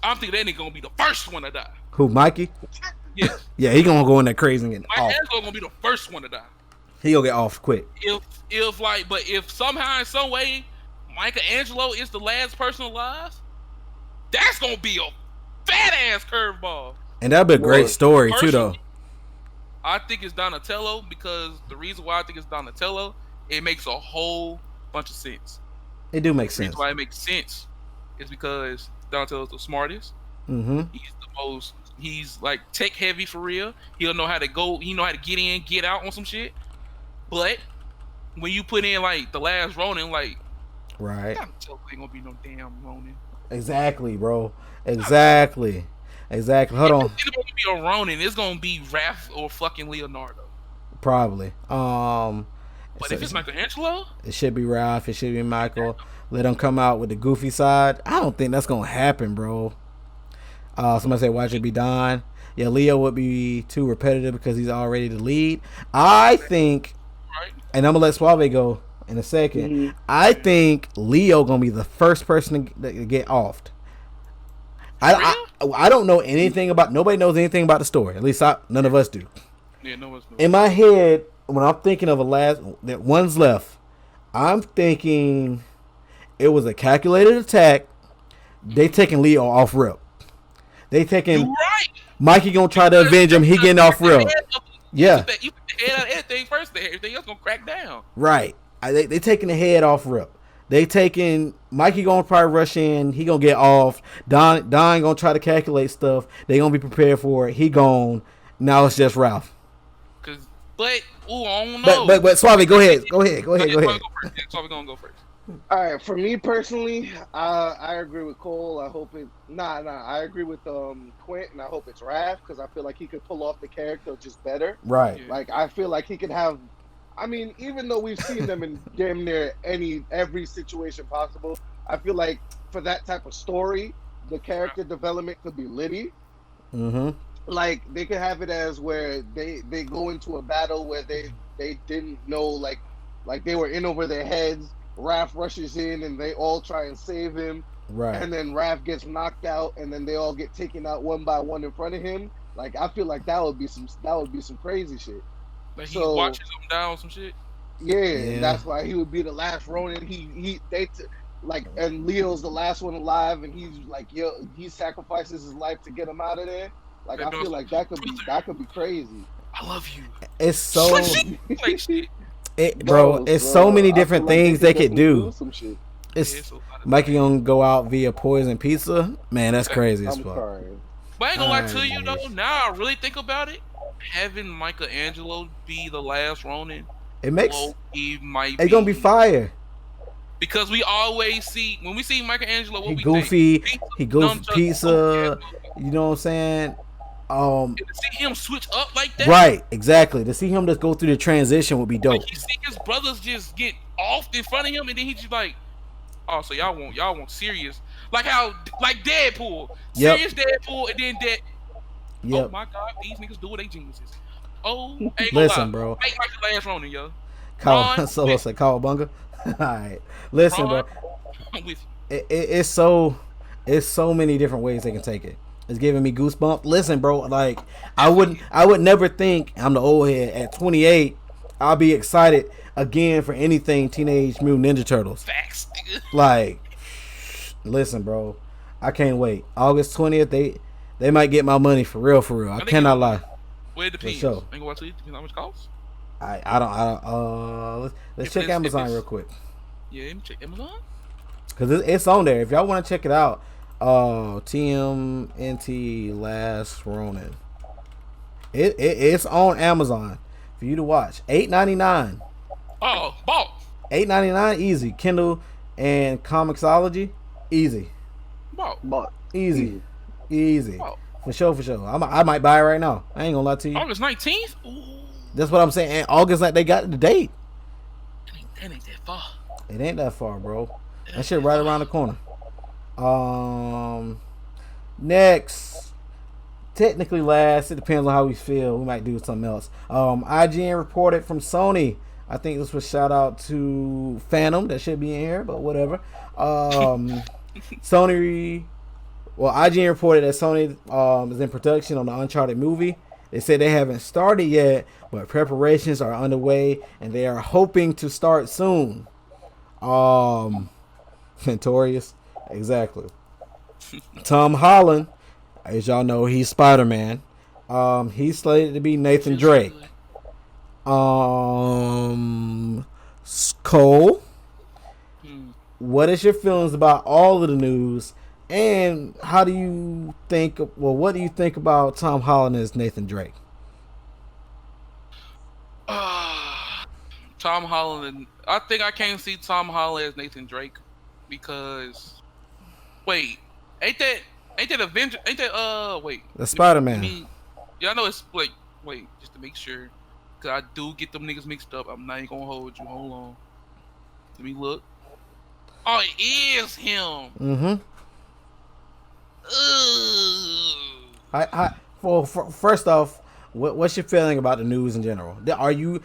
I'm thinking that nigga gonna be the first one to die. Who, Mikey? Yeah. Yeah, he gonna go in there crazy and get off. Michelangelo gonna be the first one to die. He gonna get off quick. If somehow in some way Michelangelo is the last person alive, that's gonna be a fat ass curveball. And that'd be a great story too, though. I think it's Donatello because the reason why I think it's Donatello, it makes a whole bunch of sense. It do make The sense. reason why it makes sense is because Donatello's the smartest. Mm-hmm. He's the most. He's like tech heavy for real. He'll know how to go. He know how to get in, get out on some shit. But when you put in like the last Ronin, like right, Donatello ain't gonna be no damn Ronin. Exactly, bro. Exactly. Hold on. It's gonna be a Ronin. It's gonna be Raph or fucking Leonardo. Probably. But if it's Michelangelo, it should be Ralph. It should be Michael. Let him come out with the goofy side. I don't think that's gonna happen, bro. Somebody say, watch it be Don. Yeah, Leo would be too repetitive because he's already the lead. I think, and I'm gonna let Suave go in a second. Mm-hmm. I think Leo gonna be the first person to get offed. I don't know anything about. Nobody knows anything about the story. At least none of us do. Yeah, no one's. In my head, when I'm thinking of that one's left, I'm thinking it was a calculated attack. They taking Leo off rip. They taking. You're right. Mikey gonna try to avenge him. He getting off rip. Yeah. You put the head out of everything first. There, everything else gonna crack down. Right. They taking the head off rip. They taking Mikey gonna probably rush in. He gonna get off. Don gonna try to calculate stuff. They gonna be prepared for it. He gone. Now it's just Ralph. I don't know. But Suave, go ahead. Suave gonna go first. All right, for me personally, I agree with Cole. I hope it. I agree with Quint, and I hope it's Raph because I feel like he could pull off the character just better. Right. Yeah. Like I feel like he could have. I mean, even though we've seen them in damn near every situation possible, I feel like for that type of story, the character development could be litty. Mm-hmm. Like they could have it as where they go into a battle where they didn't know like they were in over their heads. Raph rushes in and they all try and save him. Right. And then Raph gets knocked out and then they all get taken out one by one in front of him. Like I feel like that would be some crazy shit. Like he watches him down some shit. Yeah, that's why he would be the last Ronin. And Leo's the last one alive, and he's like, he sacrifices his life to get him out of there. Like I feel like that could be crazy. I love you. It's so like shit. It's so many different things they could do. Some shit. It's Mikey gonna go out via poison pizza. Man, that's crazy as fuck. But I ain't gonna lie to you though. Now I really think about it. Having Michelangelo be the last Ronin, it's gonna be fire. Because we always see when we see Michelangelo, what he we goofy, think? he goofy pizza. You know what I'm saying? To see him switch up like that, right? Exactly. To see him just go through the transition would be dope. Like you see his brothers just get off in front of him, and then he just like, oh, so y'all want serious, like Deadpool, serious Deadpool, and then that. Yep. Oh my God, these niggas do what they geniuses. Oh, ain't listen, bro. Ain't like the last Ronin, yo. Solo said Cowabunga. All right, listen, bro. I'm with you. It's so many different ways they can take it. It's giving me goosebumps. Listen, bro. Like I would never think I'm the old head at 28. I'll be excited again for anything Teenage Mutant Ninja Turtles. Facts, nigga. Like, listen, bro. I can't wait. August 20th. They might get my money for real. I cannot lie. Well, it depends. Sure. Ain't gonna watch it. Depends how much it costs. I don't. Let's check Amazon real quick. Yeah, let me check Amazon. Cause it's on there. If y'all want to check it out, TMNT Last Ronin. It's on Amazon for you to watch. $8.99. Oh, bought. $8.99 easy. Kindle and Comixology easy. Bought. Easy. Bought. For sure. I might buy it right now. I ain't gonna lie to you. August 19th. Ooh. That's what I'm saying. And August, like they got the date. That ain't that far. It ain't that far, bro. That shit right around the corner. Next, technically last. It depends on how we feel. We might do something else. IGN reported from Sony. I think this was shout out to Phantom. That should be in here, but whatever. Sony. Well, IGN reported that Sony is in production on the Uncharted movie. They said they haven't started yet, but preparations are underway, and they are hoping to start soon. Notorious. Exactly. Tom Holland, as y'all know, he's Spider-Man. He's slated to be Nathan Drake. Cole, what is your feelings about all of the news, and how do you think? Well, what do you think about Tom Holland as Nathan Drake? Tom Holland. I think I can't see Tom Holland as Nathan Drake because wait, ain't that Avenger? Ain't that wait? The Spider-Man. Yeah, I know it's like wait, just to make sure, cause I do get them niggas mixed up. I'm not even gonna hold you. Hold on. Let me look. Oh, it is him. Mm-hmm. Well, first off, what's your feeling about the news in general? Were you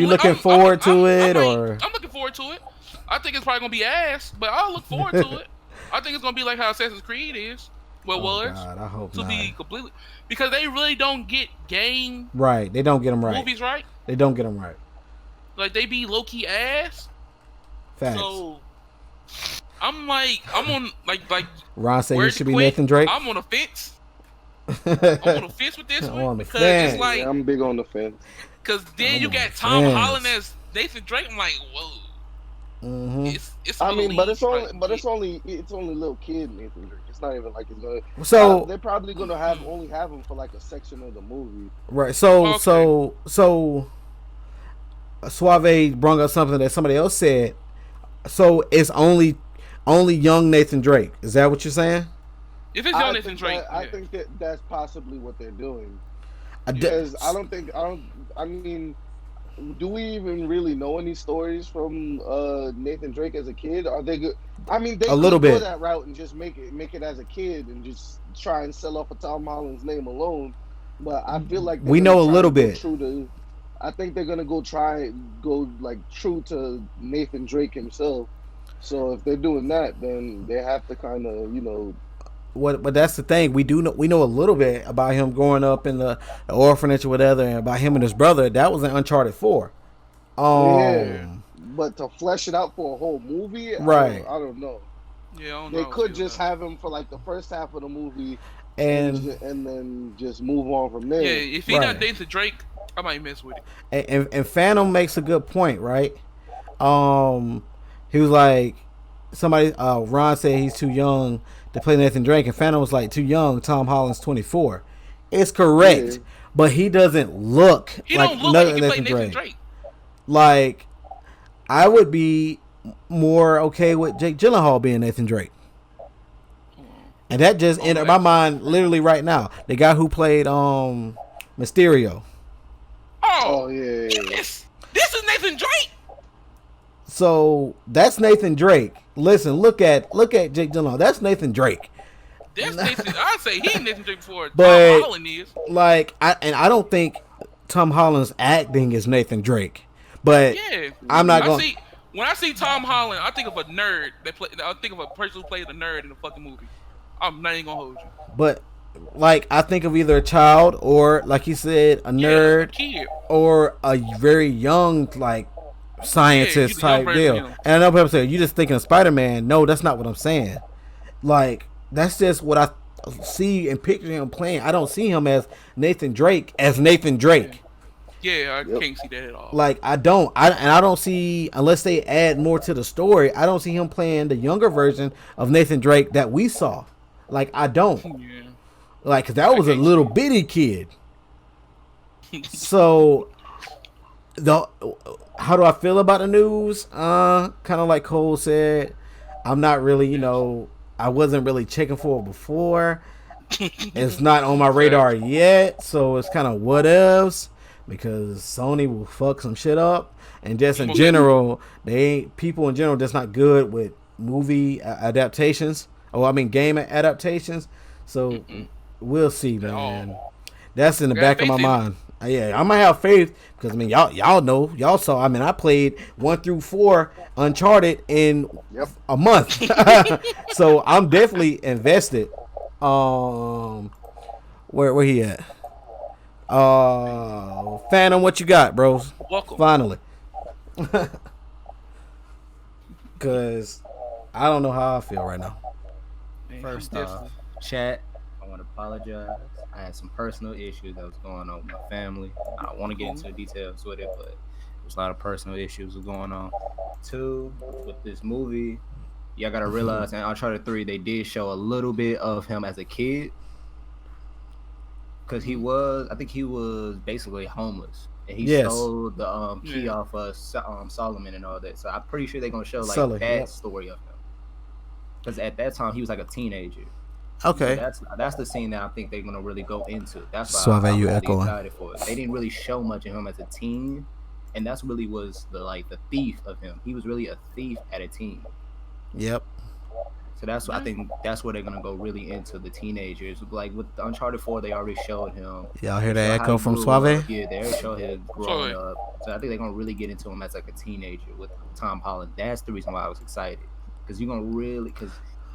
looking forward to it, or? I'm looking forward to it. I think it's probably gonna be ass, but I'll look forward to it. I think it's gonna be like how Assassin's Creed is. God, I hope to not. be completely, because they really don't get game. Right, they don't get them right. Movies right. They don't get them right. Like they be low key ass. Facts. So I'm on Ron said he should be Nathan Drake. I'm on a fence. I'm on a fence with this one because it's like I'm big on the fence. Because then you got Tom Holland as Nathan Drake. I'm like, whoa. Mm-hmm. It's I mean, but it's only little kid Nathan Drake. It's not even like it's gonna. So they're probably gonna only have him for like a section of the movie. Right. So Suave brought up something that somebody else said. So it's only young Nathan Drake. Is that what you're saying? If it's young Nathan Drake, I think that's possibly what they're doing. Because I mean, do we even really know any stories from Nathan Drake as a kid? Are they good? I mean, they could go that route and just make it as a kid and just try and sell off of Tom Holland's name alone. But I feel like we know a little bit. I think they're gonna go like true to Nathan Drake himself. So if they're doing that, then they have to kind of But that's the thing. We know a little bit about him growing up in the orphanage or whatever, and about him and his brother. That was in Uncharted 4. Yeah, but to flesh it out for a whole movie, right? I don't know. Yeah, they could just have him for like the first half of the movie, and then just move on from there. Yeah, if he's not Nathan Drake, I might mess with it. And Phantom makes a good point, right? He was like, somebody. Ron said he's too young to play Nathan Drake, and Phantom was like, too young. Tom Holland's 24. It's correct, but he doesn't look like Nathan Drake. Like, I would be more okay with Jake Gyllenhaal being Nathan Drake. And that just entered my mind literally right now. The guy who played Mysterio. Oh yeah. This is Nathan Drake. So that's Nathan Drake. Listen, look at Jake Gyllenhaal. That's Nathan Drake. That's Nathan. I'd say he ain't Nathan Drake before Tom Holland is. Like, I don't think Tom Holland's acting is Nathan Drake. But I'm not going. When I see Tom Holland, I think of a nerd I think of a person who played a nerd in a fucking movie. I'm not even gonna hold you. But like, I think of either a child or, like you said, a nerd, a kid, or a very young, like, scientist type deal. And I know people say, you just thinking of Spider-Man. No, that's not what I'm saying. Like, that's just what I see and picture him playing. I don't see him as Nathan Drake Yeah, I can't see that at all. Like, I don't see, unless they add more to the story, I don't see him playing the younger version of Nathan Drake that we saw. Like, I don't. Yeah. Like, 'cause that was a little bitty kid. So, how do I feel about the news? Kind of like Cole said, I'm not really, I wasn't really checking for it before. It's not on my radar yet, so it's kind of what ifs, because Sony will fuck some shit up, and just in general, people in general just not good with movie adaptations. Game adaptations. So we'll see, man. That's in the back of my mind. Yeah, I might have faith because y'all know, y'all saw. I played 1 through 4 Uncharted in a month, so I'm definitely invested. Where he at? Phantom, what you got, bros? Welcome. Finally, because I don't know how I feel right now. Man, First I'm off, chat, I want to apologize. I had some personal issues that was going on with my family. I don't want to get into the details with it, but there's a lot of personal issues going on. 2, with this movie, y'all gotta realize in Uncharted 3, they did show a little bit of him as a kid. Because I think he was basically homeless. And he stole the key off of Solomon and all that. So I'm pretty sure they're going to show like Sully, that story of him. Because at that time, he was like a teenager. Okay. So that's the scene that I think they're going to really go into. That's why Suave, I'm you really echoing. excited for it. They didn't really show much of him as a teen. And that's really was the thief of him. He was really a thief at a teen. Yep. So I think that's where they're gonna go really into the teenagers. Like with the Uncharted 4, they already showed him. Y'all hear that how echo he from grew Suave? up. Yeah, they already showed him growing up. So I think they're gonna really get into him as like a teenager with Tom Holland. That's the reason why I was excited, because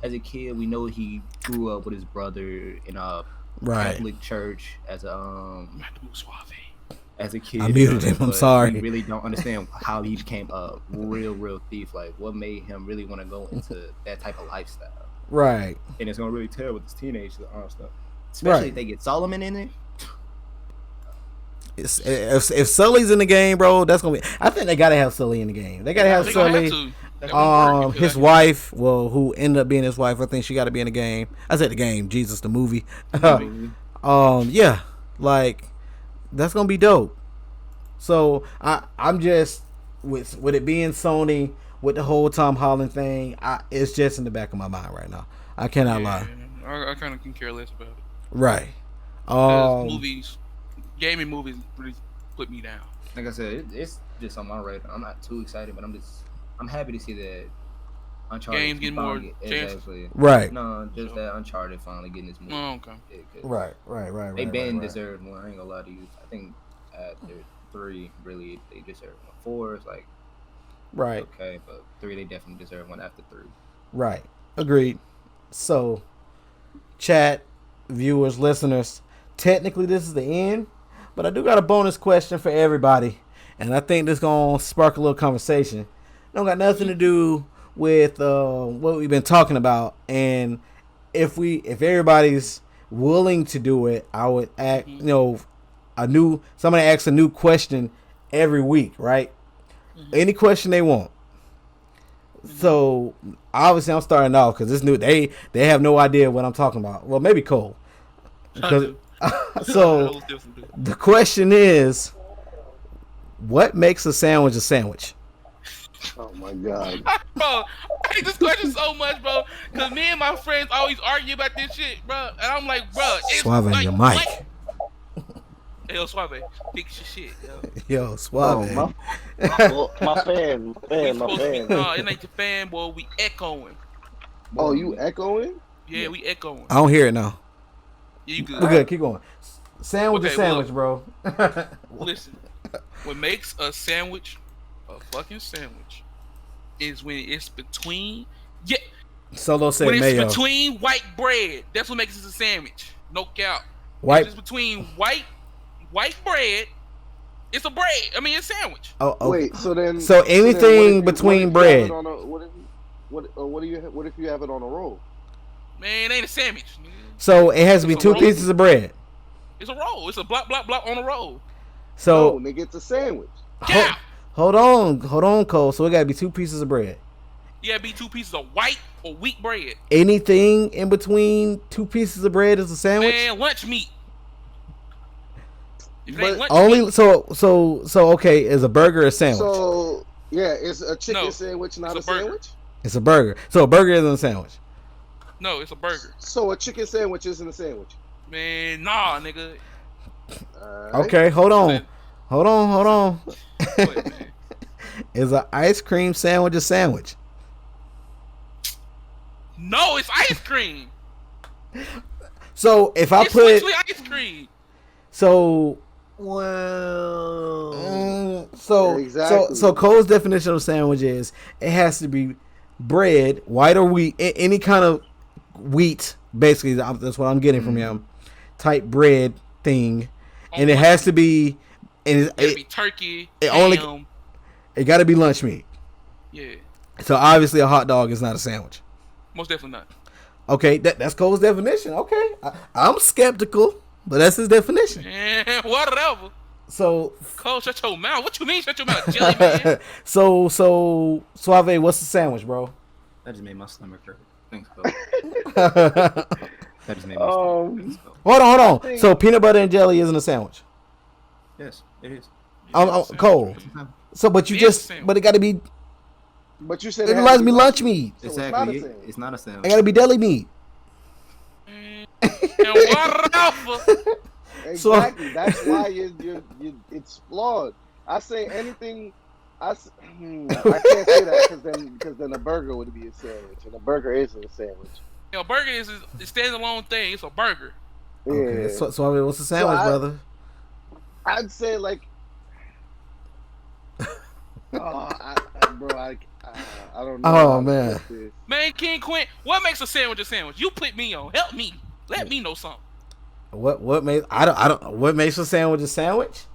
as a kid we know he grew up with his brother in a Catholic church as a kid. I muted him. I'm sorry. We really don't understand how he became a real thief. Like, what made him really want to go into that type of lifestyle? Right. And it's gonna really tell with this teenage stuff, especially if they get Solomon in it. If Sully's in the game, bro, that's gonna be. I think they gotta have Sully in the game. They gotta have Sully. His wife, who ended up being his wife, I think she got to be in the game. I said the game, Jesus, the movie. Yeah, like. That's gonna be dope. So I'm just with it being Sony with the whole Tom Holland thing. It's just in the back of my mind right now. I cannot lie. I kind of can care less about it. Right. Gaming movies really put me down. Like I said, it's just on my radar. I'm not too excited, but I'm happy to see that Uncharted games getting more exactly. Right. No, just that Uncharted finally getting this movie. Oh, okay. Right. They been deserved one. I ain't gonna lie to you. I think after 3, really, they deserve one. 4 is like okay, but 3 they definitely deserve one after 3. Right. Agreed. So, chat, viewers, listeners, technically this is the end, but I do got a bonus question for everybody, and I think this gonna spark a little conversation. Don't got nothing to do with what we've been talking about, and if everybody's willing to do it, I would act somebody asks a new question every week, right? Any question they want. So obviously I'm starting off because this new they have no idea what I'm talking about. Well, maybe Cole. So the question is, what makes a sandwich a sandwich? Oh my god, bro! I hate this question so much, bro. Cause me and my friends always argue about this shit, bro. And I'm like, bro, it's Suave like, your mic. Yo, Suave, fix your shit, yo. Suave. My fan. No, it ain't the fan, boy. We echoing. Oh, you echoing? Yeah, we echoing. I don't hear it now. Yeah, you good? We're good. Keep going. Sandwich is sandwich, bro. Listen, what makes a sandwich a fucking sandwich is when it's between Solo said when mayo. it's between white bread. That's what makes it a sandwich. No doubt. White. If it's between white bread. It's a bread. I mean, it's a sandwich. Oh. Wait. So anything between bread. What if you have it on a roll? Man, it ain't a sandwich. So it has to be 2 pieces of bread. It's a roll. It's a block on a roll. So nigga, it's a sandwich. Hold on, Cole. So it got to be 2 pieces of bread. Yeah, be 2 pieces of white or wheat bread. Anything in between 2 pieces of bread is a sandwich. Man, lunch meat. But only so okay, is a burger a sandwich? So yeah, it's a chicken sandwich, not a sandwich. It's a burger. So a burger isn't a sandwich. No, it's a burger. So a chicken sandwich isn't a sandwich. Man, nah, nigga. Okay, hold on. Wait, man. Is an ice cream sandwich a sandwich? No, it's ice cream. So if I it's put literally ice cream. So exactly. So Cole's definition of sandwich is it has to be bread, white or wheat, any kind of wheat. Basically, that's what I'm getting from him. Type bread thing, and it has to be. And it be turkey. It got to be lunch meat. Yeah. So obviously a hot dog is not a sandwich. Most definitely not. Okay, that's Cole's definition. Okay, I'm skeptical, but that's his definition. Yeah, whatever. So Cole, shut your mouth. What you mean, shut your mouth, jelly man? so Suave, what's the sandwich, bro? That just made my stomach hurt. Thanks, Cole. That just made my stomach hurt. Thanks, Cole. Hold on. So peanut butter and jelly isn't a sandwich. Yes, it is. Cole. So, but it got to be. But you said It reminds me lunch meat. So Exactly. It's not a sandwich. It got to be deli meat. And whatever. Exactly. That's why it's flawed. I say anything. I can't say that because then a burger would be a sandwich, and a burger isn't a sandwich. A burger is a standalone thing. It's a burger. Yeah. Okay. So I mean, what's the sandwich, brother? I'd say like. I don't know. Oh man. Man, King Quint, what makes a sandwich a sandwich? You put me on. Help me. Let me know something. What makes I don't what makes a sandwich a sandwich?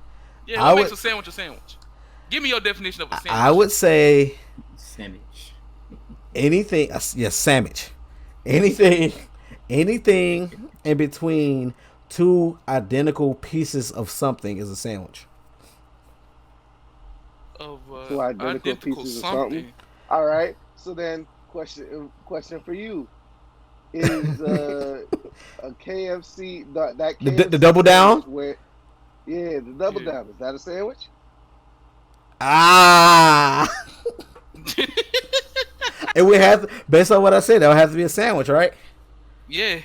Yeah, what makes a sandwich a sandwich? Give me your definition of a sandwich. I would say sandwich. Anything. Yes, sandwich. Anything in between two identical pieces of something is a sandwich. Of two identical pieces of something. All right. So then, question for you: is a KFC that KFC the double down? The double down, is that a sandwich? It would have, based on what I said, that would have to be a sandwich, right? Yeah.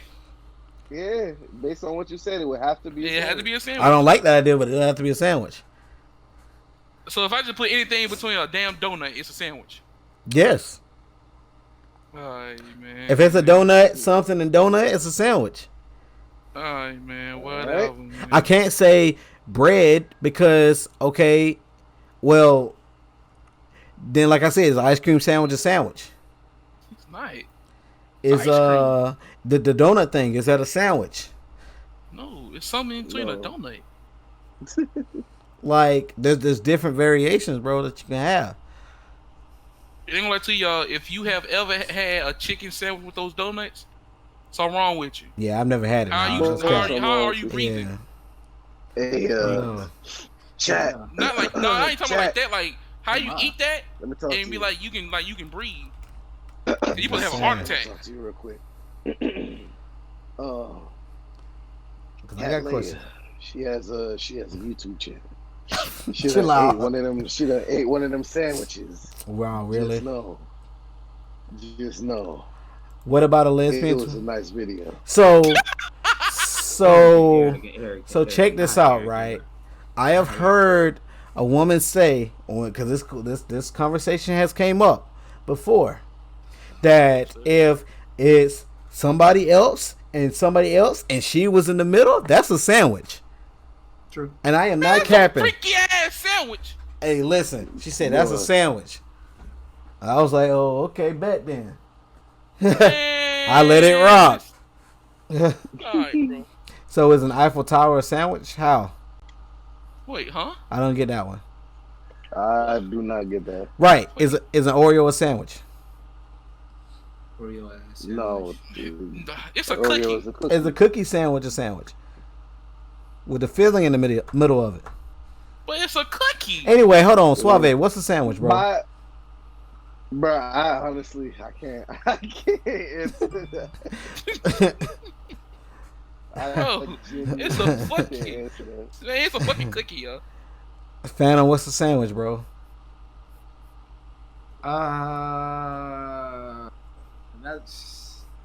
Yeah, based on what you said, it would have to be. It had to be a sandwich. I don't like that idea, but it would have to be a sandwich. So if I just put anything in between a damn donut, it's a sandwich. Yes. Alright, man. If it's a donut, something and donut, it's a sandwich. Alright, man. Whatever. Right. Man. I can't say bread because well, then like I said, is an ice cream sandwich a sandwich? It's not. Is the donut thing, is that a sandwich? No, it's something in between a donut. Like there's different variations, bro, that you can have. I ain't gonna lie to y'all, if you have ever had a chicken sandwich with those donuts, something wrong with you. Yeah, I've never had it. How are you breathing? Yeah. Hey, chat. Not like I ain't talking like that. Like how you eat that Let me talk and to be you. like you can breathe. You supposed to have a heart attack. Talk to you real quick. I got a question. She has a YouTube channel. She Chill done out. ate one of them. She done ate one of them sandwiches. Wow, really? Just know. What about a lesbian? It was a nice video. So check this out, right? I have heard a woman say, because this conversation has came up before, that if it's somebody else and she was in the middle, that's a sandwich. True. And I am not capping. Freaky ass sandwich. Hey, listen, she said that's a sandwich. I was like, oh, okay, bet then. I let it rock. Alright, bro. So is an Eiffel Tower a sandwich? How? Wait, huh? I don't get that one. I do not get that. Right. Is an Oreo a sandwich? Oreo ass. No, it's a Oreo cookie. Is a cookie sandwich a sandwich? With the filling in the middle of it. But it's a cookie. Anyway, hold on. Suave, what's a sandwich, bro? Bro, I honestly, I can't answer that. It's a fucking, it's a fucking cookie, yo. Phantom, what's a sandwich, bro?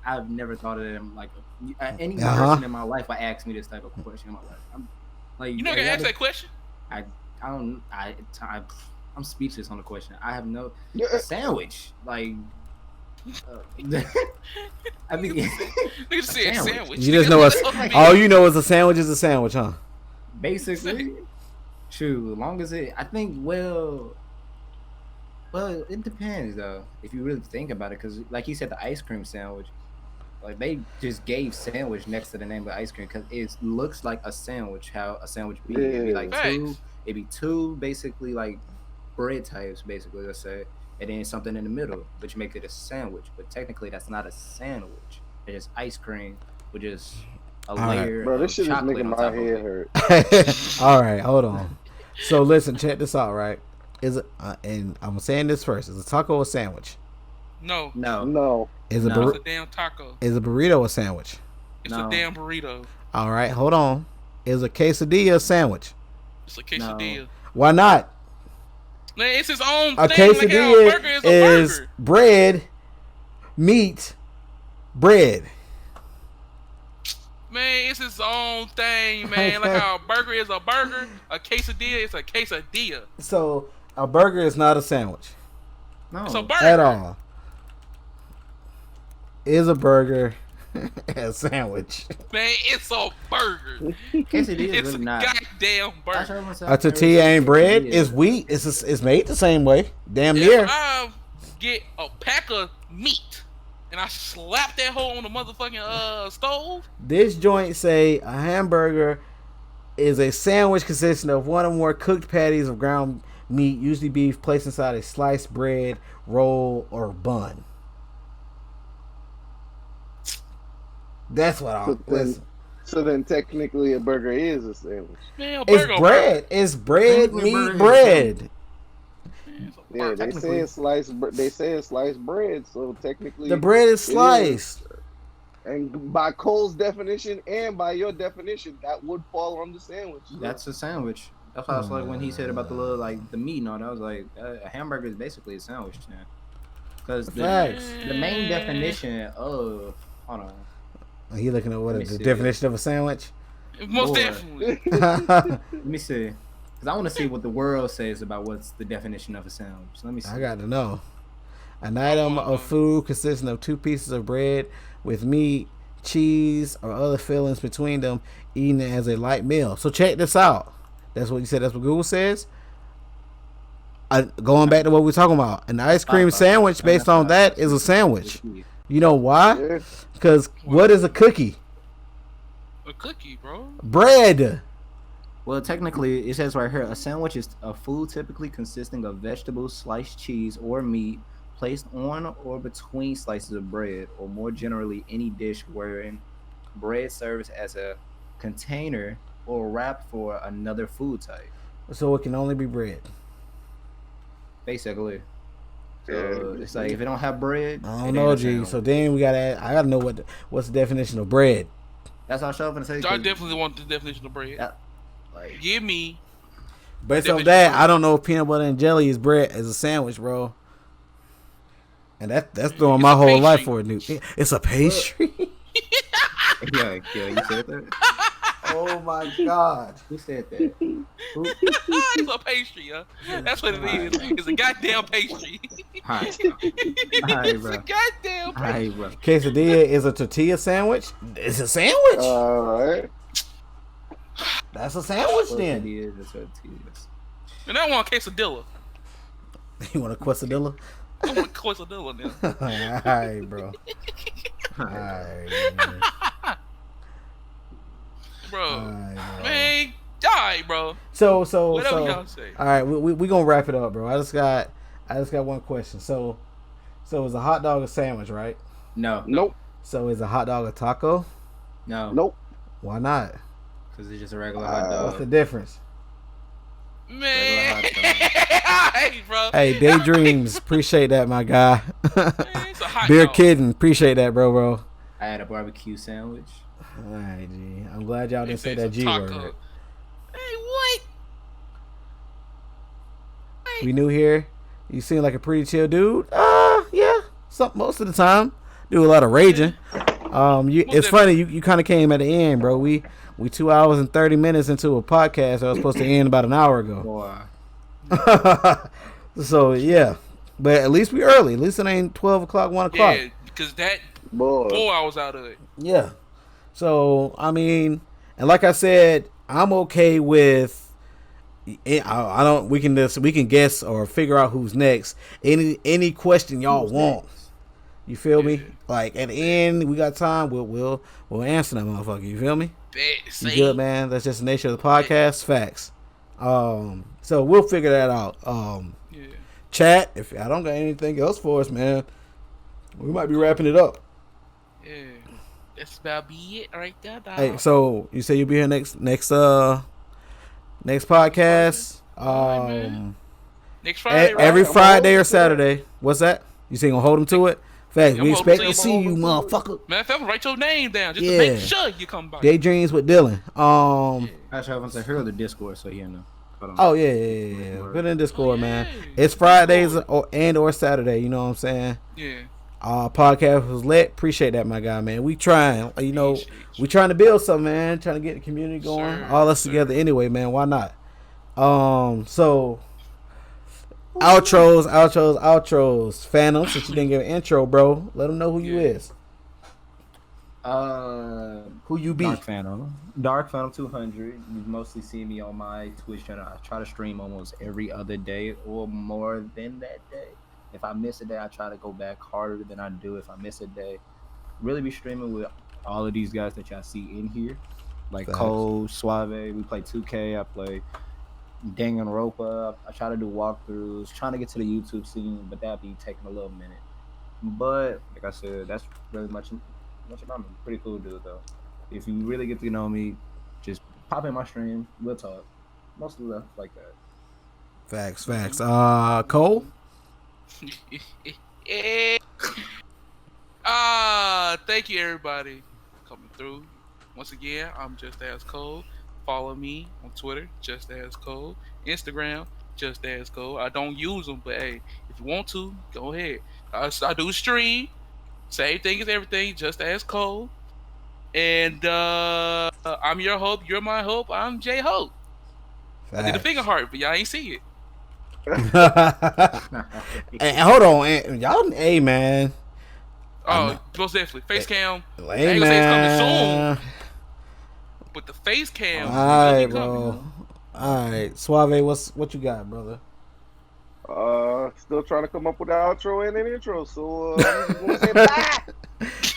I've never thought of them like any person in my life. I asked me this type of question in my life. I'm like, you not gonna ask that question? I'm speechless on the question. I have no sandwich. Like, I mean, nigga said sandwich. You just know all you know is a sandwich is a sandwich, huh? Basically, true. As long as I think, well, it depends though. If you really think about it, because like you said, the ice cream sandwich, like they just gave sandwich next to the name of the ice cream because it looks like a sandwich. How a sandwich be? It'd be like two basically like bread types, basically, let's say, and then something in the middle, which make it a sandwich. But technically, that's not a sandwich. It's just ice cream with just a layer Bro, of this shit is chocolate making on my top of head it. hurt. All right, hold on. So listen, check this out, right? Is it? And I'm saying this first. Is a taco a sandwich? No. No. Is a No. It's a damn taco. is a burrito a sandwich? It's No. a damn burrito. All right, hold on. Is a quesadilla a sandwich? It's a quesadilla. Why not? Man, it's his own A thing. Like how a quesadilla burger is a is burger. bread, meat, bread. Man, it's his own thing, man. Like how a burger is a burger, a quesadilla is a quesadilla. So a burger is not a sandwich No. It's a burger. at all. Is a burger a sandwich? Man, it's a burger. Quesadilla is It's a really not. goddamn burger. A tortilla ain't bread. It's wheat. It's made the same way. Damn near. If I get a pack of meat and I slap that hole on the motherfucking stove, This joint say a hamburger is a sandwich consisting of one or more cooked patties of ground meat, usually beef, placed inside a sliced bread, roll, or bun. That's what I'm. Listen. So then technically a burger is a sandwich. man, a It's burger. bread. It's bread, Technically, meat, burger is a bread. Man, it's a Yeah, burger. they say it's sliced. They say it's sliced bread. So technically, The bread is sliced. and by Cole's definition and by your definition, that would fall on the sandwich. That's a sandwich. That's why I was like when he said about the little like the meat and all that. I was like a hamburger is basically a sandwich now. Because Facts. the main definition of hold on. Are you looking at what Let is me the see. definition of a sandwich? Most Boy. definitely. Let me see. Because I want to see what the world says about what's the definition of a sandwich. Let me see. I got to know. An item of food consisting of two pieces of bread with meat, cheese, or other fillings between them, eaten as a light meal. So check this out. That's what you said. That's what Google says. Going back to what we're talking about, an ice cream sandwich based on that is a sandwich. You know why? Yeah. Because what is a cookie? A cookie, bro. Bread. Well, technically, it says right here, a sandwich is a food typically consisting of vegetables, sliced cheese, or meat placed on or between slices of bread, or more generally, any dish wherein bread serves as a container or wrap for another food type. So it can only be bread. Basically. So it's like if it don't have bread, I it don't ain't know, a G. sandwich. So then I gotta know what's the definition of bread. That's what I was going to say. I 'cause, definitely want the definition of bread. like, Give me. Based on Definition that, of bread. I don't know if peanut butter and jelly is bread as a sandwich, bro. And that's throwing It's my a whole life pastry. for a new. It's a pastry. yeah, you said that. Oh my god. Who said that? Who? It's a pastry, yeah. That's what it is. It's a goddamn pastry. Hi. It's bro. a goddamn pastry. Hi, bro. Quesadilla is a tortilla sandwich. It's a sandwich. All right. That's a sandwich then. Tortillas, that's what it is. And I want quesadilla. You want a quesadilla? I want quesadilla now. Alright, bro. Alright, man. Bro. Alright, bro. Man, die, bro. So Whatever y'all say. all right, we gonna wrap it up, bro. I just got one question. So is a hot dog a sandwich, right? No, Nope. So is a hot dog a taco? no, Nope. Why not? because it's just a regular hot What's the dog. difference? Man. Regular Hey, bro. Hey, daydreams, appreciate that, my guy. Man, it's a hot Beer dog. kidding, appreciate that, bro. I had a barbecue sandwich. All right, G. I'm glad y'all They didn't say it's that a G taco. word. Hey, what? We new here. You seem like a pretty chill dude. Yeah. Most of the time, do a lot of raging. It's funny. You kind of came at the end, bro. We 2 hours and 30 minutes into a podcast that was supposed to end about an hour ago. Boy, So yeah, but at least we early. At least it ain't 12 o'clock, 1 o'clock. Yeah, because that Boy. 4 hours out of it. Yeah. So I mean, and like I said, I'm okay with. I don't. We can guess or figure out who's next. Any question y'all want. You feel me? Like at the end, we got time. We'll answer that motherfucker. You feel me? Bet, You see? good, man? That's just the nature of the podcast. Facts. So we'll figure that out. Yeah. chat, if I don't got anything else for us, man, we might be wrapping it up. Yeah, that's about be it right there, dog. Hey, so you say you'll be here next podcast. Alright, man. Next Friday, right? Every I'm Friday or holding to Saturday. What's that? You say you gonna hold them to it? Facts. Yeah, We I'm holding expect to to it. see you, motherfucker. Man, I'm write your name down just to Yeah. make sure you come by. Daydreams with Dylan. Actually, I want to hear the Discord, so you know. Hold on. Oh yeah. Put it in Discord, man. yeah. It's Fridays or Saturday. You know what I'm saying? Yeah. Podcast was lit. Appreciate that, my guy, man. We trying, we trying to build something, man. Trying to get the community going. Sir, All us together, anyway, man. Why not? So outros. Phantom, since you didn't give an intro, bro, let them know who you is. Who you be? Dark Phantom 200. You mostly see me on my Twitch channel. I try to stream almost every other day or more than that day. If I miss a day, I try to go back harder than I do if I miss a day. Really be streaming with all of these guys that y'all see in here. Like Facts. Cole, Suave, we play 2K, I play Danganronpa. I try to do walkthroughs, trying to get to the YouTube scene, but that be taking a little minute. But like I said, that's really much about me. Pretty cool dude though. If you really get to know me, just pop in my stream, we'll talk. Most of the stuff like that. Facts. Cole? Thank you everybody coming through. Once again, I'm Just As Cole. Follow me on Twitter, Just As Cole. Instagram, Just As Cole. I don't use them, but hey, if you want to, go ahead. I do stream. Same thing as everything, Just As Cole. And I'm your hope. You're my hope. I'm J Hope. I did a finger heart, but y'all ain't see it. And hold on, y'all. Hey, man. Oh, most definitely. Face cam. I Hey, ain't gonna say it's coming man. soon, but the face cam. All right, really bro. coming. All right, Suave. What you got, brother? Still trying to come up with an outro and an intro. So I'm just gonna say bye.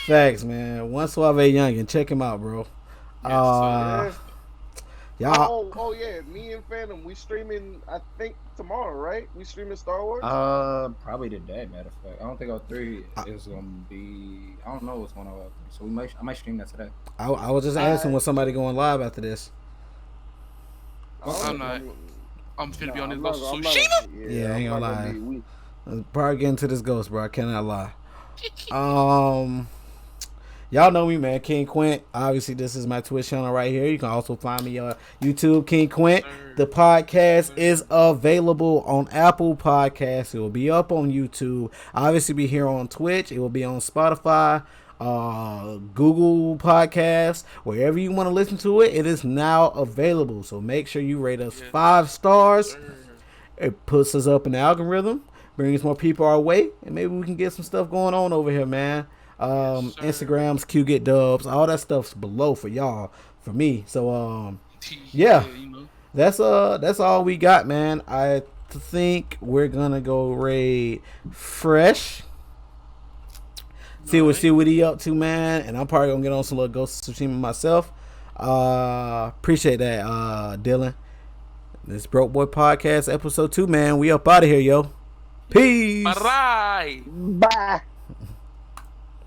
Facts, man. One Suave Youngin. Check him out, bro. Yeah. Y'all. Oh yeah, me and Phantom, we streaming. I think tomorrow, right? We streaming Star Wars. Probably today. Matter of fact, I don't think O3 is gonna be. I don't know what's going on with O3, so I might stream that today. I was just asking was somebody going live after this. I'm not. I'm finna be on this I'm Ghost not- of I'm not- Tsushima. Yeah, I ain't I'm gonna not lie. be- I'm probably getting to this ghost, bro. I cannot lie. Y'all know me, man. King Quint. Obviously, this is my Twitch channel right here. You can also find me on YouTube, King Quint. The podcast is available on Apple Podcasts. It will be up on YouTube. Obviously, be here on Twitch. It will be on Spotify, Google Podcasts, wherever you want to listen to it. It is now available. So make sure you rate us 5 stars. It puts us up in the algorithm, brings more people our way, and maybe we can get some stuff going on over here, man. Instagrams, QGetDubs, all that stuff's below for y'all, for me. So yeah, You know. that's all we got, man. I think we're gonna go raid Fresh. See what he up to, man. And I'm probably gonna get on some little Ghost of Tsushima myself. Appreciate that, Dylan. This BrokeBoy Podcast episode 2, man. We up out of here, yo. Peace. Bye. Bye.